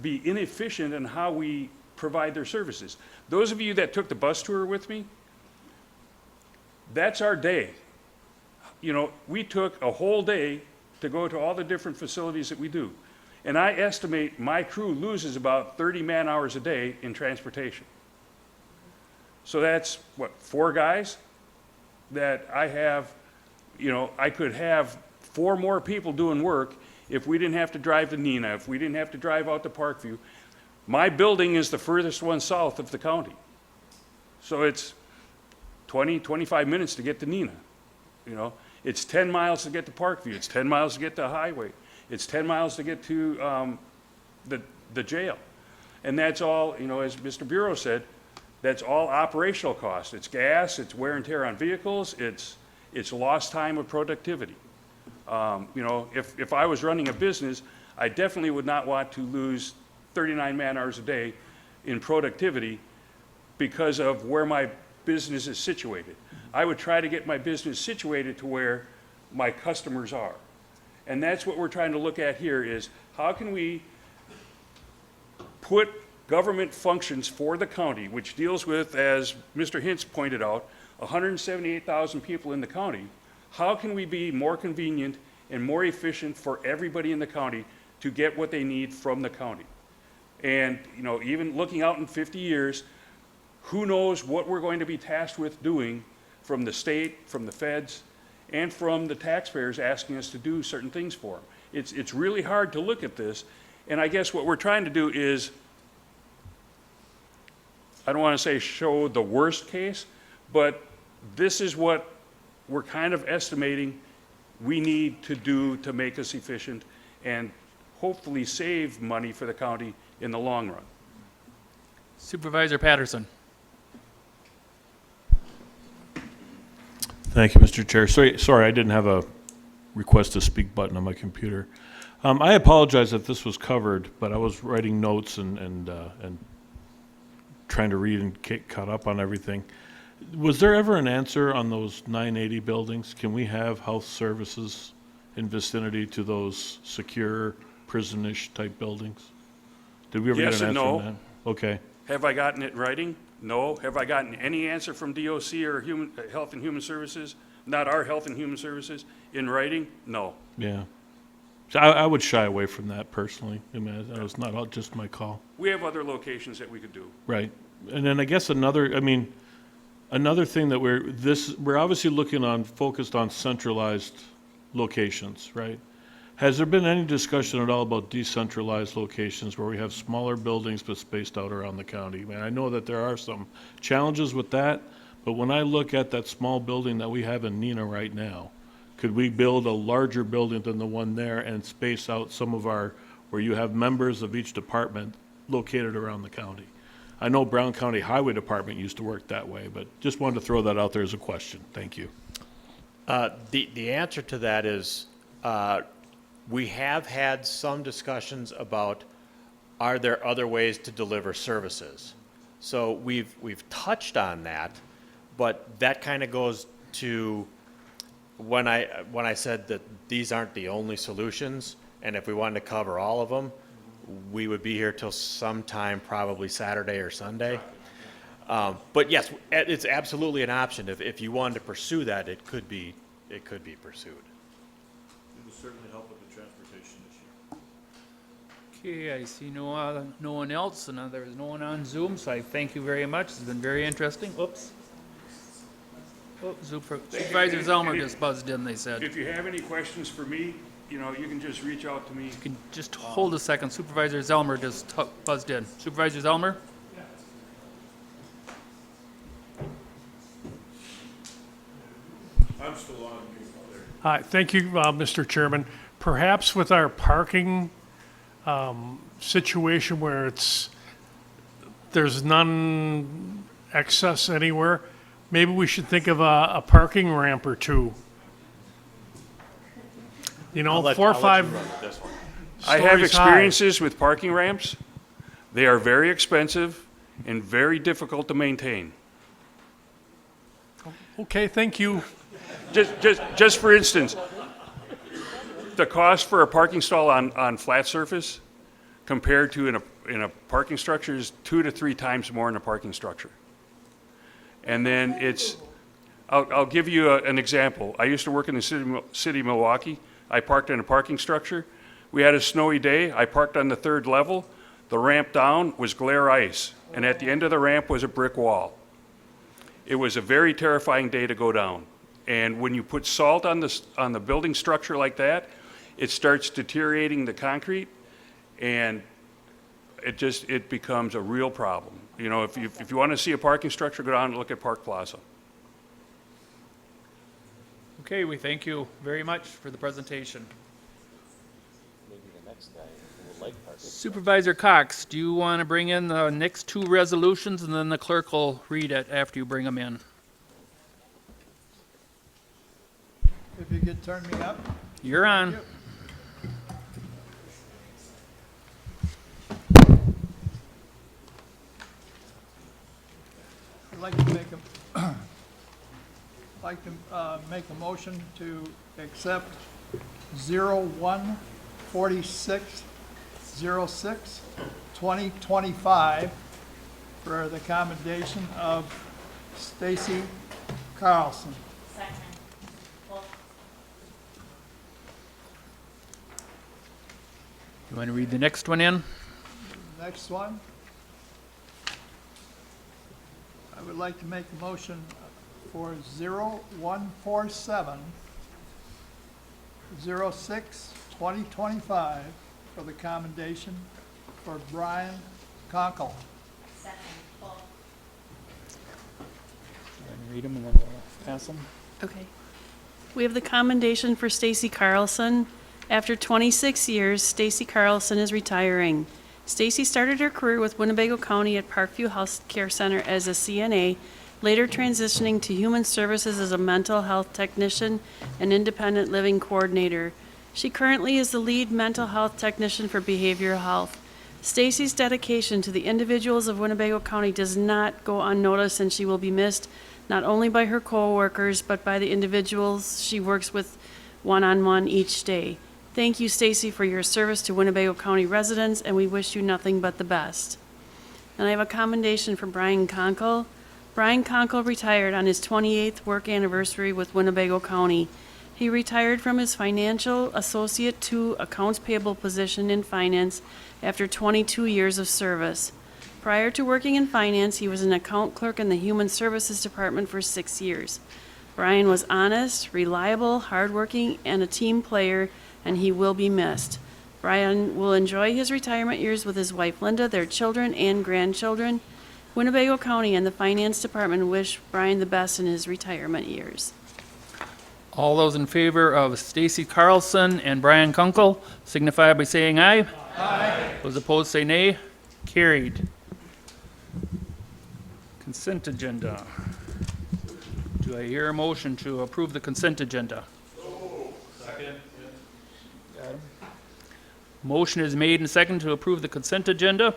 be inefficient in how we provide their services. Those of you that took the bus tour with me, that's our day. You know, we took a whole day to go to all the different facilities that we do. And I estimate my crew loses about 30 man-hours a day in transportation. So that's, what, 4 guys that I have, you know, I could have 4 more people doing work if we didn't have to drive to Neenah, if we didn't have to drive out to Parkview. My building is the furthest one south of the county. So it's 20, 25 minutes to get to Neenah, you know. It's 10 miles to get to Parkview. It's 10 miles to get to the highway. It's 10 miles to get to the jail. And that's all, you know, as Mr. Bureau said, that's all operational costs. It's gas, it's wear and tear on vehicles, it's lost time of productivity. You know, if I was running a business, I definitely would not want to lose 39 man-hours a day in productivity because of where my business is situated. I would try to get my business situated to where my customers are. And that's what we're trying to look at here is how can we put government functions for the county, which deals with, as Mr. Hintz pointed out, 178,000 people in the county. How can we be more convenient and more efficient for everybody in the county to get what they need from the county? And, you know, even looking out in 50 years, who knows what we're going to be tasked with doing from the state, from the feds, and from the taxpayers asking us to do certain things for them. It's really hard to look at this, and I guess what we're trying to do is, I don't want to say show the worst case, but this is what we're kind of estimating we need to do to make us efficient and hopefully save money for the county in the long run. Supervisor Patterson. Thank you, Mr. Chair. Sorry, I didn't have a request to speak button on my computer. I apologize if this was covered, but I was writing notes and trying to read and get caught up on everything. Was there ever an answer on those 980 buildings? Can we have health services in vicinity to those secure prison-ish type buildings? Did we ever Yes get an and answer no. on that? Okay. Have I gotten it in writing? No. Have I gotten any answer from DOC or Health and Human Services? Not our Health and Human Services in writing? No. Yeah. So I would shy away from that personally. I mean, that was not all just my call. We have other locations that we could do. Right. And then I guess another thing that we're obviously focused on centralized locations, right? Has there been any discussion at all about decentralized locations where we have smaller buildings but spaced out around the county? I mean, I know that there are some challenges with that, but when I look at that small building that we have in Neenah right now, could we build a larger building than the one there and space out some of where you have members of each department located around the county? I know Brown County Highway Department used to work that way, but just wanted to throw that out there as a question. Thank you. The answer to that is, we have had some discussions about, are there other ways to deliver services? So we've touched on that, but that kind of goes to when I said that these aren't the only solutions, and if we wanted to cover all of them, we would be here till sometime, probably Saturday or Sunday. But yes, it's absolutely an option. If you wanted to pursue that, it could be pursued. It will certainly help with the transportation issue. Okay, I see no one else, and there is no one on Zoom, so I thank you very much. It's been very interesting. Oops. Oh, Supervisor Zelmer just buzzed in, they said. If you have any questions for me, you can just reach out to me. You can just hold a second. Supervisor Zelmer just buzzed in. Supervisor Zelmer? I'm still on. Hi, thank you, Mr. Chairman. Perhaps with our parking situation where there's none excess anywhere, maybe we should think of a parking ramp or two. I'll let 4 or you 5 run with this one. I have stories high. experiences with parking ramps. They are very expensive and very difficult to maintain. Okay, thank you. Just for instance, the cost for a parking stall on flat surface compared to in a parking structure is 2 to 3 times more in a parking structure. And then I'll give you an example. I used to work in the city of Milwaukee. I parked in a parking structure. We had a snowy day. I parked on the 3rd level. The ramp down was glare ice, and at the end of the ramp was a brick wall. It was a very terrifying day to go down. And when you put salt on the building structure like that, it starts deteriorating the concrete, and it becomes a real problem. If you want to see a parking structure, go down and look at Park Plaza. Okay, we thank you very much for the presentation. Supervisor Cox, do you want to bring in the next 2 resolutions, and then the clerk will read it after you bring them in? If you could turn me up. You're on. I'd like to make a motion to accept 014606 2025 for the commendation of Stacy Carlson. You want to read the next one in? Next one. I would like to make a motion for 0147 06 2025 for the commendation for Brian Conkle. You want to read them and then we'll pass them? Okay. We have the commendation for Stacy Carlson. After 26 years, Stacy Carlson is retiring. Stacy started her career with Winnebago County at Parkview Health Care Center as a CNA, later transitioning to Human Services as a mental health technician and independent living coordinator. She currently is the lead mental health technician for behavioral health. Stacy's dedication to the individuals of Winnebago County does not go unnoticed, and she will be missed not only by her coworkers, but by the individuals she works with one-on-one each day. Thank you, Stacy, for your service to Winnebago County residents, and we wish you nothing but the best. And I have a commendation for Brian Conkle. Brian Conkle retired on his 28th work anniversary with Winnebago County. He retired from his financial associate to accounts payable position in finance after 22 years of service. Prior to working in finance, he was an account clerk in the Human Services Department for 6 years. Brian was honest, reliable, hardworking, and a team player, and he will be missed. Brian will enjoy his retirement years with his wife Linda, their children, and grandchildren. Winnebago County and the Finance Department wish Brian the best in his retirement years. All those in favor of Stacy Carlson and Brian Kunkel signify by saying aye. Aye. Those opposed say nay. Carried. Consent agenda. Do I hear a motion to approve the consent agenda? Second. Motion is made and second to approve the consent agenda.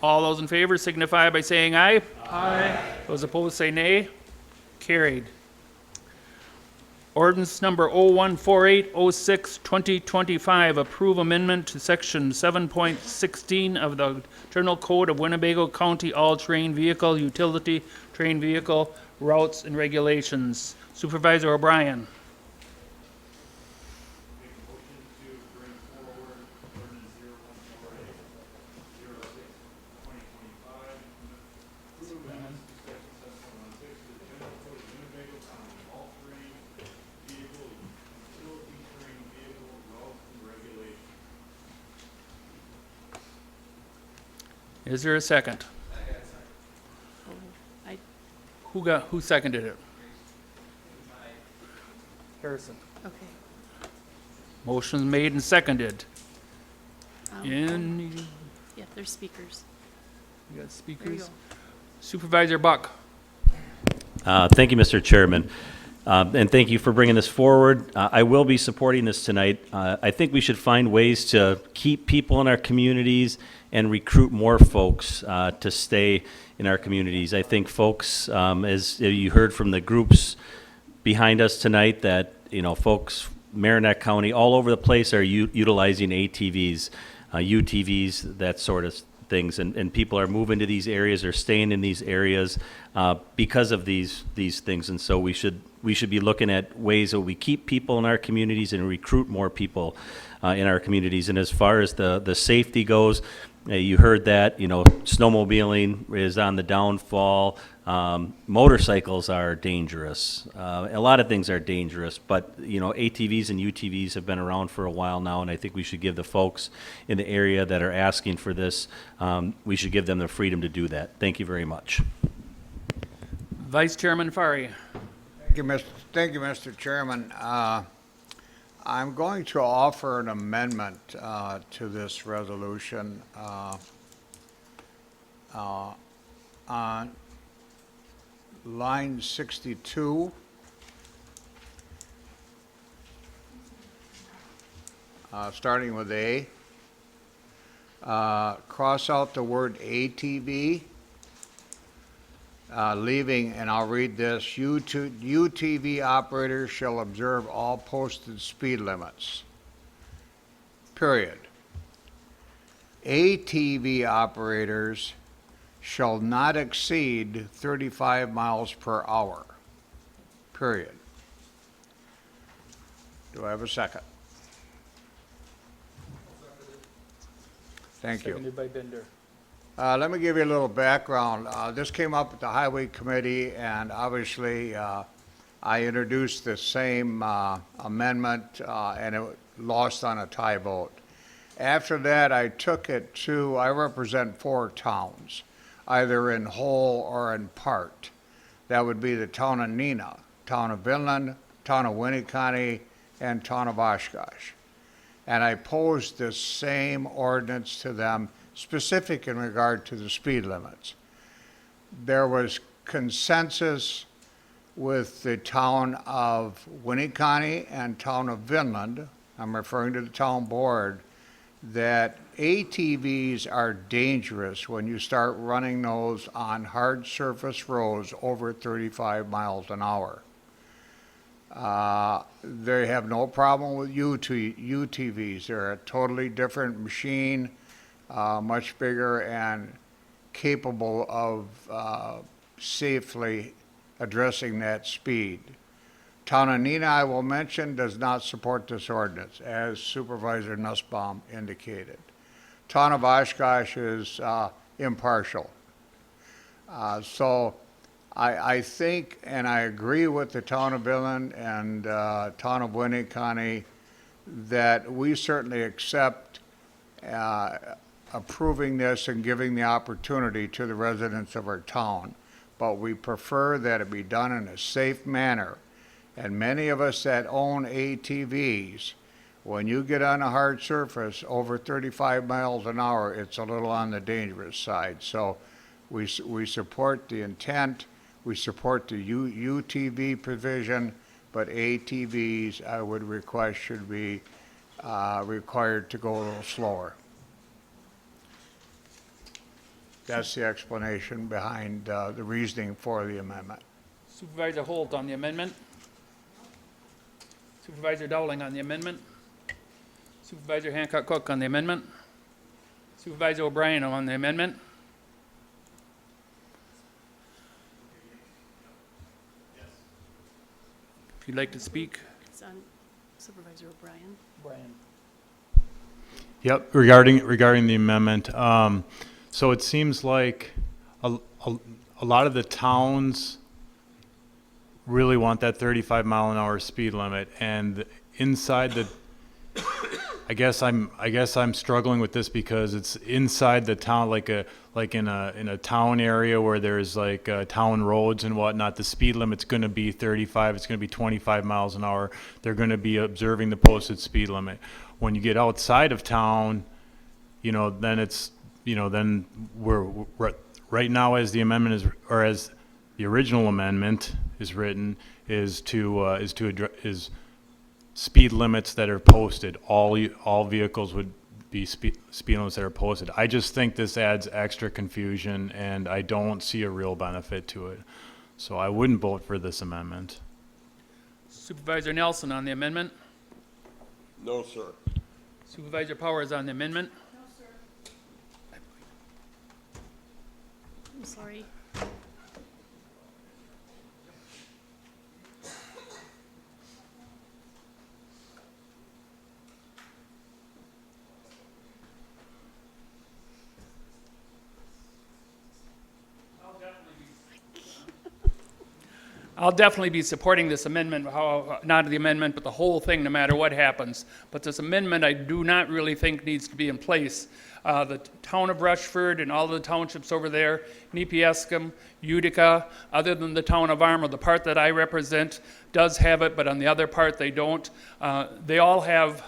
All those in favor signify by saying aye. Aye. Those opposed say nay. Carried. Ordinance number 014806-2025, approve amendment to section 7.16 of the Internal Code of Winnebago County All-Terrain Vehicle Utility Terrain Vehicle Routes and Regulations. Supervisor O'Brien. Is there a second? Who seconded it? Harrison. Okay. Motion made and seconded. You Yeah, they're speakers. got There you speakers? go. Supervisor Buck. Thank you, Mr. Chairman. And thank you for bringing this forward. I will be supporting this tonight. I think we should find ways to keep people in our communities and recruit more folks to stay in our communities. I think folks, as you heard from the groups behind us tonight, that folks, Merrimack County, all over the place are utilizing ATVs, UTVs, that sort of things, and people are moving to these areas or staying in these areas because of these things. And so we should be looking at ways that we keep people in our communities and recruit more people in our communities. And as far as the safety goes, you heard that, snowmobiling is on the downfall. Motorcycles are dangerous. A lot of things are dangerous, but, ATVs and UTVs have been around for a while now, and I think we should give the folks in the area that are asking for this, we should give them the freedom to do that. Thank you very much. Vice Chairman Fari. Thank you, Mr. Chairman. I'm going to offer an amendment to this resolution on line 62. Starting with A. Cross out the word ATV. Leaving, and I'll read this, UTV operators shall observe all posted speed limits. Period. ATV operators shall not exceed 35 miles per hour. Period. Do I have a second? Thank you. Seconded by Bender. Let me give you a little background. This came up at the Highway Committee, and obviously, I introduced the same amendment, and it lost on a tie vote. After that, I took it to, I represent 4 towns, either in whole or in part. That would be the town of Neenah, town of Vinland, town of Winnebago, and town of Oshkosh. And I posed the same ordinance to them, specific in regard to the speed limits. There was consensus with the town of Winnebago and town of Vinland, I'm referring to the town board, that ATVs are dangerous when you start running those on hard surface roads over 35 miles an hour. They have no problem with UTVs. They're a totally different machine, much bigger and capable of safely addressing that speed. Town of Neenah, I will mention, does not support this ordinance, as Supervisor Nussbaum indicated. Town of Oshkosh is impartial. So I think, and I agree with the town of Billund and town of Winnebago, that we certainly accept approving this and giving the opportunity to the residents of our town. But we prefer that it be done in a safe manner. And many of us that own ATVs, when you get on a hard surface over 35 miles an hour, it's a little on the dangerous side. So we support the intent, we support the UTV provision, but ATVs, I would request, should be required to go a little slower. That's the explanation behind the reasoning for the amendment. Supervisor Holt on the amendment. Supervisor Dowling on the amendment. Supervisor Hancock Cook on the amendment. Supervisor O'Brien on the amendment. If you'd like to speak. It's on Supervisor O'Brien. Brian. Yep, regarding the amendment. So it seems like a lot of the towns really want that 35 mile an hour speed limit, and inside the, I guess I'm struggling with this because it's inside the town, like in a town area where there's like town roads and whatnot. The speed limit's going to be 35. It's going to be 25 miles an hour. They're going to be observing the posted speed limit. When you get outside of town, then it's, then we're right now, as the amendment is, or as the original amendment is written, is speed limits that are posted. All vehicles would be speed limits that are posted. I just think this adds extra confusion, and I don't see a real benefit to it. So I wouldn't vote for this amendment. Supervisor Nelson on the amendment. No, sir. Supervisor Powers on the amendment. No, sir. I'm sorry. I'll definitely be supporting this amendment, not the amendment, but the whole thing, no matter what happens. But this amendment, I do not really think needs to be in place. The town of Rushford and all the townships over there, Nepeascum, Utica, other than the town of Armour, the part that I represent does have it, but on the other part they don't. They all have,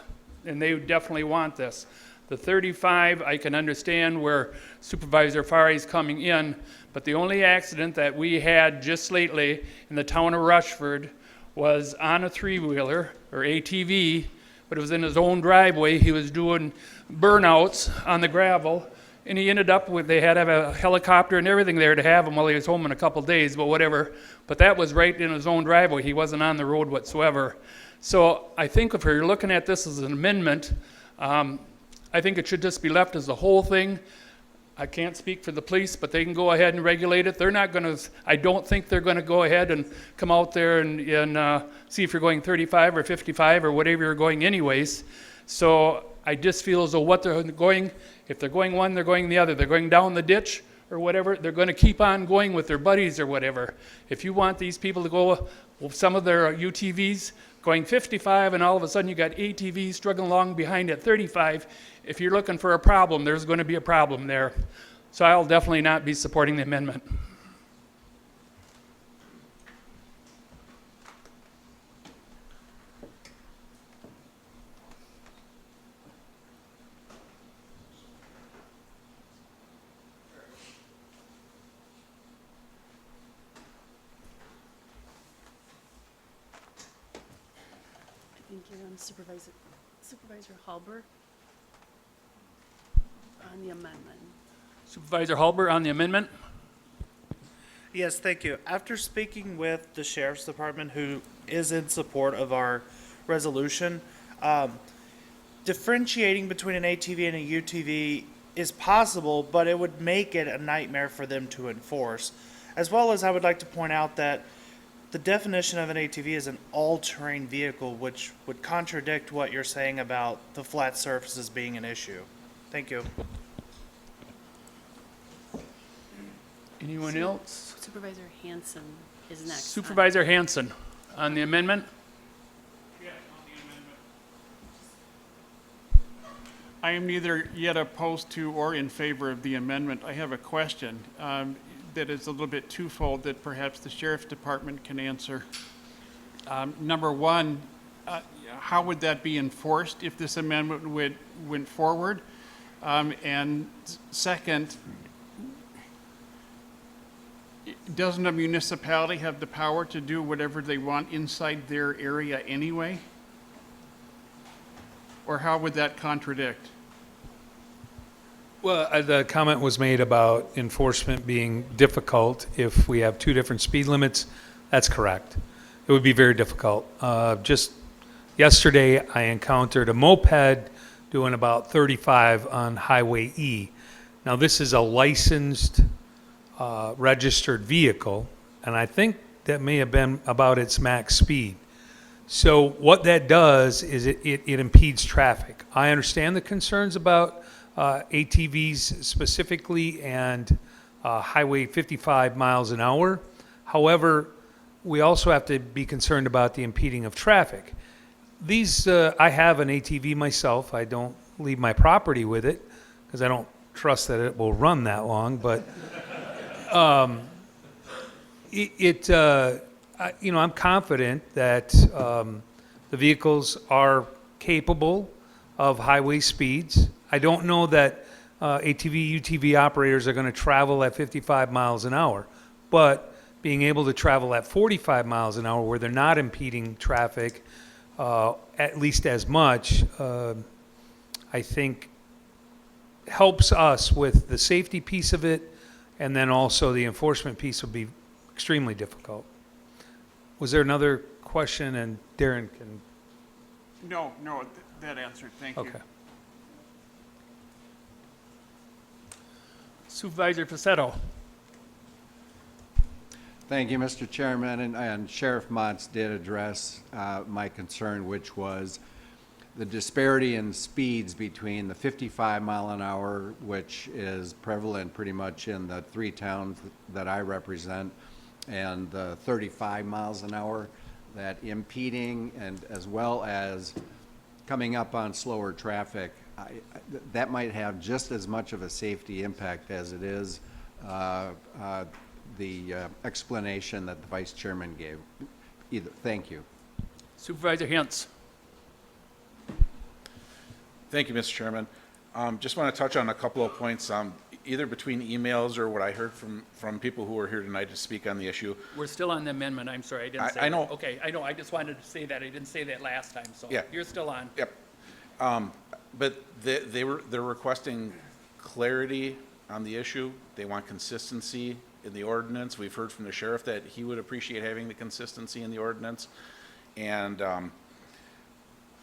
and they definitely want this. The 35, I can understand where Supervisor Fari's coming in, but the only accident that we had just lately in the town of Rushford was on a three-wheeler, or ATV, but it was in his own driveway. He was doing burnouts on the gravel, and he ended up with, they had to have a helicopter and everything there to have him while he was home in a couple days, but whatever. But that was right in his own driveway. He wasn't on the road whatsoever. So I think if you're looking at this as an amendment, I think it should just be left as the whole thing. I can't speak for the police, but they can go ahead and regulate it. They're not going to, I don't think they're going to go ahead and come out there and see if you're going 35 or 55 or whatever you're going anyways. So I just feel as though what they're going, if they're going one, they're going the other. They're going down the ditch or whatever, they're going to keep on going with their buddies or whatever. If you want these people to go, well, some of their UTVs going 55 and all of a sudden you got ATVs struggling along behind at 35, if you're looking for a problem, there's going to be a problem there. So I'll definitely not be supporting the amendment. Thank you. And Supervisor Halber on the amendment. Supervisor Halber on the amendment. Yes, thank you. After speaking with the Sheriff's Department, who is in support of our resolution, differentiating between an ATV and a UTV is possible, but it would make it a nightmare for them to enforce. As well as I would like to point out that the definition of an ATV is an all-terrain vehicle, which would contradict what you're saying about the flat surfaces being an issue. Thank you. Anyone else? Supervisor Hanson is next. Supervisor Hanson on the amendment. I am neither yet opposed to or in favor of the amendment. I have a question that is a little bit twofold that perhaps the Sheriff's Department can answer. Number one, how would that be enforced if this amendment went forward? And second, doesn't a municipality have the power to do whatever they want inside their area anyway? Or how would that contradict? Well, the comment was made about enforcement being difficult if we have two different speed limits. That's correct. It would be very difficult. Just yesterday, I encountered a moped doing about 35 on Highway E. Now, this is a licensed, registered vehicle, and I think that may have been about its max speed. So what that does is it impedes traffic. I understand the concerns about ATVs specifically and Highway 55 miles an hour. However, we also have to be concerned about the impeding of traffic. I have an ATV myself. I don't leave my property with it because I don't trust that it will run that long. But I'm confident that the vehicles are capable of highway speeds. I don't know that ATV, UTV operators are going to travel at 55 miles an hour, but being able to travel at 45 miles an hour where they're not impeding traffic at least as much, I think helps us with the safety piece of it, and then also the enforcement piece will be extremely difficult. Was there another question? And Darren can... No, that answered. Thank you. Okay. Supervisor Pacetto. Thank you, Mr. Chairman, and Sheriff Motz did address my concern, which was the disparity in speeds between the 55 mile an hour, which is prevalent pretty much in the 3 towns that I represent, and the 35 miles an hour, that impeding and as well as coming up on slower traffic, that might have just as much of a safety impact as it is the explanation that the Vice Chairman gave. Thank you. Supervisor Hintz. Thank you, Mr. Chairman. Just want to touch on a couple of points, either between emails or what I heard from people who are here tonight to speak on the issue. We're still on the amendment. I'm sorry, I didn't say I know. that. Okay, I know. I just wanted to say that. I didn't say that last time, so Yeah. you're still on. Yep. But they're requesting clarity on the issue. They want consistency in the ordinance. We've heard from the sheriff that he would appreciate having the consistency in the ordinance. And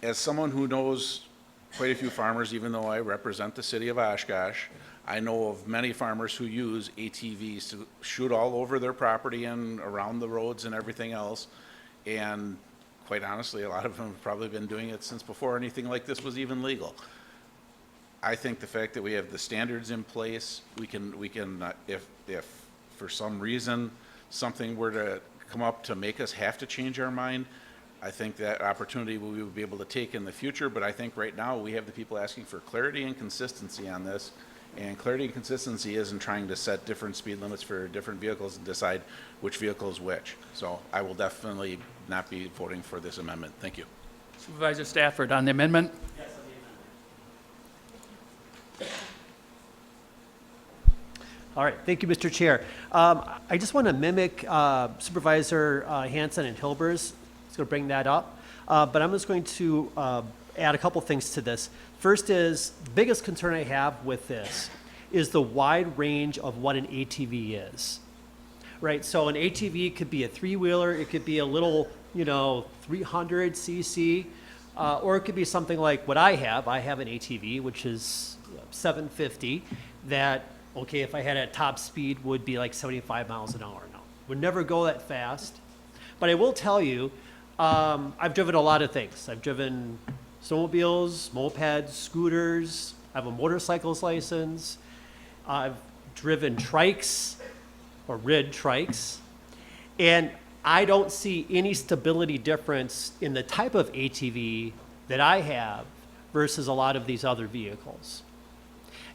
as someone who knows quite a few farmers, even though I represent the city of Oshkosh, I know of many farmers who use ATVs to shoot all over their property and around the roads and everything else. And quite honestly, a lot of them have probably been doing it since before anything like this was even legal. I think the fact that we have the standards in place, we can if for some reason something were to come up to make us have to change our mind, I think that opportunity we will be able to take in the future. But I think right now we have the people asking for clarity and consistency on this. And clarity and consistency isn't trying to set different speed limits for different vehicles and decide which vehicle is which. So I will definitely not be voting for this amendment. Thank you. Supervisor Stafford on the amendment. Yes, on the amendment. All right, thank you, Mr. Chair. I just want to mimic Supervisor Hanson and Hilber's was going to bring that up. But I'm just going to add a couple things to this. First is, the biggest concern I have with this is the wide range of what an ATV is. Right, so an ATV could be a three-wheeler, it could be a little, 300 cc, or it could be something like what I have. I have an ATV, which is 750, that, okay, if I had a top speed, would be like 75 miles an hour now. Would never go that fast. But I will tell you, I've driven a lot of things. I've driven snowmobiles, mopeds, scooters. I have a motorcycles license. I've driven trikes, or rid trikes, and I don't see any stability difference in the type of ATV that I have versus a lot of these other vehicles.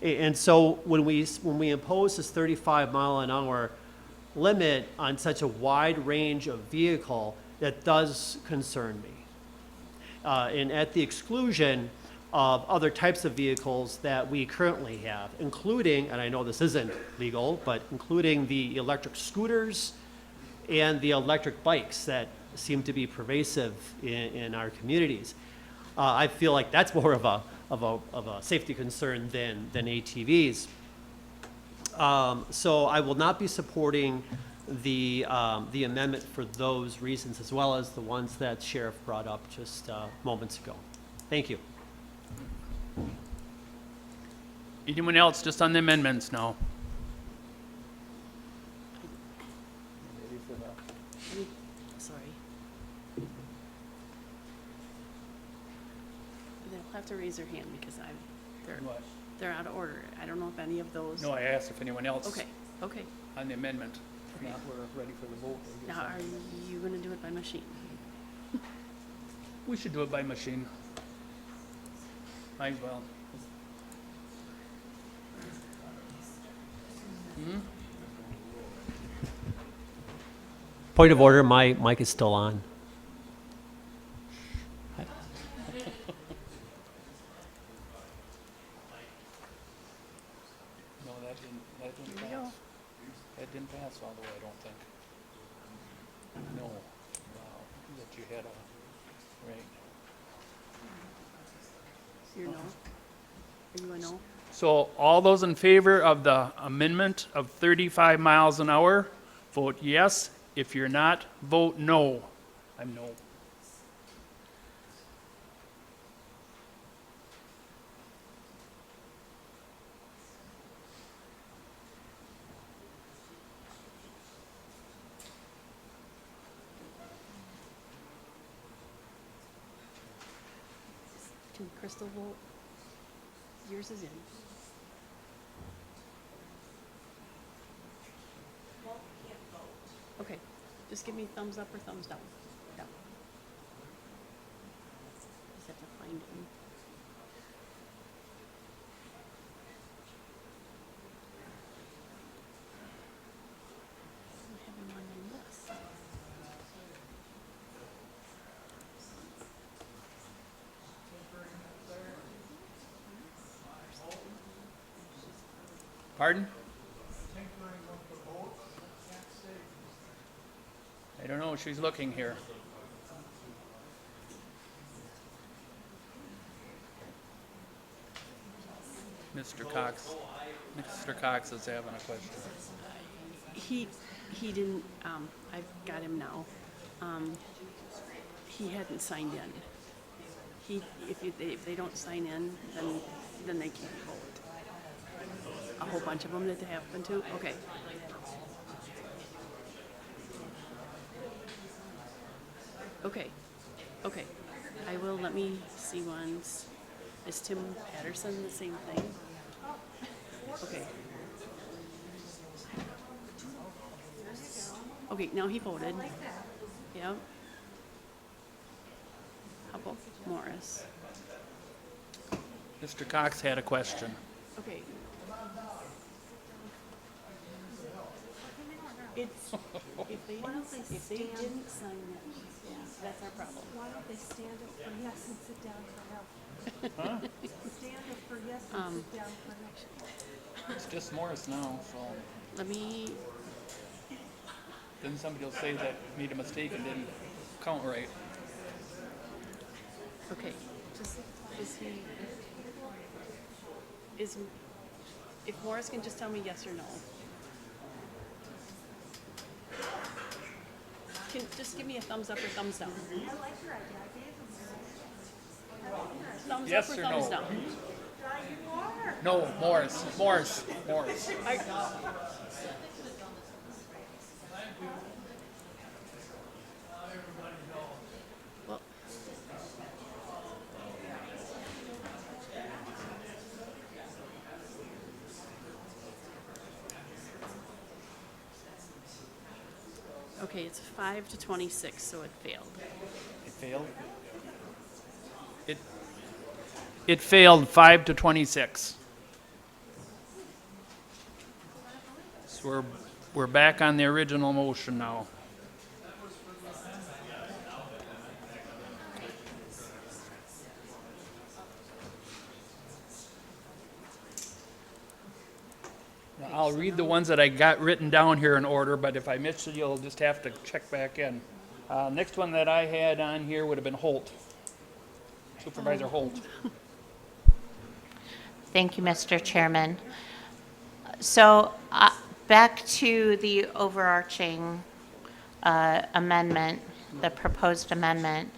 And so when we impose this 35-mile-an-hour limit on such a wide range of vehicle, that does concern me. And at the exclusion of other types of vehicles that we currently have, including, and I know this isn't legal, but including the electric scooters and the electric bikes that seem to be pervasive in our communities. I feel like that's more of a safety concern than ATVs. So I will not be supporting the amendment for those reasons, as well as the ones that Sheriff brought up just moments ago. Thank you. Anyone else, just on the amendments now? Sorry. They'll have to raise their hand because they're out of order. I don't know if any of those. No, I asked if anyone else. Okay. On the amendment. If not, we're ready for the vote. Now, are you going to do it by machine? We should do it by machine. Might as well. Point of order, my mic is still on. No, that didn't pass. That didn't pass all the way, I don't think. No. Wow. That you had a, right. You're no? Are you a no? So all those in favor of the amendment of 35 miles an hour, vote yes. If you're not, vote no. I'm no. Can Crystal vote? Yours is in. Okay, just give me thumbs up or thumbs down. Down. Just have to find it. I have him on my list. Pardon? I don't know, she's looking here. Mr. Cox is having a question. He didn't, I've got him now. He hadn't signed in. If they don't sign in, then they can't vote. A whole bunch of them that they happen to? Okay. Okay. I will, let me see ones. Is Tim Patterson the same thing? Okay. Okay, now he voted. Yep. How about Morris? Mr. Cox had a question. Okay. It's, if they didn't sign it, that's our problem. Why don't they stand up for yes and sit down for no? Stand up for yes and sit down for no. It's just Morris now, so Let me, then somebody will say that made a mistake and didn't count right. Okay, just, is he, if Morris can just tell me yes or no. Just give me a thumbs up or thumbs down. Thumbs Yes up or or thumbs no? down? No, Morris. Well, okay, it's 5 to 26, so it failed. It failed? It failed 5 to 26. So we're back on the original motion now. Now, I'll read the ones that I got written down here in order, but if I missed it, you'll just have to check back in. Next one that I had on here would have been Holt. Supervisor Holt. Thank you, Mr. Chairman. So back to the overarching amendment, the proposed amendment.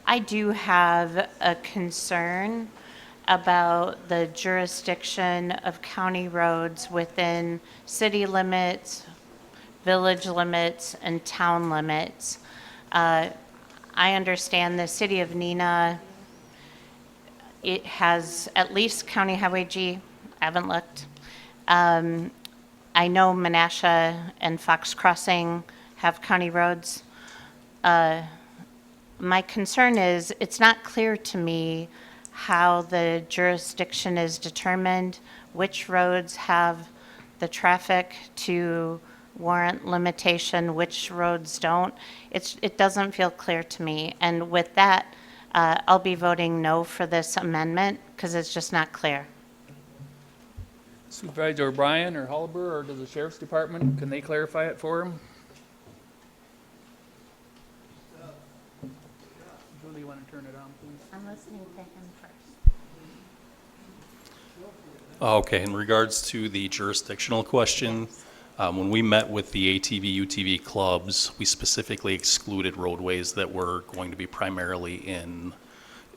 I do have a concern about the jurisdiction of county roads within city limits, village limits, and town limits. I understand the city of Neenah, it has at least County Highway G. I haven't looked. I know Menasha and Fox Crossing have county roads. My concern is it's not clear to me how the jurisdiction is determined, which roads have the traffic to warrant limitation, which roads don't. It doesn't feel clear to me. And with that, I'll be voting no for this amendment because it's just not clear. Supervisor O'Brien or Hullaber, or does the Sheriff's Department, can they clarify it for him? Julie, you want to turn it on, please? I'm listening to him first. Okay, in regards to the jurisdictional question, when we met with the ATV, UTV clubs, we specifically excluded roadways that were going to be primarily in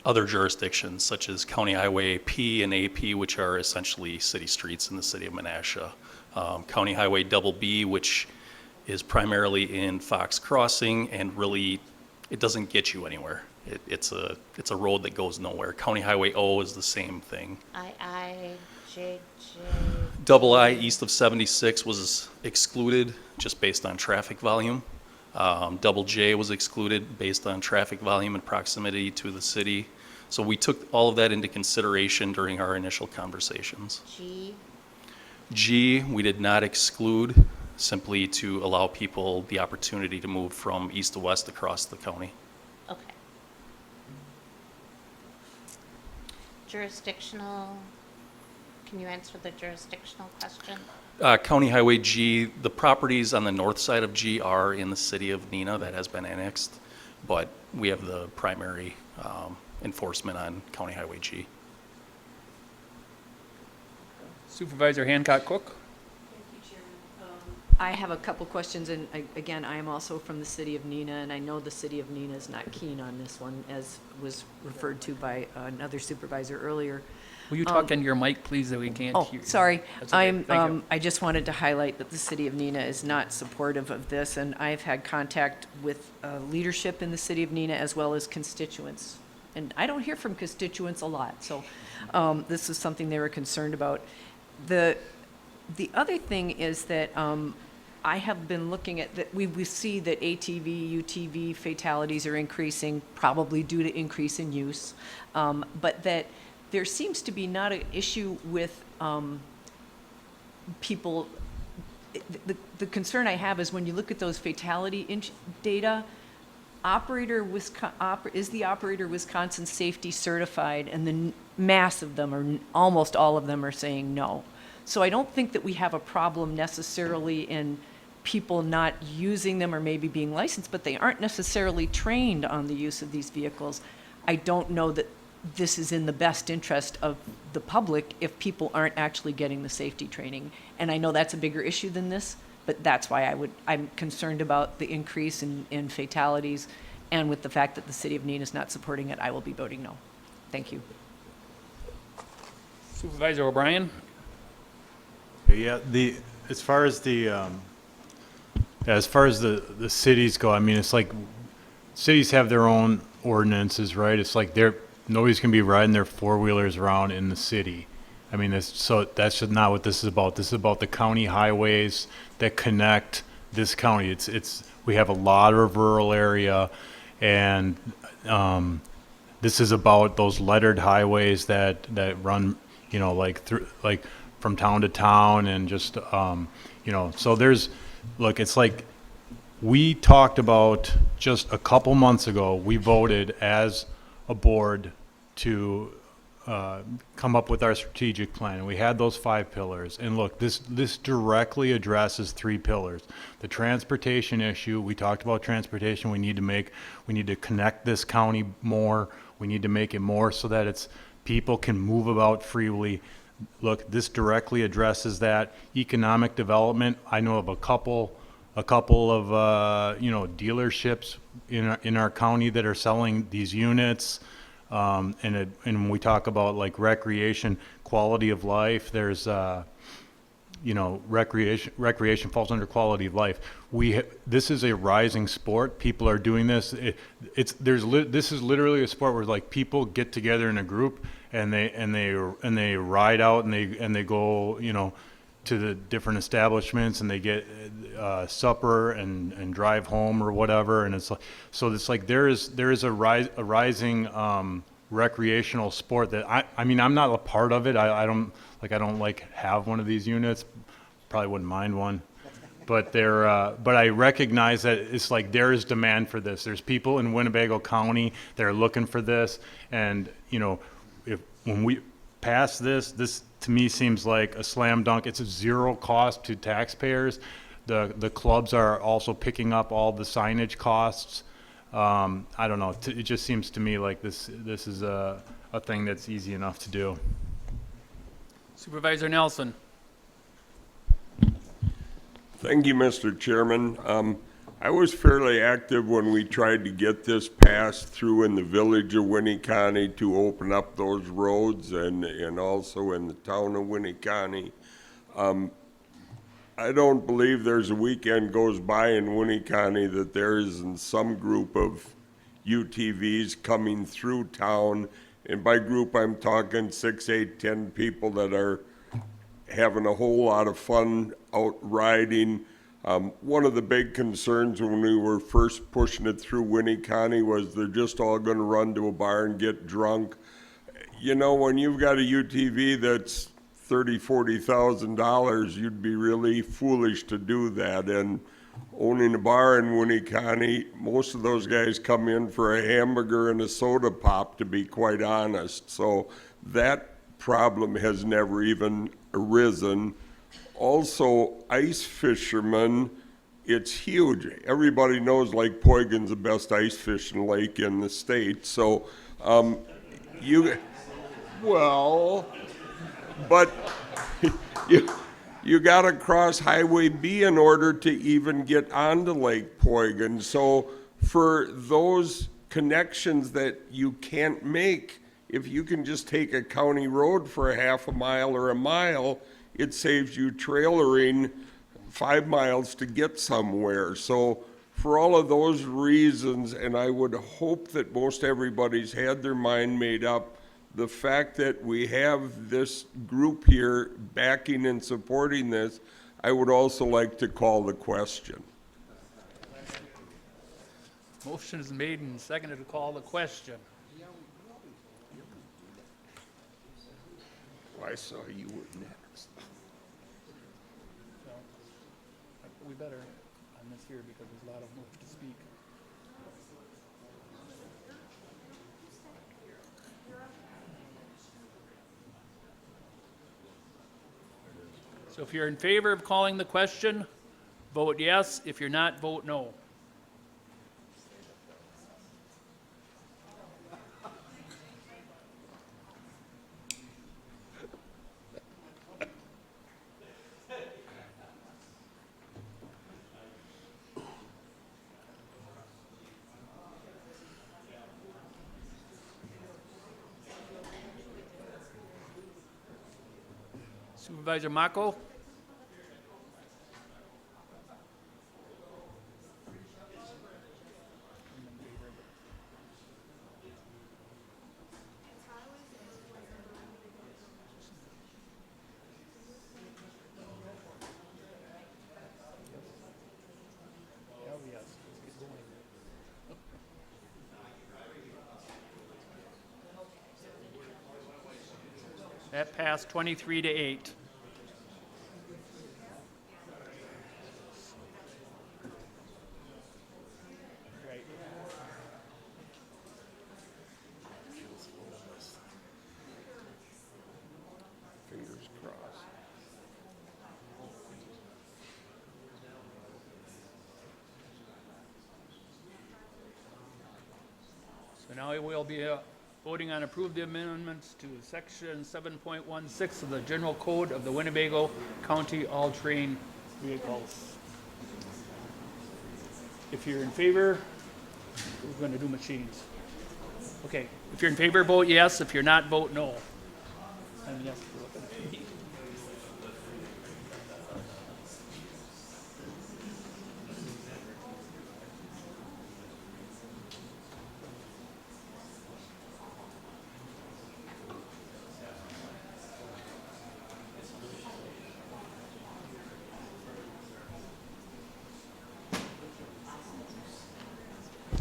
other jurisdictions, such as County Highway P and AP, which are essentially city streets in the city of Menasha. County Highway Double B, which is primarily in Fox Crossing, and really, it doesn't get you anywhere. It's a road that goes nowhere. County Highway O is the same thing. Double I east of 76 was excluded just based on traffic volume. Double J was excluded based on traffic volume and proximity to the city. So we took all of that into consideration during our initial conversations. G, we did not exclude, simply to allow people the opportunity to move from east to west across the county. Okay. Jurisdictional, can you answer the jurisdictional question? County Highway G, the properties on the north side of G are in the city of Neenah. That has been annexed, but we have the primary enforcement on County Highway G. Supervisor Hancock Cook. I have a couple questions, and again, I am also from the city of Neenah, and I know the city of Neenah is not keen on this one, as was referred to by another supervisor earlier. Will you talk into your mic, please, that we can't hear? Oh, sorry. That's okay. Thank you. I just wanted to highlight that the city of Neenah is not supportive of this, and I've had contact with leadership in the city of Neenah as well as constituents. And I don't hear from constituents a lot, so this is something they were concerned about. The other thing is that I have been looking at that. We see that ATV, UTV fatalities are increasing, probably due to increase in use, but that there seems to be not an issue with people. The concern I have is when you look at those fatality data, is the operator Wisconsin safety certified, and the mass of them, or almost all of them, are saying no. So I don't think that we have a problem necessarily in people not using them or maybe being licensed, but they aren't necessarily trained on the use of these vehicles. I don't know that this is in the best interest of the public if people aren't actually getting the safety training. And I know that's a bigger issue than this, but that's why I'm concerned about the increase in fatalities. And with the fact that the city of Neenah is not supporting it, I will be voting no. Thank you. Supervisor O'Brien? Yeah, as far as the cities go, I mean, it's like cities have their own ordinances, right? It's like nobody's gonna be riding their four-wheelers around in the city. I mean, that's just not what this is about. This is about the county highways that connect this county. We have a lot of rural area, and this is about those lettered highways that run, like from town to town, and just so it's like we talked about just a couple months ago. We voted as a board to come up with our strategic plan, and we had those 5 pillars. And look, this directly addresses 3 pillars. The transportation issue, we talked about transportation. We need to connect this county more. We need to make it more so that people can move about freely. Look, this directly addresses that. Economic development, I know of a couple of dealerships in our county that are selling these units. And when we talk about like recreation, quality of life, there's recreation falls under quality of life. This is a rising sport. People are doing this. This is literally a sport where like people get together in a group and they ride out and they go to the different establishments, and they get supper and drive home or whatever. And it's like there is a rising recreational sport that I mean I'm not a part of it. I don't have one of these units. Probably wouldn't mind one. But I recognize that it's like there is demand for this. There's people in Winnebago County that are looking for this, and when we pass this to me seems like a slam dunk. It's a zero cost to taxpayers. The clubs are also picking up all the signage costs. I don't know. It just seems to me like this is a thing that's easy enough to do. Supervisor Nelson? Thank you, Mr. Chairman. I was fairly active when we tried to get this passed through in the village of Winneconne to open up those roads, and also in the town of Winneconne. I don't believe there's a weekend goes by in Winneconne that there isn't some group of UTVs coming through town. And by group, I'm talking 6, 8, 10 people that are having a whole lot of fun out riding. One of the big concerns when we were first pushing it through Winneconne was they're just all going to run to a bar and get drunk. When you've got a UTV that's $30,000, $40,000, you'd be really foolish to do that. And owning a bar in Winneconne, most of those guys come in for a hamburger and a soda pop, to be quite honest. So that problem has never even arisen. Also, ice fishermen, it's huge. Everybody knows Lake Poygan's the best ice fishing lake in the state. So, but you got to cross Highway B in order to even get onto Lake Poygan. So, for those connections that you can't make, if you can just take a county road for a half a mile or a mile, it saves you trailering 5 miles to get somewhere. So for all of those reasons, and I would hope that most everybody's had their mind made up, the fact that we have this group here backing and supporting this, I would also like to call the question. Motion is made and seconded to call the question. I saw you were next. We better on this here because there's a lot of them to speak. So if you're in favor of calling the question, vote yes. If you're not, vote no. Supervisor Mako? That passed 23 to 8. Fingers crossed. So now we'll be voting on approved amendments to section 7.16 of the general code of the Winnebago County all-terrain vehicles. If you're in favor, we're going to do machines. Okay, if you're in favor, vote yes. If you're not, vote no. And yes, we're looking at me.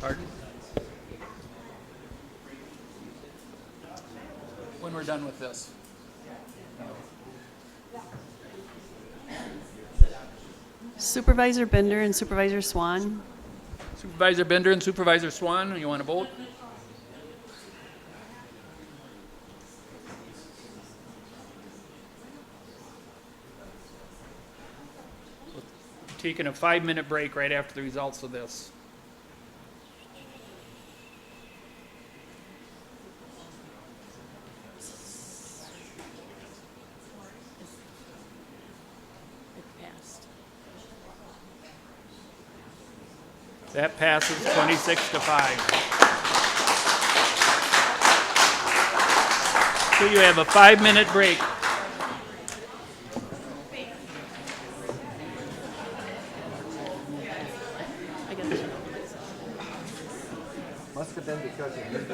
Pardon? When we're done with this. Supervisor Bender and Supervisor Swan. Supervisor Bender and Supervisor Swan, you want to vote? Taking a 5-minute break right after the results of this. That passes 26 to 5. So you have a 5-minute break. Must have been because of you.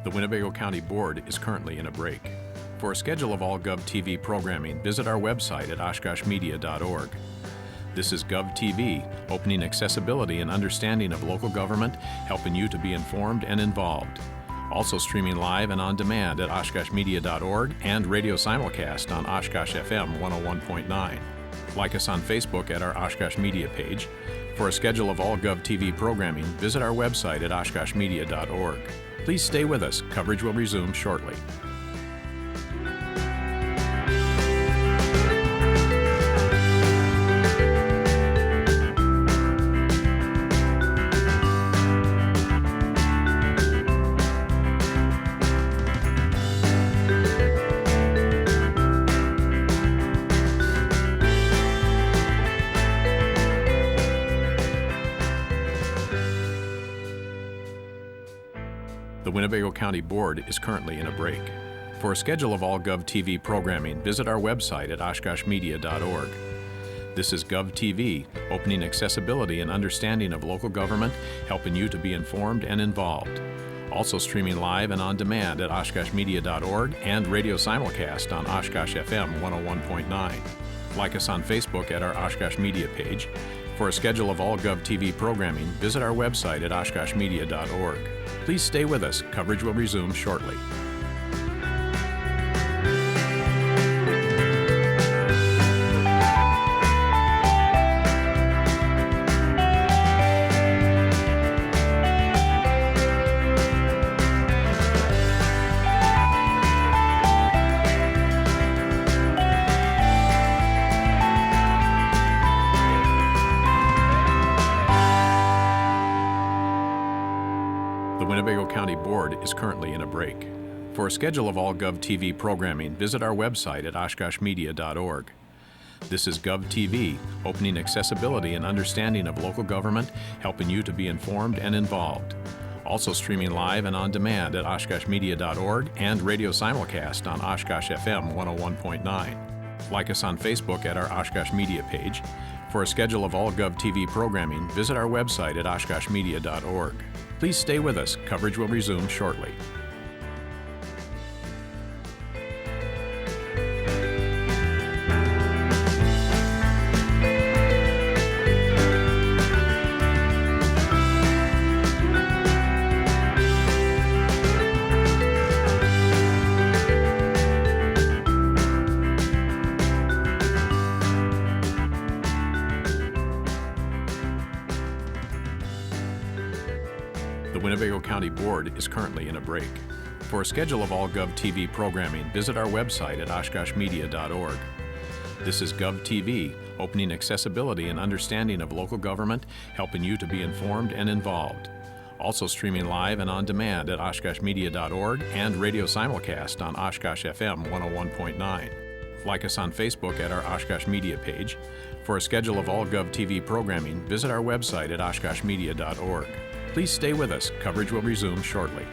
The Winnebago County Board is currently in a break. For a schedule of all GovTV programming, visit our website at oshkoshmedia.org. This is GovTV, opening accessibility and understanding of local government, helping you to be informed and involved. Also streaming live and on demand at oshkoshmedia.org and radio simulcast on Oshkosh FM 101.9. Like us on Facebook at our Oshkosh Media page. For a schedule of all GovTV programming, visit our website at oshkoshmedia.org. Please stay with us. Coverage will resume shortly. The Winnebago County Board is currently in a break. For a schedule of all GovTV programming, visit our website at oshkoshmedia.org. This is GovTV, opening accessibility and understanding of local government, helping you to be informed and involved. Also streaming live and on demand at oshkoshmedia.org and radio simulcast on Oshkosh FM 101.9. Like us on Facebook at our Oshkosh Media page. For a schedule of all GovTV programming, visit our website at oshkoshmedia.org. Please stay with us. Coverage will resume shortly. The Winnebago County Board is currently in a break. For a schedule of all GovTV programming, visit our website at oshkoshmedia.org. This is GovTV, opening accessibility and understanding of local government, helping you to be informed and involved. Also streaming live and on demand at oshkoshmedia.org and radio simulcast on Oshkosh FM 101.9. Like us on Facebook at our Oshkosh Media page. For a schedule of all GovTV programming, visit our website at oshkoshmedia.org. Please stay with us. Coverage will resume shortly. The Winnebago County Board is currently in a break. For a schedule of all GovTV programming, visit our website at oshkoshmedia.org. This is GovTV, opening accessibility and understanding of local government, helping you to be informed and involved. Also streaming live and on demand at oshkoshmedia.org and radio simulcast on Oshkosh FM 101.9. Like us on Facebook at our Oshkosh Media page. For a schedule of all GovTV programming, visit our website at oshkoshmedia.org. Please stay with us. Coverage will resume shortly.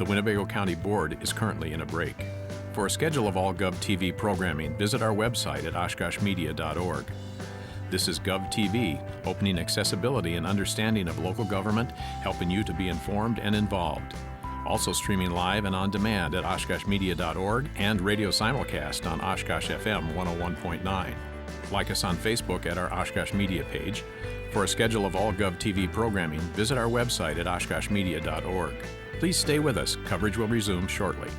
The Winnebago County Board is currently in a break. For a schedule of all GovTV programming, visit our website at oshkoshmedia.org. This is GovTV, opening accessibility and understanding of local government, helping you to be informed and involved. Also streaming live and on demand at oshkoshmedia.org and radio simulcast on Oshkosh FM 101.9. Like us on Facebook at our Oshkosh Media page. For a schedule of all GovTV programming, visit our website at oshkoshmedia.org. Please stay with us. Coverage will resume shortly.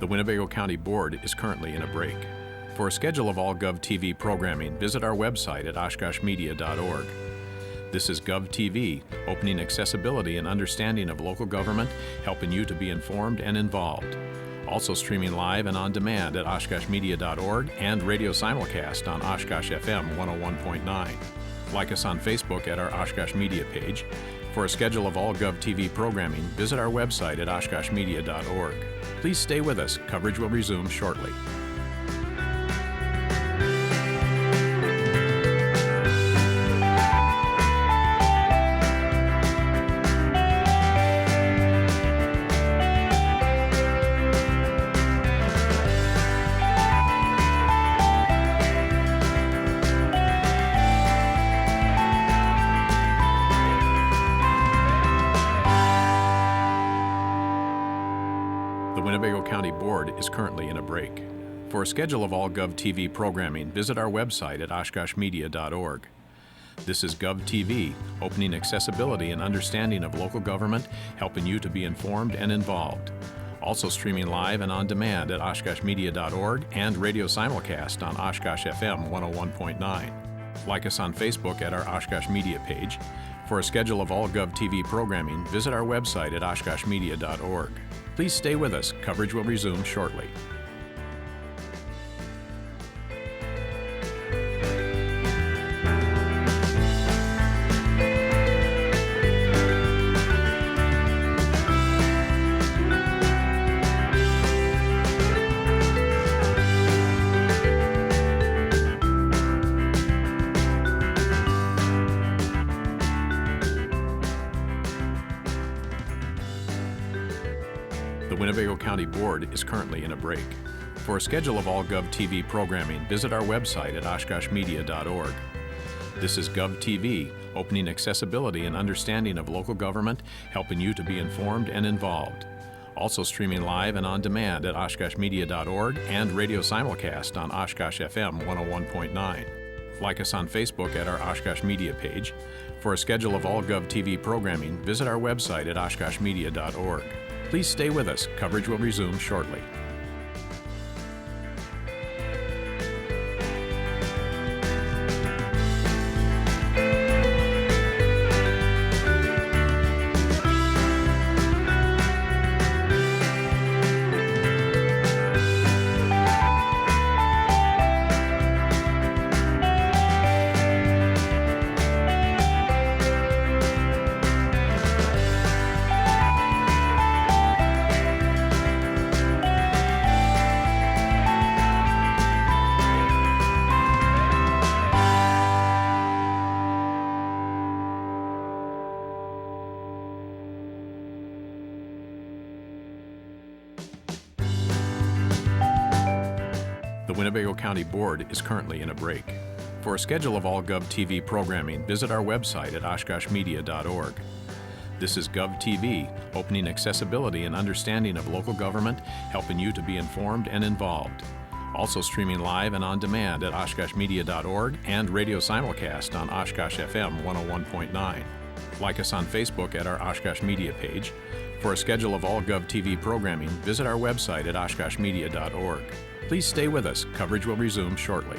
The Winnebago County Board is currently in a break. For a schedule of all GovTV programming, visit our website at oshkoshmedia.org. This is GovTV, opening accessibility and understanding of local government, helping you to be informed and involved. Also streaming live and on demand at oshkoshmedia.org and radio simulcast on Oshkosh FM 101.9. Like us on Facebook at our Oshkosh Media page. For a schedule of all GovTV programming, visit our website at oshkoshmedia.org. Please stay with us. Coverage will resume shortly. The Winnebago County Board is currently in a break. For a schedule of all GovTV programming, visit our website at oshkoshmedia.org. This is GovTV, opening accessibility and understanding of local government, helping you to be informed and involved. Also streaming live and on demand at oshkoshmedia.org and radio simulcast on Oshkosh FM 101.9. Like us on Facebook at our Oshkosh Media page. For a schedule of all GovTV programming, visit our website at oshkoshmedia.org. Please stay with us. Coverage will resume shortly. The Winnebago County Board is currently in a break. For a schedule of all GovTV programming, visit our website at oshkoshmedia.org. This is GovTV, opening accessibility and understanding of local government, helping you to be informed and involved. Also streaming live and on demand at oshkoshmedia.org and radio simulcast on Oshkosh FM 101.9. Like us on Facebook at our Oshkosh Media page. For a schedule of all GovTV programming, visit our website at oshkoshmedia.org. Please stay with us. Coverage will resume shortly. The Winnebago County Board is currently in a break. For a schedule of all GovTV programming, visit our website at oshkoshmedia.org. This is GovTV, opening accessibility and understanding of local government, helping you to be informed and involved. Also streaming live and on demand at oshkoshmedia.org and radio simulcast on Oshkosh FM 101.9. Like us on Facebook at our Oshkosh Media page. For a schedule of all GovTV programming, visit our website at oshkoshmedia.org. Please stay with us. Coverage will resume shortly.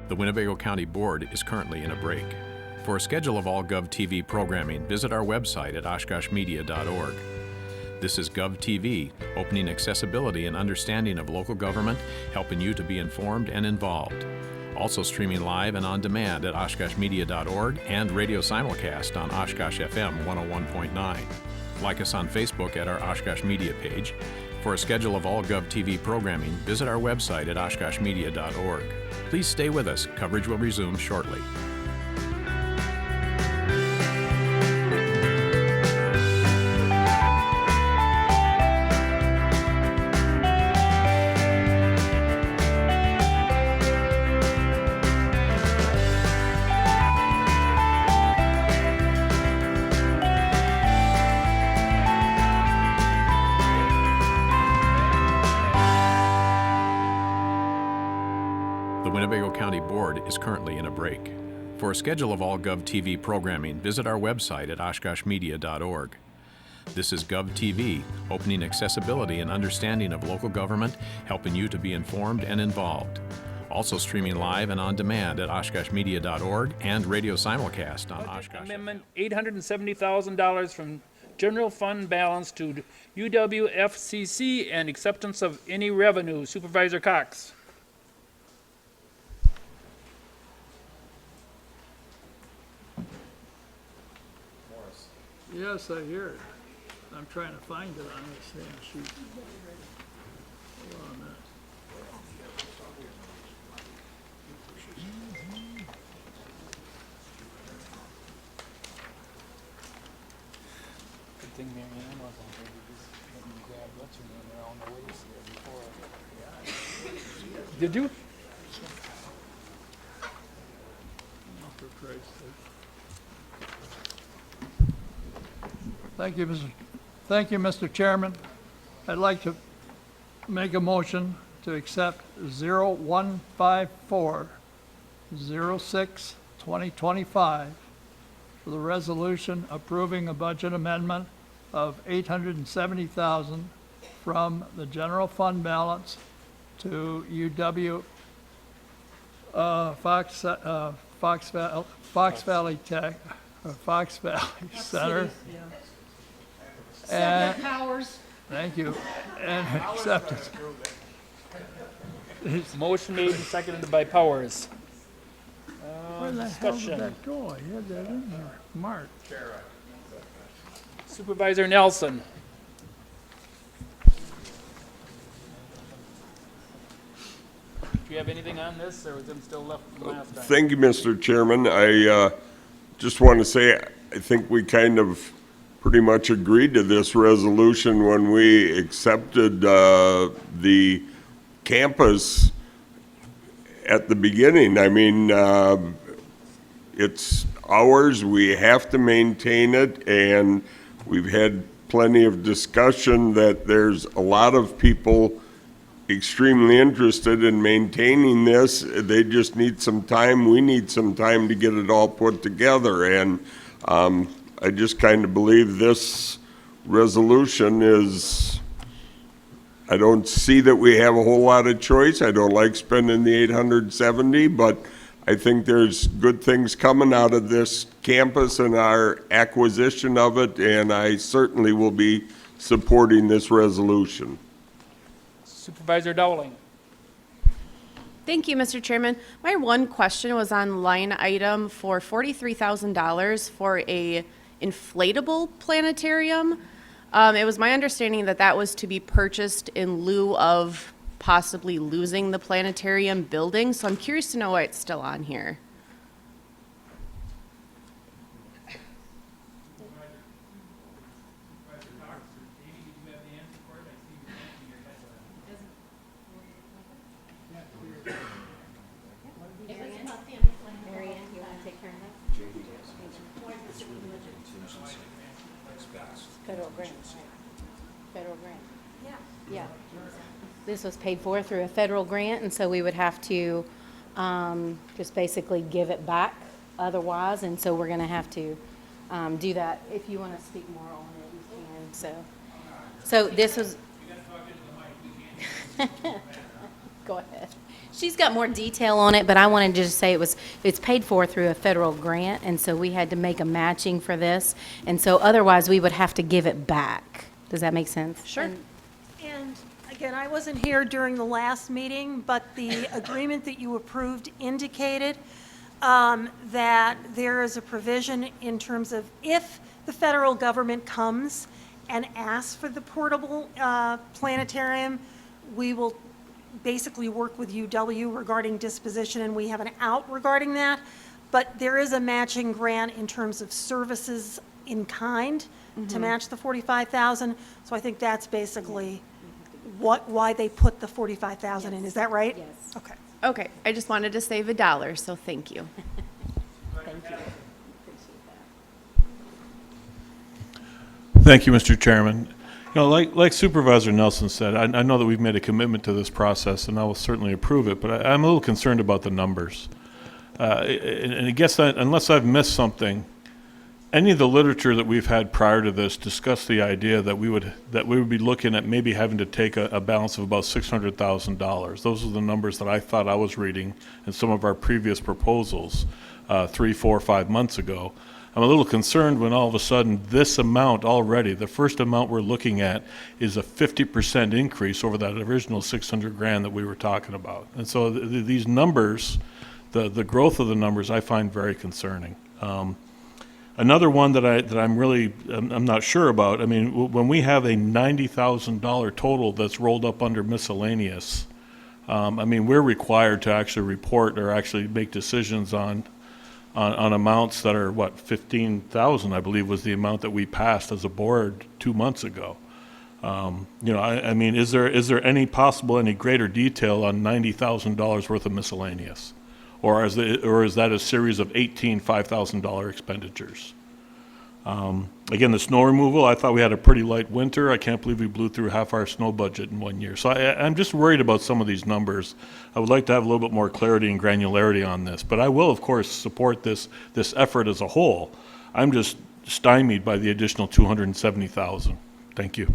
The Winnebago County Board is currently in a break. For a schedule of all GovTV programming, visit our website at oshkoshmedia.org. This is GovTV, opening accessibility and understanding of local government, helping you to be informed and involved. Also streaming live and on demand at oshkoshmedia.org and radio simulcast on Oshkosh FM 101.9. Like us on Facebook at our Oshkosh Media page. For a schedule of all GovTV programming, visit our website at oshkoshmedia.org. Please stay with us. Coverage will resume shortly. The Winnebago County Board is currently in a break. For a schedule of all GovTV programming, visit our website at oshkoshmedia.org. This is GovTV, opening accessibility and understanding of local government, helping you to be informed and involved. Also streaming live and on demand at oshkoshmedia.org and radio simulcast on Oshkosh. Amendment, $870,000 from general fund balance to UWFCC and acceptance of any revenue. Supervisor Cox. Yes, I hear it. I'm trying to find it on this damn sheet. Hold on a minute. Good thing Mary Ann wasn't here. We just went and grabbed what's her name around the waist there before. Did you? Oh, for Christ's sake. Thank you, Mr. Chairman. I'd like to make a motion to accept 015406-2025 for the resolution approving a budget amendment of $870,000 from the general fund balance to UW Fox Valley Tech, or Fox Valley Center. Second Powers. Thank you. And acceptance. Motion made and seconded by Powers. Where the hell did Discussion. that go? I had that in there. Mark. Supervisor Nelson. Do you have anything on this, or was it still left from last time? Thank you, Mr. Chairman. I just want to say, I think we kind of pretty much agreed to this resolution when we accepted the campus at the beginning. I mean, it's ours, we have to maintain it, and we've had plenty of discussion that there's a lot of people extremely interested in maintaining this. They just need some time. We need some time to get it all put together. And I just kind of believe this resolution is, I don't see that we have a whole lot of choice. I don't like spending the 870, but I think there's good things coming out of this campus and our acquisition of it, and I certainly will be supporting this resolution. Supervisor Dowling. Thank you, Mr. Chairman. My one question was on line item for $43,000 for a inflatable planetarium. It was my understanding that that was to be purchased in lieu of possibly losing the planetarium building, so I'm curious to know why it's still on here. Federal grant, right. Federal grant. Yeah. This was paid for through a federal grant, and so we would have to just basically give it back otherwise, and so we're gonna have to do that. If you wanna speak more on it, you can, so this was. Go ahead. She's got more detail on it, but I wanted to just say it's paid for through a federal grant, and so we had to make a matching for this, and so otherwise we would have to give it back. Does that make sense? Sure. And again, I wasn't here during the last meeting, but the agreement that you approved indicated that there is a provision in terms of if the federal government comes and asks for the portable planetarium, we will basically work with UW regarding disposition, and we have an out regarding that. But there is a matching grant in terms of services in kind to match the 45,000. So I think that's basically why they put the 45,000 in. Is that right? Yes. Okay. Okay, I just wanted to save $1, so thank you. Thank you. Thank you, Mr. Chairman. You know, like Supervisor Nelson said, I know that we've made a commitment to this process, and I will certainly approve it, but I'm a little concerned about the numbers. And I guess unless I've missed something, any of the literature that we've had prior to this discussed the idea that we would be looking at maybe having to take a balance of about $600,000. Those are the numbers that I thought I was reading in some of our previous proposals 3, 4, 5 months ago. I'm a little concerned when all of a sudden this amount already, the first amount we're looking at, is a 50% increase over that original 600 grand that we were talking about. And so these numbers, the growth of the numbers, I find very concerning. Another one that I'm not sure about. I mean, when we have a $90,000 total that's rolled up under miscellaneous, I mean, we're required to actually report or actually make decisions on amounts that are, what, 15,000, I believe, was the amount that we passed as a board 2 months ago. You know, I mean, is there any greater detail on $90,000 worth of miscellaneous? Or is that a series of 18 $5,000 expenditures? Again, the snow removal, I thought we had a pretty light winter. I can't believe we blew through half our snow budget in 1 year. So I'm just worried about some of these numbers. I would like to have a little bit more clarity and granularity on this. But I will, of course, support this effort as a whole. I'm just stymied by the additional $270,000. Thank you.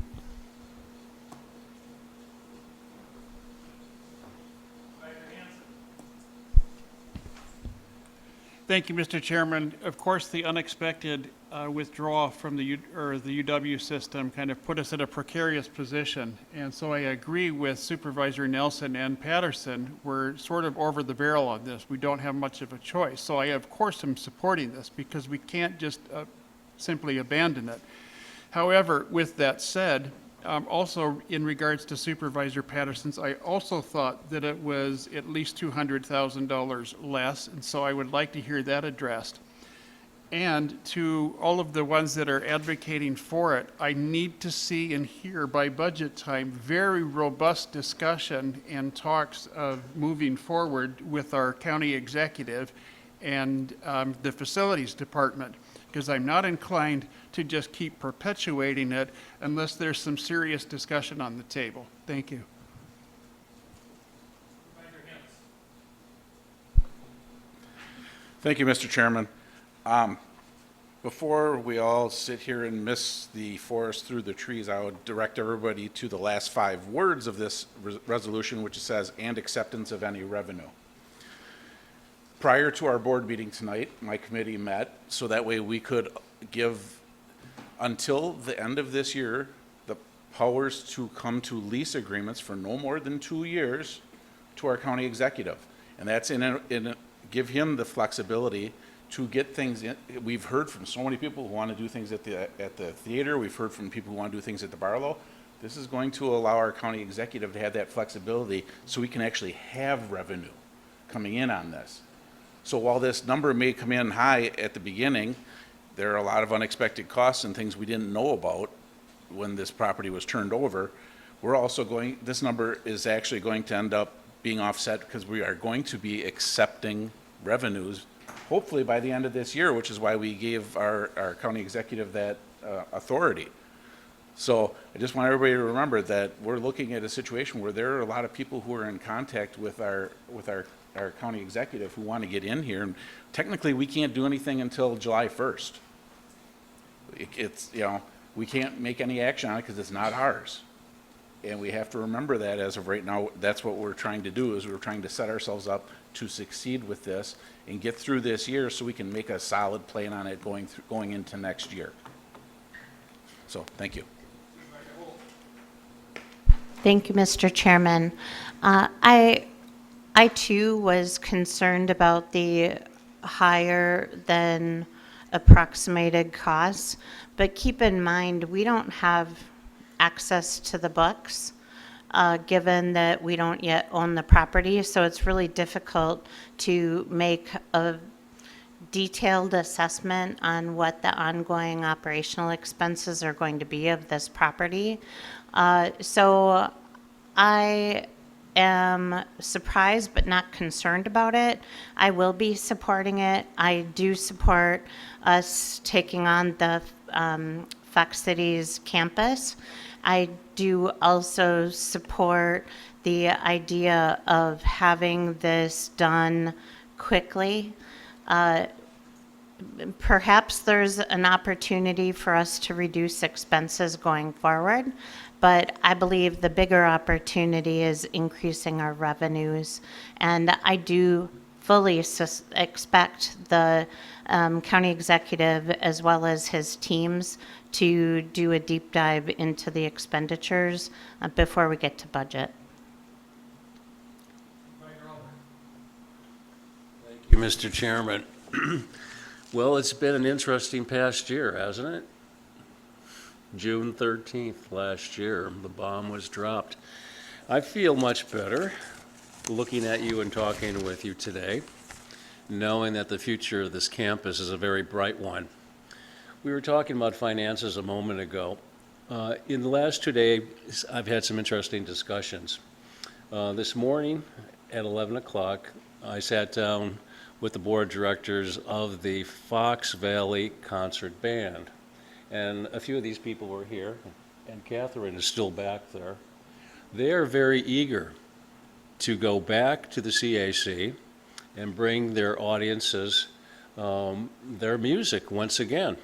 Thank you, Mr. Chairman. Of course, the unexpected withdrawal from the UW system kind of put us in a precarious position. And so I agree with Supervisor Nelson and Patterson. We're sort of over the barrel on this. We don't have much of a choice. So I, of course, am supporting this because we can't just simply abandon it. However, with that said, also in regards to Supervisor Patterson's, I also thought that it was at least $200,000 less, and so I would like to hear that addressed. And to all of the ones that are advocating for it, I need to see and hear by budget time very robust discussion and talks of moving forward with our county executive and the facilities department, because I'm not inclined to just keep perpetuating it unless there's some serious discussion on the table. Thank you. Thank you, Mr. Chairman. Before we all sit here and miss the forest through the trees, I would direct everybody to the last 5 words of this resolution, which says, "and acceptance of any revenue." Prior to our board meeting tonight, my committee met so that way we could give, until the end of this year, the powers to come to lease agreements for no more than 2 years to our county executive. And that's give him the flexibility to get things in. We've heard from so many people who want to do things at the theater. We've heard from people who want to do things at the Barlow. This is going to allow our county executive to have that flexibility so we can actually have revenue coming in on this. So while this number may come in high at the beginning, there are a lot of unexpected costs and things we didn't know about when this property was turned over. We're also this number is actually going to end up being offset because we are going to be accepting revenues hopefully by the end of this year, which is why we gave our county executive that authority. So I just want everybody to remember that we're looking at a situation where there are a lot of people who are in contact with our county executive who want to get in here. And technically, we can't do anything until July 1st. We can't make any action on it because it's not ours. And we have to remember that as of right now, that's what we're trying to do, is we're trying to set ourselves up to succeed with this and get through this year so we can make a solid plan on it going into next year. So, thank you. Thank you, Mr. Chairman. I too was concerned about the higher than approximated costs, but keep in mind, we don't have access to the books, given that we don't yet own the property, so it's really difficult to make a detailed assessment on what the ongoing operational expenses are going to be of this property. So I am surprised but not concerned about it. I will be supporting it. I do support us taking on the Fox Cities campus. I do also support the idea of having this done quickly. Perhaps there's an opportunity for us to reduce expenses going forward, but I believe the bigger opportunity is increasing our revenues. And I do fully expect the county executive as well as his teams to do a deep dive into the expenditures before we get to budget. Thank you, Mr. Chairman. Well, it's been an interesting past year, hasn't it? June 13th last year, the bomb was dropped. I feel much better looking at you and talking with you today, knowing that the future of this campus is a very bright one. We were talking about finances a moment ago. In the last 2 days, I've had some interesting discussions. This morning at 11 o'clock, I sat down with the board of directors of the Fox Valley Concert Band. And a few of these people were here, and Catherine is still back there. They are very eager to go back to the CAC and bring their audiences their music once again.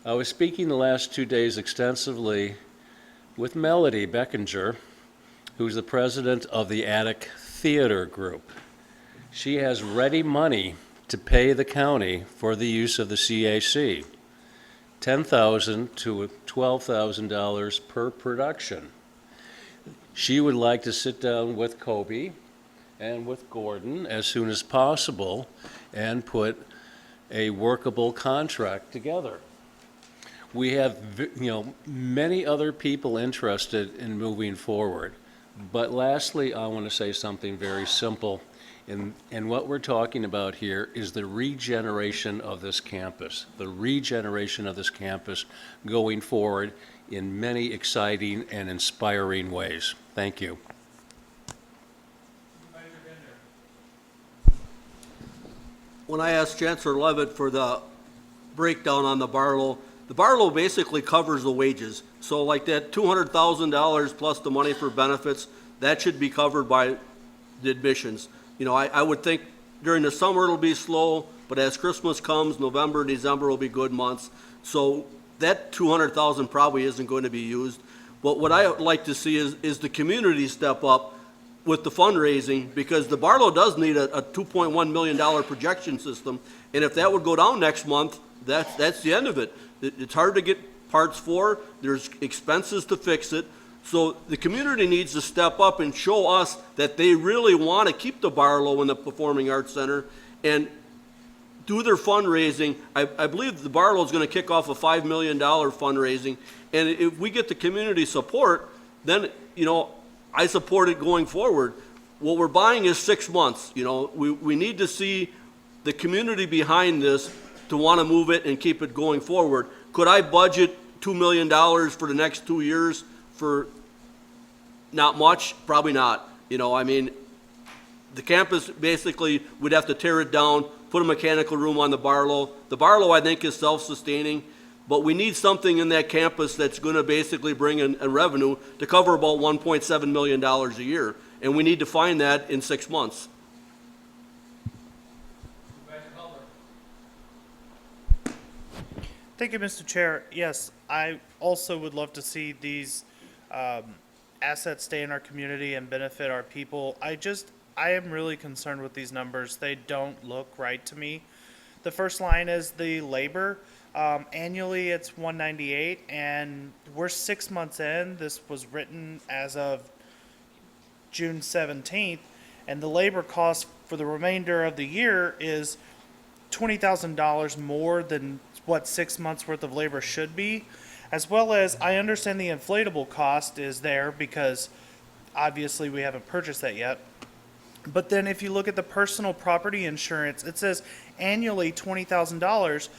I was speaking the last 2 days extensively with Melody Beckinger, who's the president of the Attic Theater Group. She has ready money to pay the county for the use of the CAC, $10,000 to $12,000 per production. She would like to sit down with Kobe and with Gordon as soon as possible and put a workable contract together. We have, many other people interested in moving forward. But lastly, I want to say something very simple. And what we're talking about here is the regeneration of this campus, the regeneration of this campus going forward in many exciting and inspiring ways. Thank you. When I asked Chancellor Levitt for the breakdown on the Barlow basically covers the wages. So like that $200,000 plus the money for benefits, that should be covered by the admissions. I would think during the summer it'll be slow, but as Christmas comes, November, December will be good months. So that $200,000 probably isn't going to be used. But what I would like to see is the community step up with the fundraising, because the Barlow does need a $2.1 million projection system. And if that would go down next month, that's the end of it. It's hard to get parts for, there's expenses to fix it. So the community needs to step up and show us that they really want to keep the Barlow in the Performing Arts Center and do their fundraising. I believe the Barlow is going to kick off a $5 million fundraising. And if we get the community support, then, I support it going forward. What we're buying is 6 months. We need to see the community behind this to want to move it and keep it going forward. Could I budget $2 million for the next 2 years for not much? Probably not. The campus basically would have to tear it down, put a mechanical room on the Barlow. The Barlow, I think, is self-sustaining, but we need something in that campus that's going to basically bring in a revenue to cover about $1.7 million a year, and we need to find that in 6 months. Thank you, Mr. Chair. Yes, I also would love to see these assets stay in our community and benefit our people. I am really concerned with these numbers. They don't look right to me. The first line is the labor. Annually, it's $198, and we're 6 months in. This was written as of June 17th, and the labor cost for the remainder of the year is $20,000 more than what 6 months worth of labor should be, as well as I understand the inflatable cost is there because obviously we haven't purchased that yet. But then if you look at the personal property insurance, it says annually $20,000,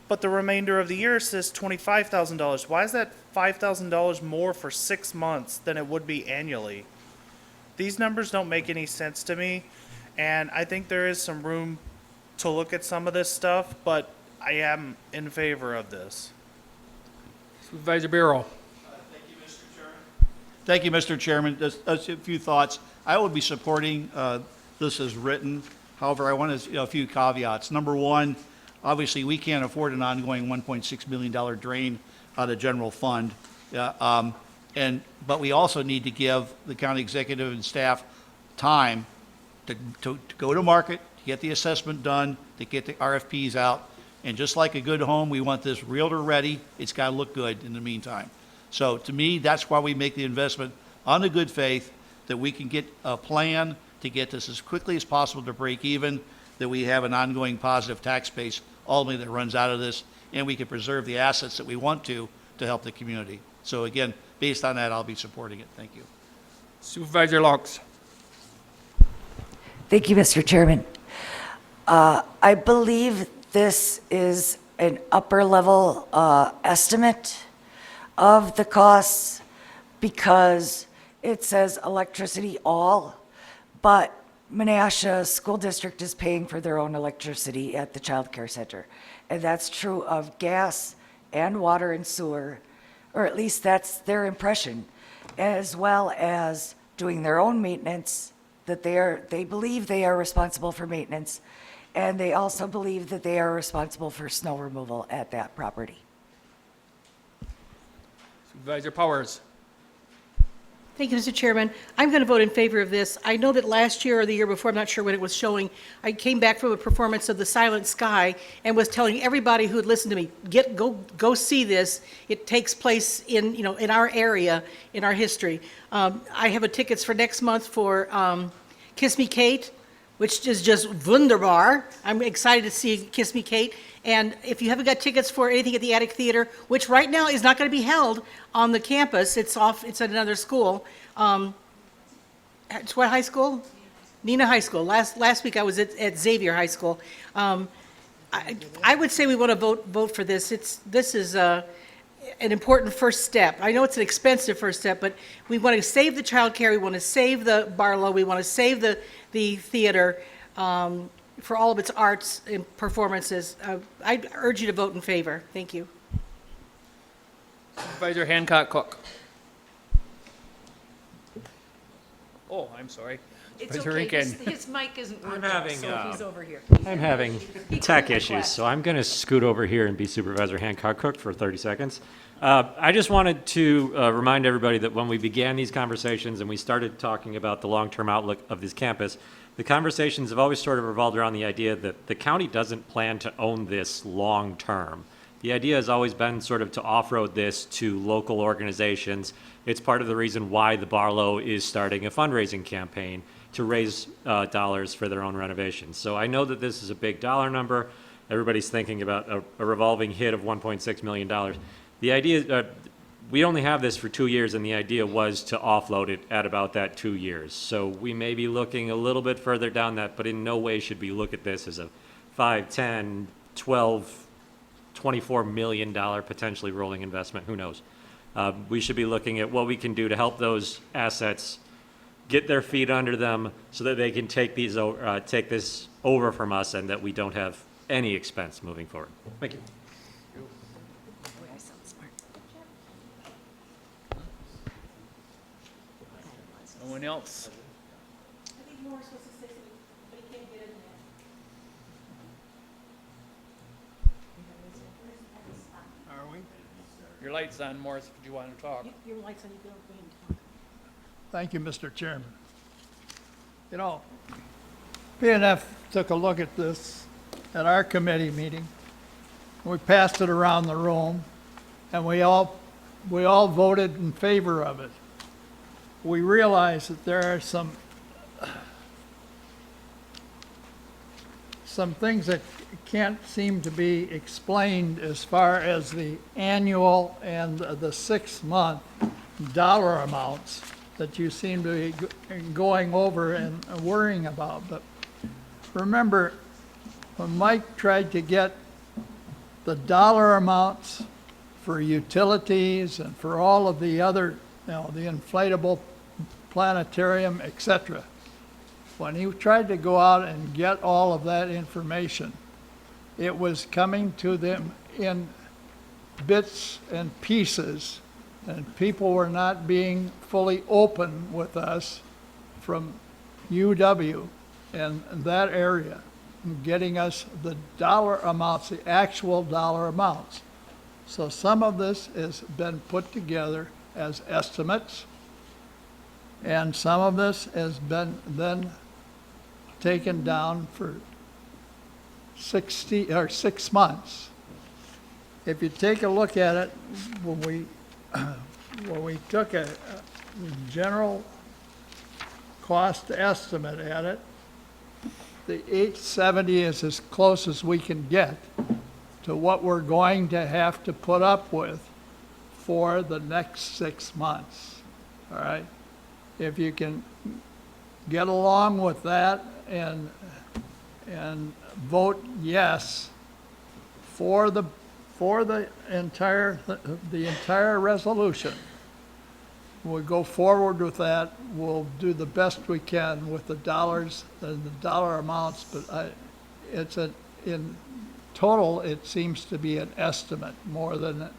but the remainder of the year says $25,000. Why is that $5,000 more for 6 months than it would be annually? These numbers don't make any sense to me, and I think there is some room to look at some of this stuff, but I am in favor of this. Supervisor Barrow. Thank you, Mr. Chairman. Just a few thoughts. I would be supporting this as written. However, I want a few caveats. Number one, obviously, we can't afford an ongoing $1.6 million drain out of general fund. But we also need to give the county executive and staff time to go to market, to get the assessment done, to get the RFPs out. And just like a good home, we want this realtor ready. It's got to look good in the meantime. So to me, that's why we make the investment on the good faith that we can get a plan to get this as quickly as possible to break even, that we have an ongoing positive tax base ultimately that runs out of this, and we can preserve the assets that we want to help the community. So again, based on that, I'll be supporting it. Thank you. Supervisor Laux. Thank you, Mr. Chairman. I believe this is an upper level estimate of the costs because it says electricity all, but Menasha School District is paying for their own electricity at the child care center. And that's true of gas and water and sewer, or at least that's their impression, as well as doing their own maintenance, that they believe they are responsible for maintenance, and they also believe that they are responsible for snow removal at that property. Supervisor Powers. Thank you, Mr. Chairman. I'm going to vote in favor of this. I know that last year or the year before, I'm not sure when it was showing, I came back from a performance of The Silent Sky and was telling everybody who had listened to me, go see this. It takes place in, in our area, in our history. I have tickets for next month for Kiss Me Kate, which is just wunderbar. I'm excited to see Kiss Me Kate. And if you haven't got tickets for anything at the Attic Theater, which right now is not going to be held on the campus, it's at another school. It's what high school? Nina High School. Last week I was at Xavier High School. I would say we want to vote for this. This is an important first step. I know it's an expensive first step, but we want to save the childcare. We want to save the Barlow. We want to save the theater. For all of its arts and performances. I urge you to vote in favor. Thank you. Supervisor Hancock Cook. Oh, I'm sorry. It's Supervisor okay, Rankin. his mic isn't working, having, so he's over here. I'm having tech issues, so I'm going to scoot over here and be Supervisor Hancock Cook for 30 seconds. I just wanted to remind everybody that when we began these conversations and we started talking about the long-term outlook of this campus, the conversations have always sort of revolved around the idea that the county doesn't plan to own this long-term. The idea has always been sort of to off-road this to local organizations. It's part of the reason why the Barlow is starting a fundraising campaign to raise dollars for their own renovations. So I know that this is a big dollar number. Everybody's thinking about a revolving hit of $1.6 million. The idea, we only have this for 2 years, and the idea was to offload it at about that 2 years. So we may be looking a little bit further down that, but in no way should we look at this as a 5, 10, 12, $24 million potentially rolling investment. Who knows? We should be looking at what we can do to help those assets get their feet under them so that they can take this over from us and that we don't have any expense moving forward. Thank you. No one else? I think Morris was to say something, but he can't get in there. Are we? Your light's on, Morris, if you want to talk. Your light's on, you go ahead and talk. Thank you, Mr. Chairman. You know, PNF took a look at this at our committee meeting. We passed it around the room, and we all voted in favor of it. We realize that there are some things that can't seem to be explained as far as the annual and the 6-month dollar amounts that you seem to be going over and worrying about. But remember, when Mike tried to get the dollar amounts for utilities and for all of the other, the inflatable planetarium, etc. When he tried to go out and get all of that information, it was coming to them in bits and pieces, and people were not being fully open with us from UW and that area, getting us the dollar amounts, the actual dollar amounts. So some of this has been put together as estimates, and some of this has been then taken down for 6 months. If you take a look at it, when we took a general cost estimate at it, the 870 is as close as we can get to what we're going to have to put up with for the next 6 months. All right? If you can get along with that and vote yes for the entire resolution, we'll go forward with that. We'll do the best we can with the dollars and the dollar amounts, but in total, it seems to be an estimate more than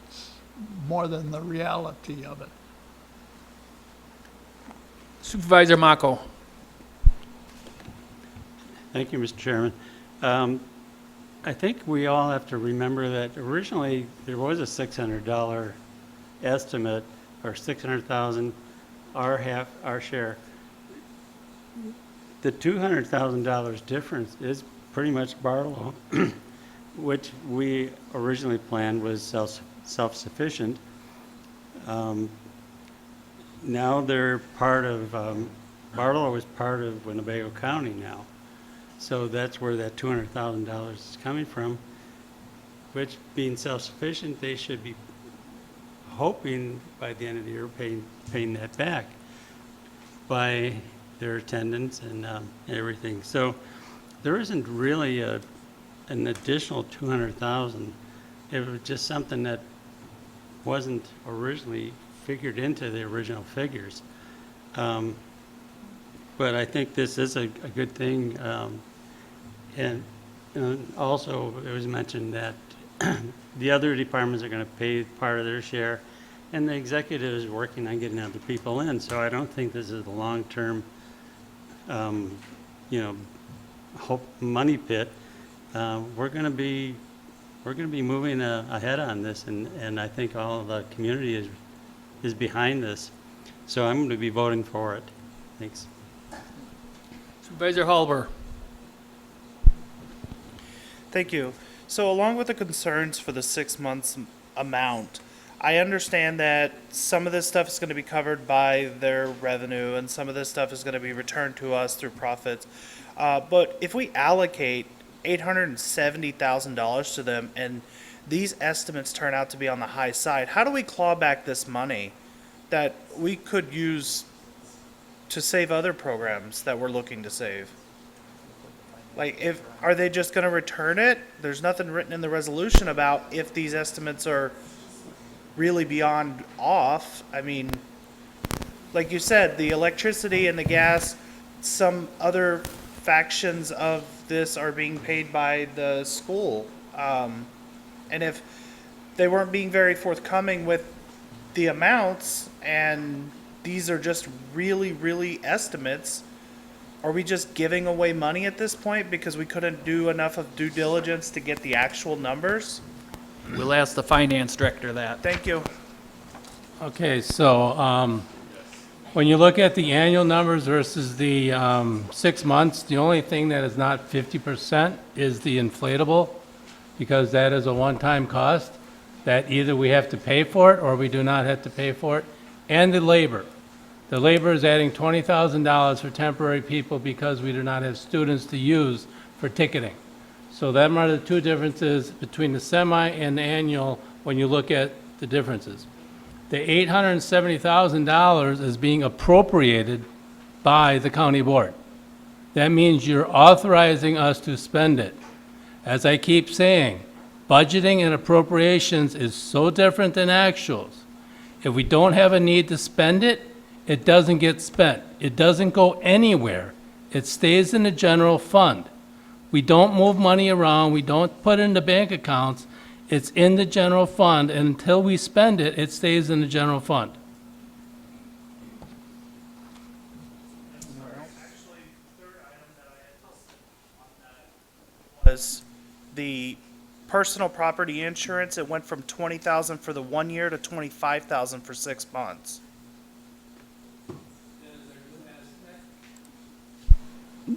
the reality of it. Supervisor Mako. Thank you, Mr. Chairman. I think we all have to remember that originally there was a $600 estimate, or $600,000 our half, our share. The $200,000 difference is pretty much Barlow, which we originally planned was self-sufficient. Now they're part of, Barlow is part of Winnebago County now. So that's where that $200,000 is coming from, which being self-sufficient, they should be hoping by the end of the year paying that back by their attendance and everything. So there isn't really an additional $200,000. It was just something that wasn't originally figured into the original figures. But I think this is a good thing. And also, it was mentioned that the other departments are going to pay part of their share, and the executive is working on getting other people in. So I don't think this is a long-term, hope money pit. We're going to be moving ahead on this, and I think all of the community is behind this. So I'm going to be voting for it. Thanks. Supervisor Halber. Thank you. So along with the concerns for the 6 months amount, I understand that some of this stuff is going to be covered by their revenue and some of this stuff is going to be returned to us through profits. But if we allocate $870,000 to them and these estimates turn out to be on the high side, how do we claw back this money that we could use to save other programs that we're looking to save? Like, are they just going to return it? There's nothing written in the resolution about if these estimates are really beyond off. I mean, like you said, the electricity and the gas, some other factions of this are being paid by the school. And if they weren't being very forthcoming with the amounts and these are just really, really estimates, are we just giving away money at this point because we couldn't do enough of due diligence to get the actual numbers? We'll ask the finance director that. Thank you. Okay, so when you look at the annual numbers versus the 6 months, the only thing that is not 50% is the inflatable, because that is a one-time cost that either we have to pay for it or we do not have to pay for it, and the labor. The labor is adding $20,000 for temporary people because we do not have students to use for ticketing. So them are the two differences between the semi and the annual when you look at the differences. The $870,000 is being appropriated by the county board. That means you're authorizing us to spend it. As I keep saying, budgeting and appropriations is so different than actuals. If we don't have a need to spend it, it doesn't get spent. It doesn't go anywhere. It stays in the general fund. We don't move money around. We don't put it into bank accounts. It's in the general fund, and until we spend it, it stays in the general fund. Was the personal property insurance. It went from $20,000 for the 1 year to $25,000 for 6 months.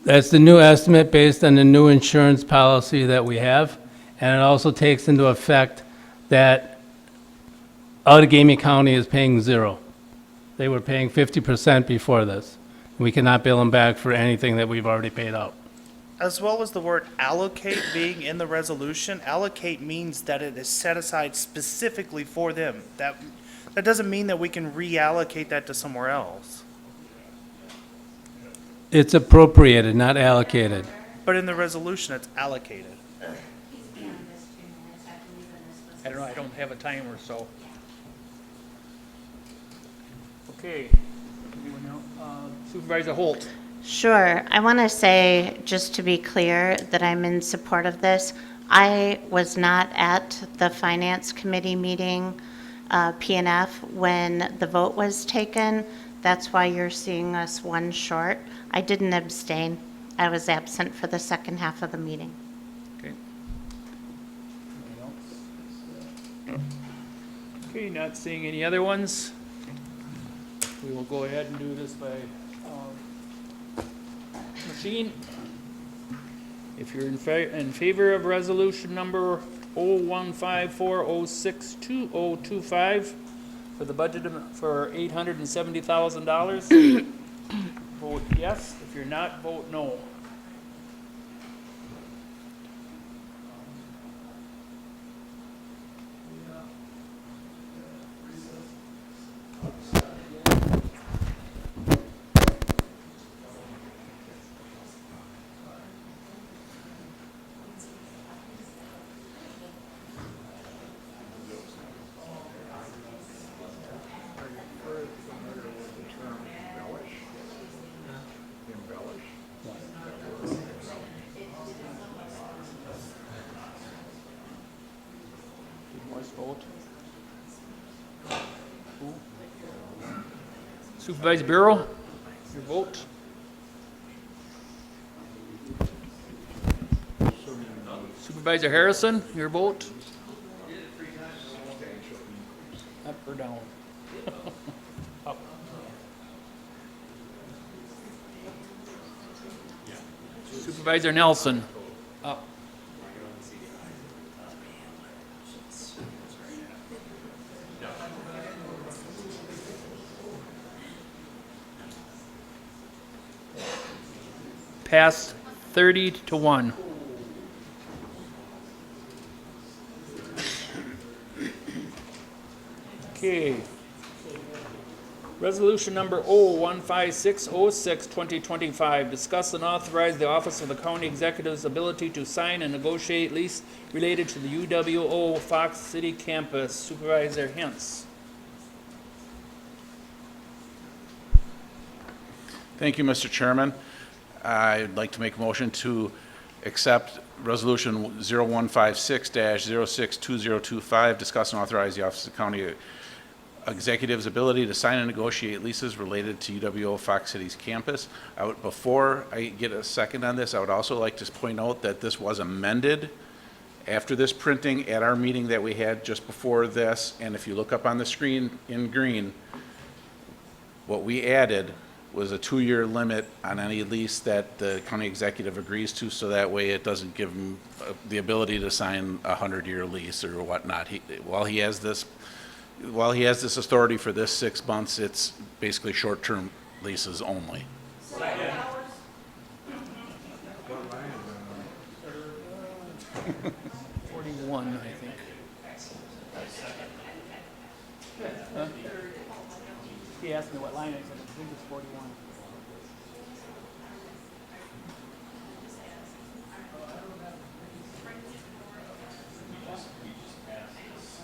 That's the new estimate based on the new insurance policy that we have, and it also takes into effect that Outagamie County is paying zero. They were paying 50% before this. We cannot bill them back for anything that we've already paid out. As well as the word allocate being in the resolution, allocate means that it is set aside specifically for them. That doesn't mean that we can reallocate that to somewhere else. It's appropriated, not allocated. But in the resolution, it's allocated. I don't know, I don't have a timer, so. Okay. Anyone else? Supervisor Holt. Sure. I want to say, just to be clear, that I'm in support of this. I was not at the Finance Committee meeting, PNF, when the vote was taken. That's why you're seeing us one short. I didn't abstain. I was absent for the second half of the meeting. Okay. Okay, not seeing any other ones. We will go ahead and do this by machine. If you're in favor of resolution number 0154062025 for the budget for $870,000, vote yes. If you're not, vote no. Vote. Supervisor Bureau, your vote. Supervisor Harrison, your vote. Up or down? Up. Supervisor Nelson, up. Passed 30-1. Okay. Resolution number 015606-2025, discuss and authorize the Office of the County Executive's ability to sign and negotiate lease related to the UWO Fox City campus. Supervisor Hintz. Thank you, Mr. Chairman. I'd like to make a motion to accept Resolution 0156-062025, discuss and authorize the Office of County Executive's ability to sign and negotiate leases related to UWO Fox City's campus. Before I get a second on this, I would also like to point out that this was amended after this printing at our meeting that we had just before this, and if you look up on the screen in green, what we added was a 2-year limit on any lease that the county executive agrees to, so that way it doesn't give him the ability to sign a 100-year lease or whatnot. While he has this authority for this 6 months, it's basically short-term leases only. 41, I think. Huh? He asked me what line I said. I think it's 41.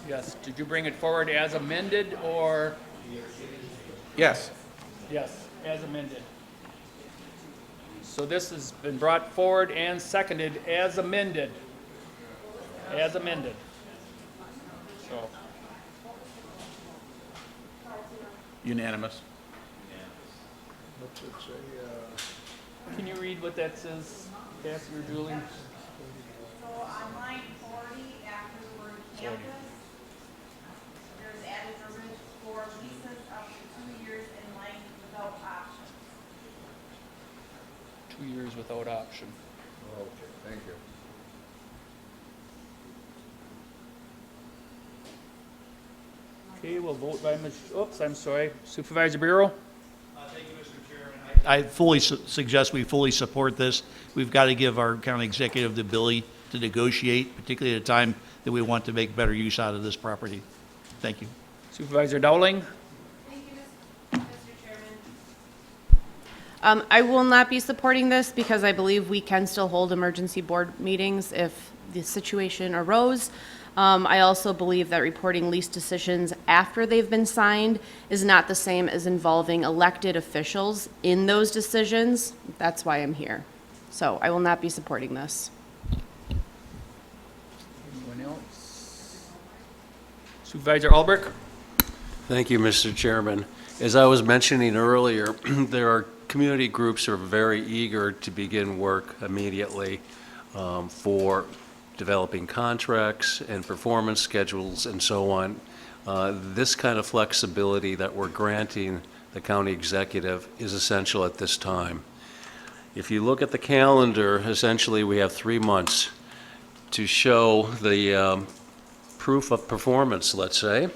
Yes. Did you bring it forward as amended or? Yes. Yes, as amended. So this has been brought forward and seconded as amended. As amended. So. Unanimous. Can you read what that says, Cassie or Julie? So on line 40, after the word campus, there's added verbiage for leases up to 2 years in length without option. 2 years without option. Okay, thank you. Okay, we'll vote by, oops, I'm sorry, Supervisor Bureau? Thank you, Mr. Chairman. I fully suggest we fully support this. We've got to give our county executive the ability to negotiate, particularly at a time that we want to make better use out of this property. Thank you. Supervisor Dowling? Thank you, Mr. Chairman. I will not be supporting this because I believe we can still hold emergency board meetings if the situation arose. I also believe that reporting lease decisions after they've been signed is not the same as involving elected officials in those decisions. That's why I'm here. So I will not be supporting this. Anyone else? Supervisor Albrecht? Thank you, Mr. Chairman. As I was mentioning earlier, there are community groups who are very eager to begin work immediately for developing contracts and performance schedules and so on. This kind of flexibility that we're granting the county executive is essential at this time. If you look at the calendar, essentially we have 3 months to show the proof of performance, let's say,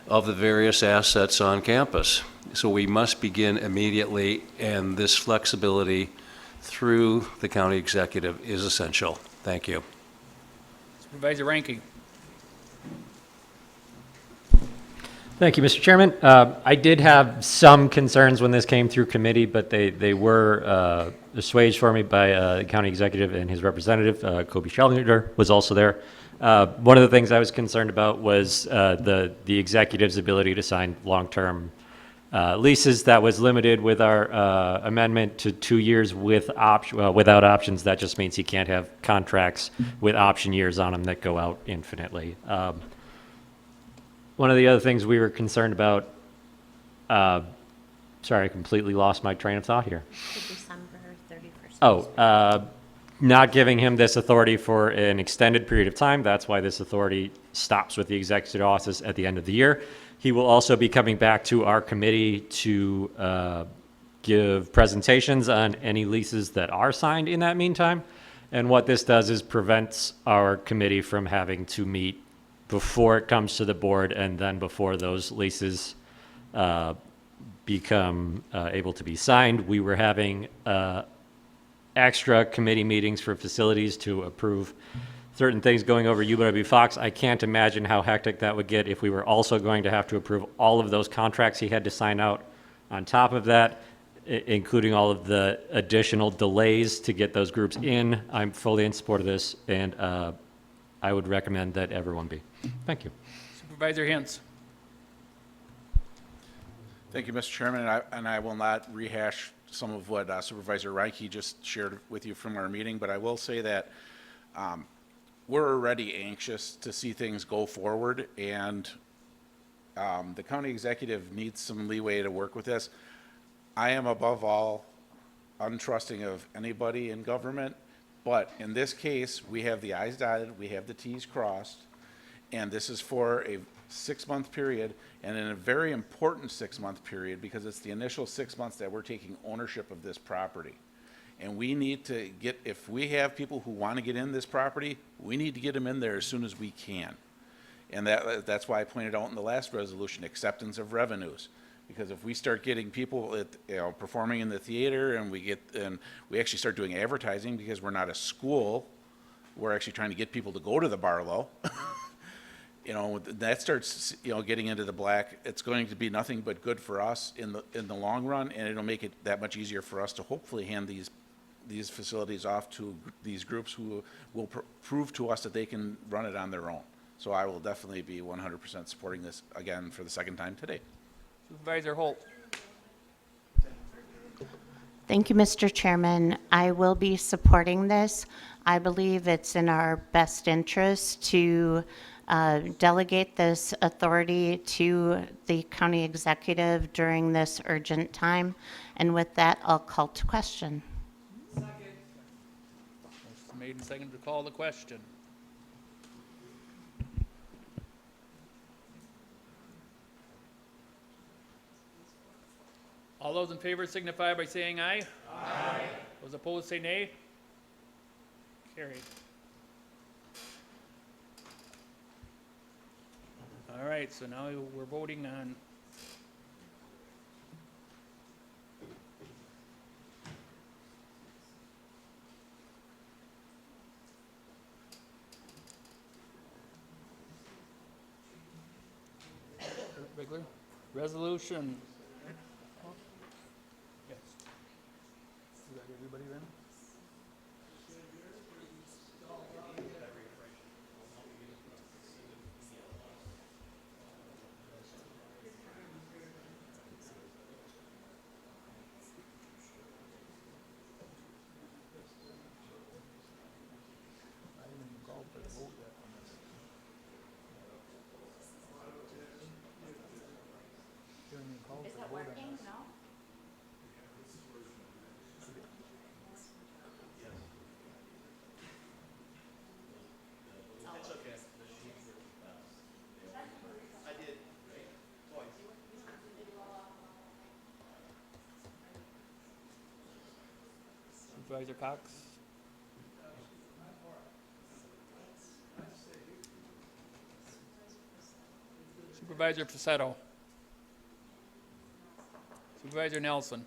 of the various assets on campus. So we must begin immediately, and this flexibility through the county executive is essential. Thank you. Supervisor Rankin. Thank you, Mr. Chairman. I did have some concerns when this came through committee, but they were assuaged for me by the county executive and his representative, Kobe Schellner was also there. One of the things I was concerned about was the executive's ability to sign long-term leases. That was limited with our amendment to 2 years with without options. That just means he can't have contracts with option years on them that go out infinitely. One of the other things we were concerned about, sorry, I completely lost my train of thought here. December 31st. Oh, not giving him this authority for an extended period of time. That's why this authority stops with the executive office at the end of the year. He will also be coming back to our committee to give presentations on any leases that are signed in that meantime. And what this does is prevents our committee from having to meet before it comes to the board and then before those leases become able to be signed. We were having extra committee meetings for facilities to approve certain things going over UW Fox. I can't imagine how hectic that would get if we were also going to have to approve all of those contracts he had to sign out on top of that, including all of the additional delays to get those groups in. I'm fully in support of this, and I would recommend that everyone be. Thank you. Supervisor Hintz. Thank you, Mr. Chairman, and I will not rehash some of what Supervisor Reike just shared with you from our meeting, but I will say that we're already anxious to see things go forward, and the county executive needs some leeway to work with this. I am above all untrusting of anybody in government, but in this case, we have the I's dotted, we have the T's crossed, and this is for a 6-month period, and in a very important 6-month period, because it's the initial 6 months that we're taking ownership of this property. And we need to get, if we have people who want to get in this property, we need to get them in there as soon as we can. And that's why I pointed out in the last resolution, acceptance of revenues. Because if we start getting people performing in the theater, and we actually start doing advertising, because we're not a school, we're actually trying to get people to go to the Barlow. That starts getting into the black. It's going to be nothing but good for us in the long run, and it'll make it that much easier for us to hopefully hand these facilities off to these groups who will prove to us that they can run it on their own. So I will definitely be 100% supporting this again for the second time today. Supervisor Holt. Thank you, Mr. Chairman. I will be supporting this. I believe it's in our best interest to delegate this authority to the county executive during this urgent time. And with that, I'll call to question. Motion made and seconded to call the question. All those in favor signify by saying aye. Aye. Those opposed say nay. Carried. All right, so now we're voting on regular resolution. Yes. You got everybody then? Is it working? No? Supervisor Cox? Supervisor Pacetto? Supervisor Nelson?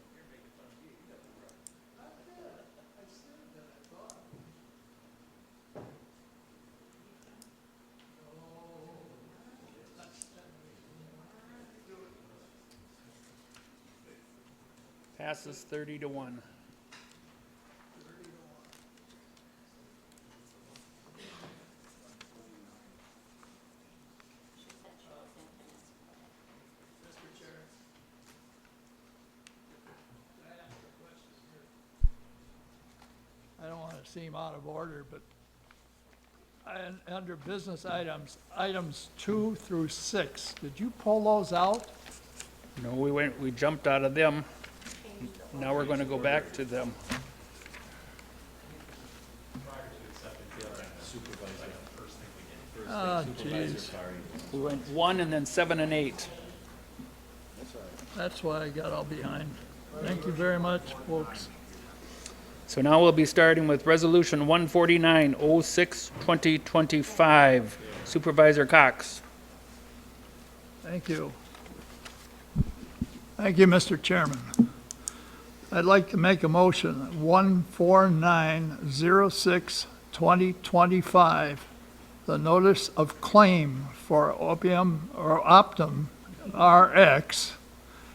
Passes 30-1. I don't want to seem out of order, but under business items, items 2 through 6, did you pull those out? No, we jumped out of them. Now we're going to go back to them. Oh, jeez. We went 1 and then 7 and 8. That's why I got all behind. Thank you very much, folks. So now we'll be starting with Resolution 149-06, 2025. Supervisor Cox. Thank you. Thank you, Mr. Chairman. I'd like to make a motion, 14906, 2025, the notice of claim for opium or Optum RX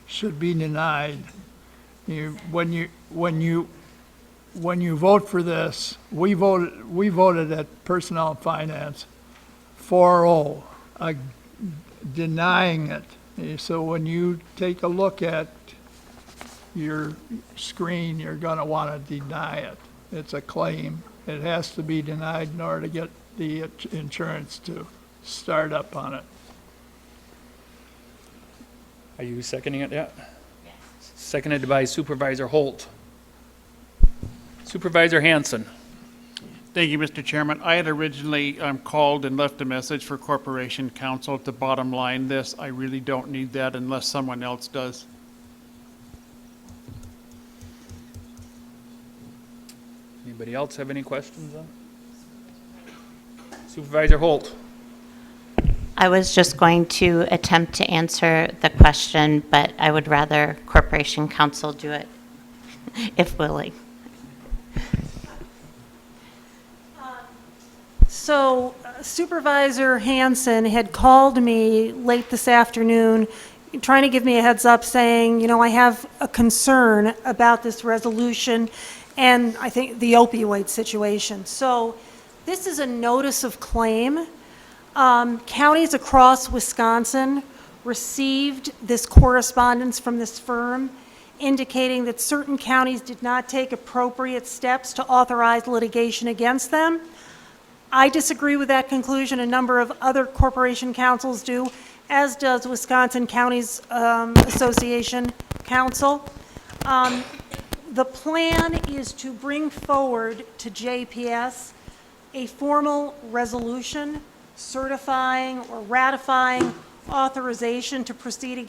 should be denied. When you vote for this, we voted at Personnel and Finance 4-0, denying it. So when you take a look at your screen, you're going to want to deny it. It's a claim. It has to be denied in order to get the insurance to start up on it. Are you seconding it yet? Yes. Seconded by Supervisor Holt. Supervisor Hanson. Thank you, Mr. Chairman. I had originally called and left a message for Corporation Counsel to bottom line this. I really don't need that unless someone else does. Anybody else have any questions on it? Supervisor Holt. I was just going to attempt to answer the question, but I would rather Corporation Counsel do it, if willing. So Supervisor Hanson had called me late this afternoon, trying to give me a heads up saying, I have a concern about this resolution and I think the opioid situation. So this is a notice of claim. Counties across Wisconsin received this correspondence from this firm indicating that certain counties did not take appropriate steps to authorize litigation against them. I disagree with that conclusion. A number of other corporation councils do, as does Wisconsin Counties Association Council. The plan is to bring forward to JPS a formal resolution certifying or ratifying authorization to proceed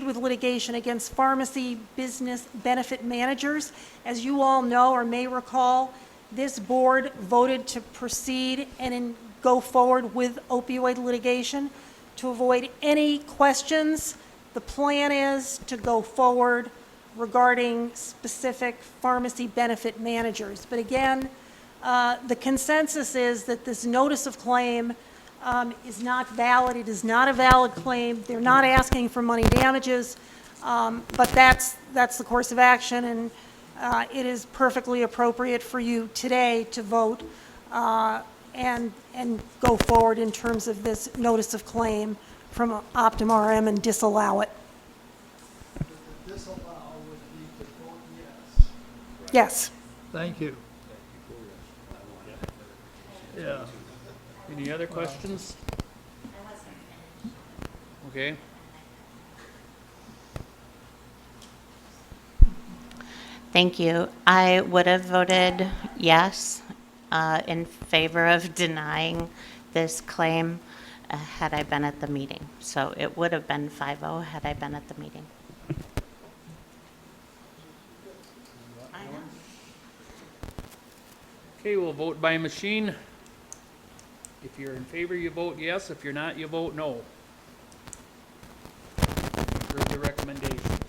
with litigation against pharmacy business benefit managers. As you all know or may recall, this board voted to proceed and go forward with opioid litigation. To avoid any questions, the plan is to go forward regarding specific pharmacy benefit managers. But again, the consensus is that this notice of claim is not valid. It is not a valid claim. They're not asking for money damages, but that's the course of action, and it is perfectly appropriate for you today to vote and go forward in terms of this notice of claim from Optum RM and disallow it. The disallow would be to vote yes. Yes. Thank you. Yeah. Any other questions? Okay. Thank you. I would have voted yes in favor of denying this claim had I been at the meeting. So it would have been 5-0 had I been at the meeting. Okay, we'll vote by machine. If you're in favor, you vote yes. If you're not, you vote no. Heard the recommendations.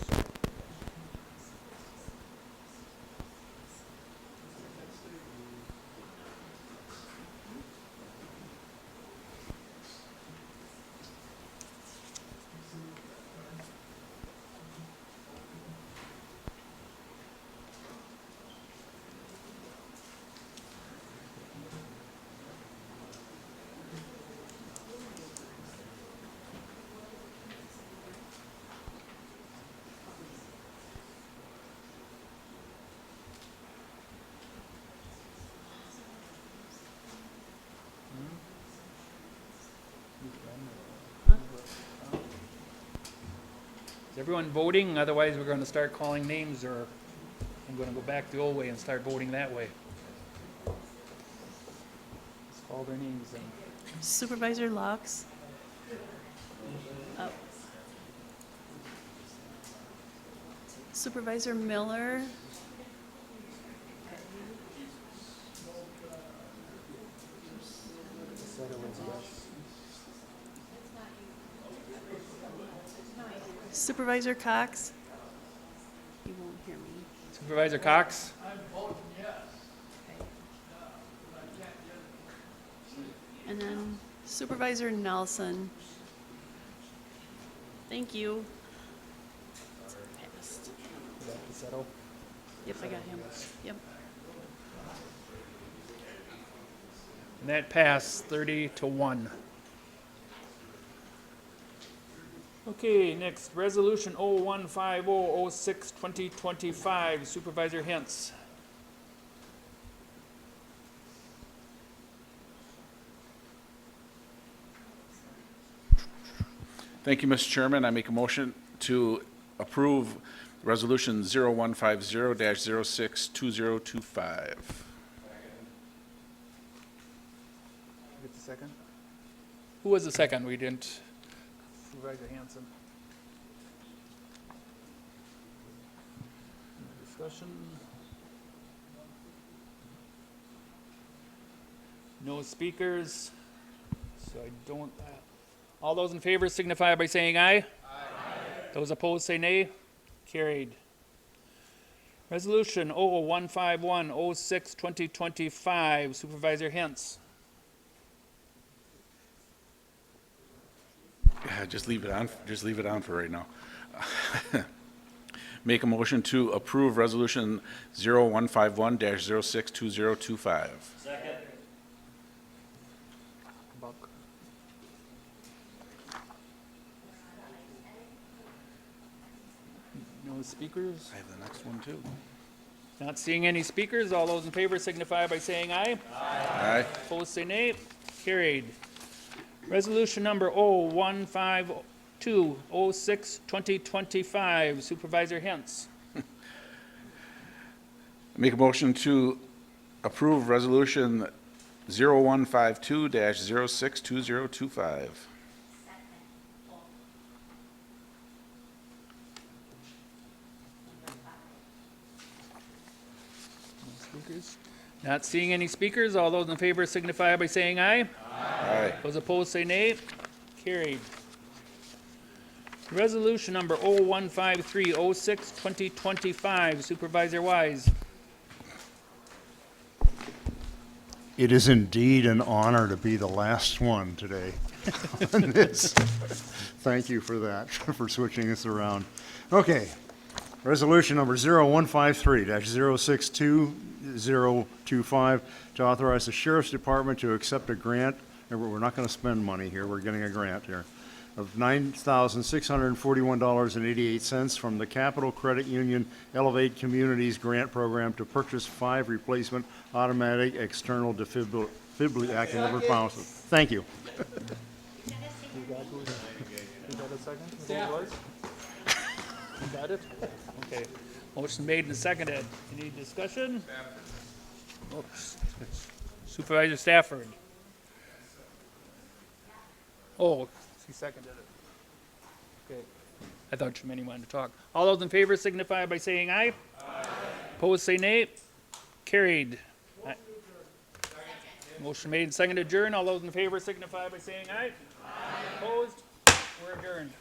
Is everyone voting? Otherwise, we're going to start calling names, or I'm going to go back the old way and start voting that way. Let's call their names then. Supervisor Laux. Supervisor Miller. Supervisor Cox. You won't hear me. Supervisor Cox? I'm voting yes. And then Supervisor Nelson. Thank you. Passed. Yep, I got him. Yep. And that passed 30-1. Okay, next, Resolution 015006-2025, Supervisor Hintz. Thank you, Mr. Chairman. I make a motion to approve Resolution 0150-062025. Get the second? Who was the second? We didn't. Supervisor Hanson. Discussion? No speakers, so I don't. All those in favor signify by saying aye. Aye. Those opposed say nay. Carried. Resolution 015106-2025, Supervisor Hintz. Yeah, just leave it on for right now. Make a motion to approve Resolution 0151-062025. Second. Buck. No speakers? I have the next one too. Not seeing any speakers. All those in favor signify by saying aye. Aye. Opposed say nay. Carried. Resolution number 015206-2025, Supervisor Hintz. Make a motion to approve Resolution 0152-062025. Speakers? Not seeing any speakers. All those in favor signify by saying aye. Aye. Those opposed say nay. Carried. Resolution number 015306-2025, Supervisor Wise. It is indeed an honor to be the last one today on this. Thank you for that, for switching this around. Okay, resolution number 0153-062025 to authorize the Sheriff's Department to accept a grant, and we're not going to spend money here, we're getting a grant here, of $9,641.88 from the Capital Credit Union Elevate Communities Grant Program to purchase 5 replacement automatic external defibrillator. I can never pronounce it. Thank you. Who got a second? Who it was? You got it? Okay. Motion made and seconded. Any discussion? Oops. Supervisor Stafford. Oh, he seconded it. Okay. I thought you meant he wanted to talk. All those in favor signify by saying aye. Aye. Opposed say nay. Carried. Motion made and seconded to adjourn. All those in favor signify by saying aye. Aye. Opposed? We're adjourned.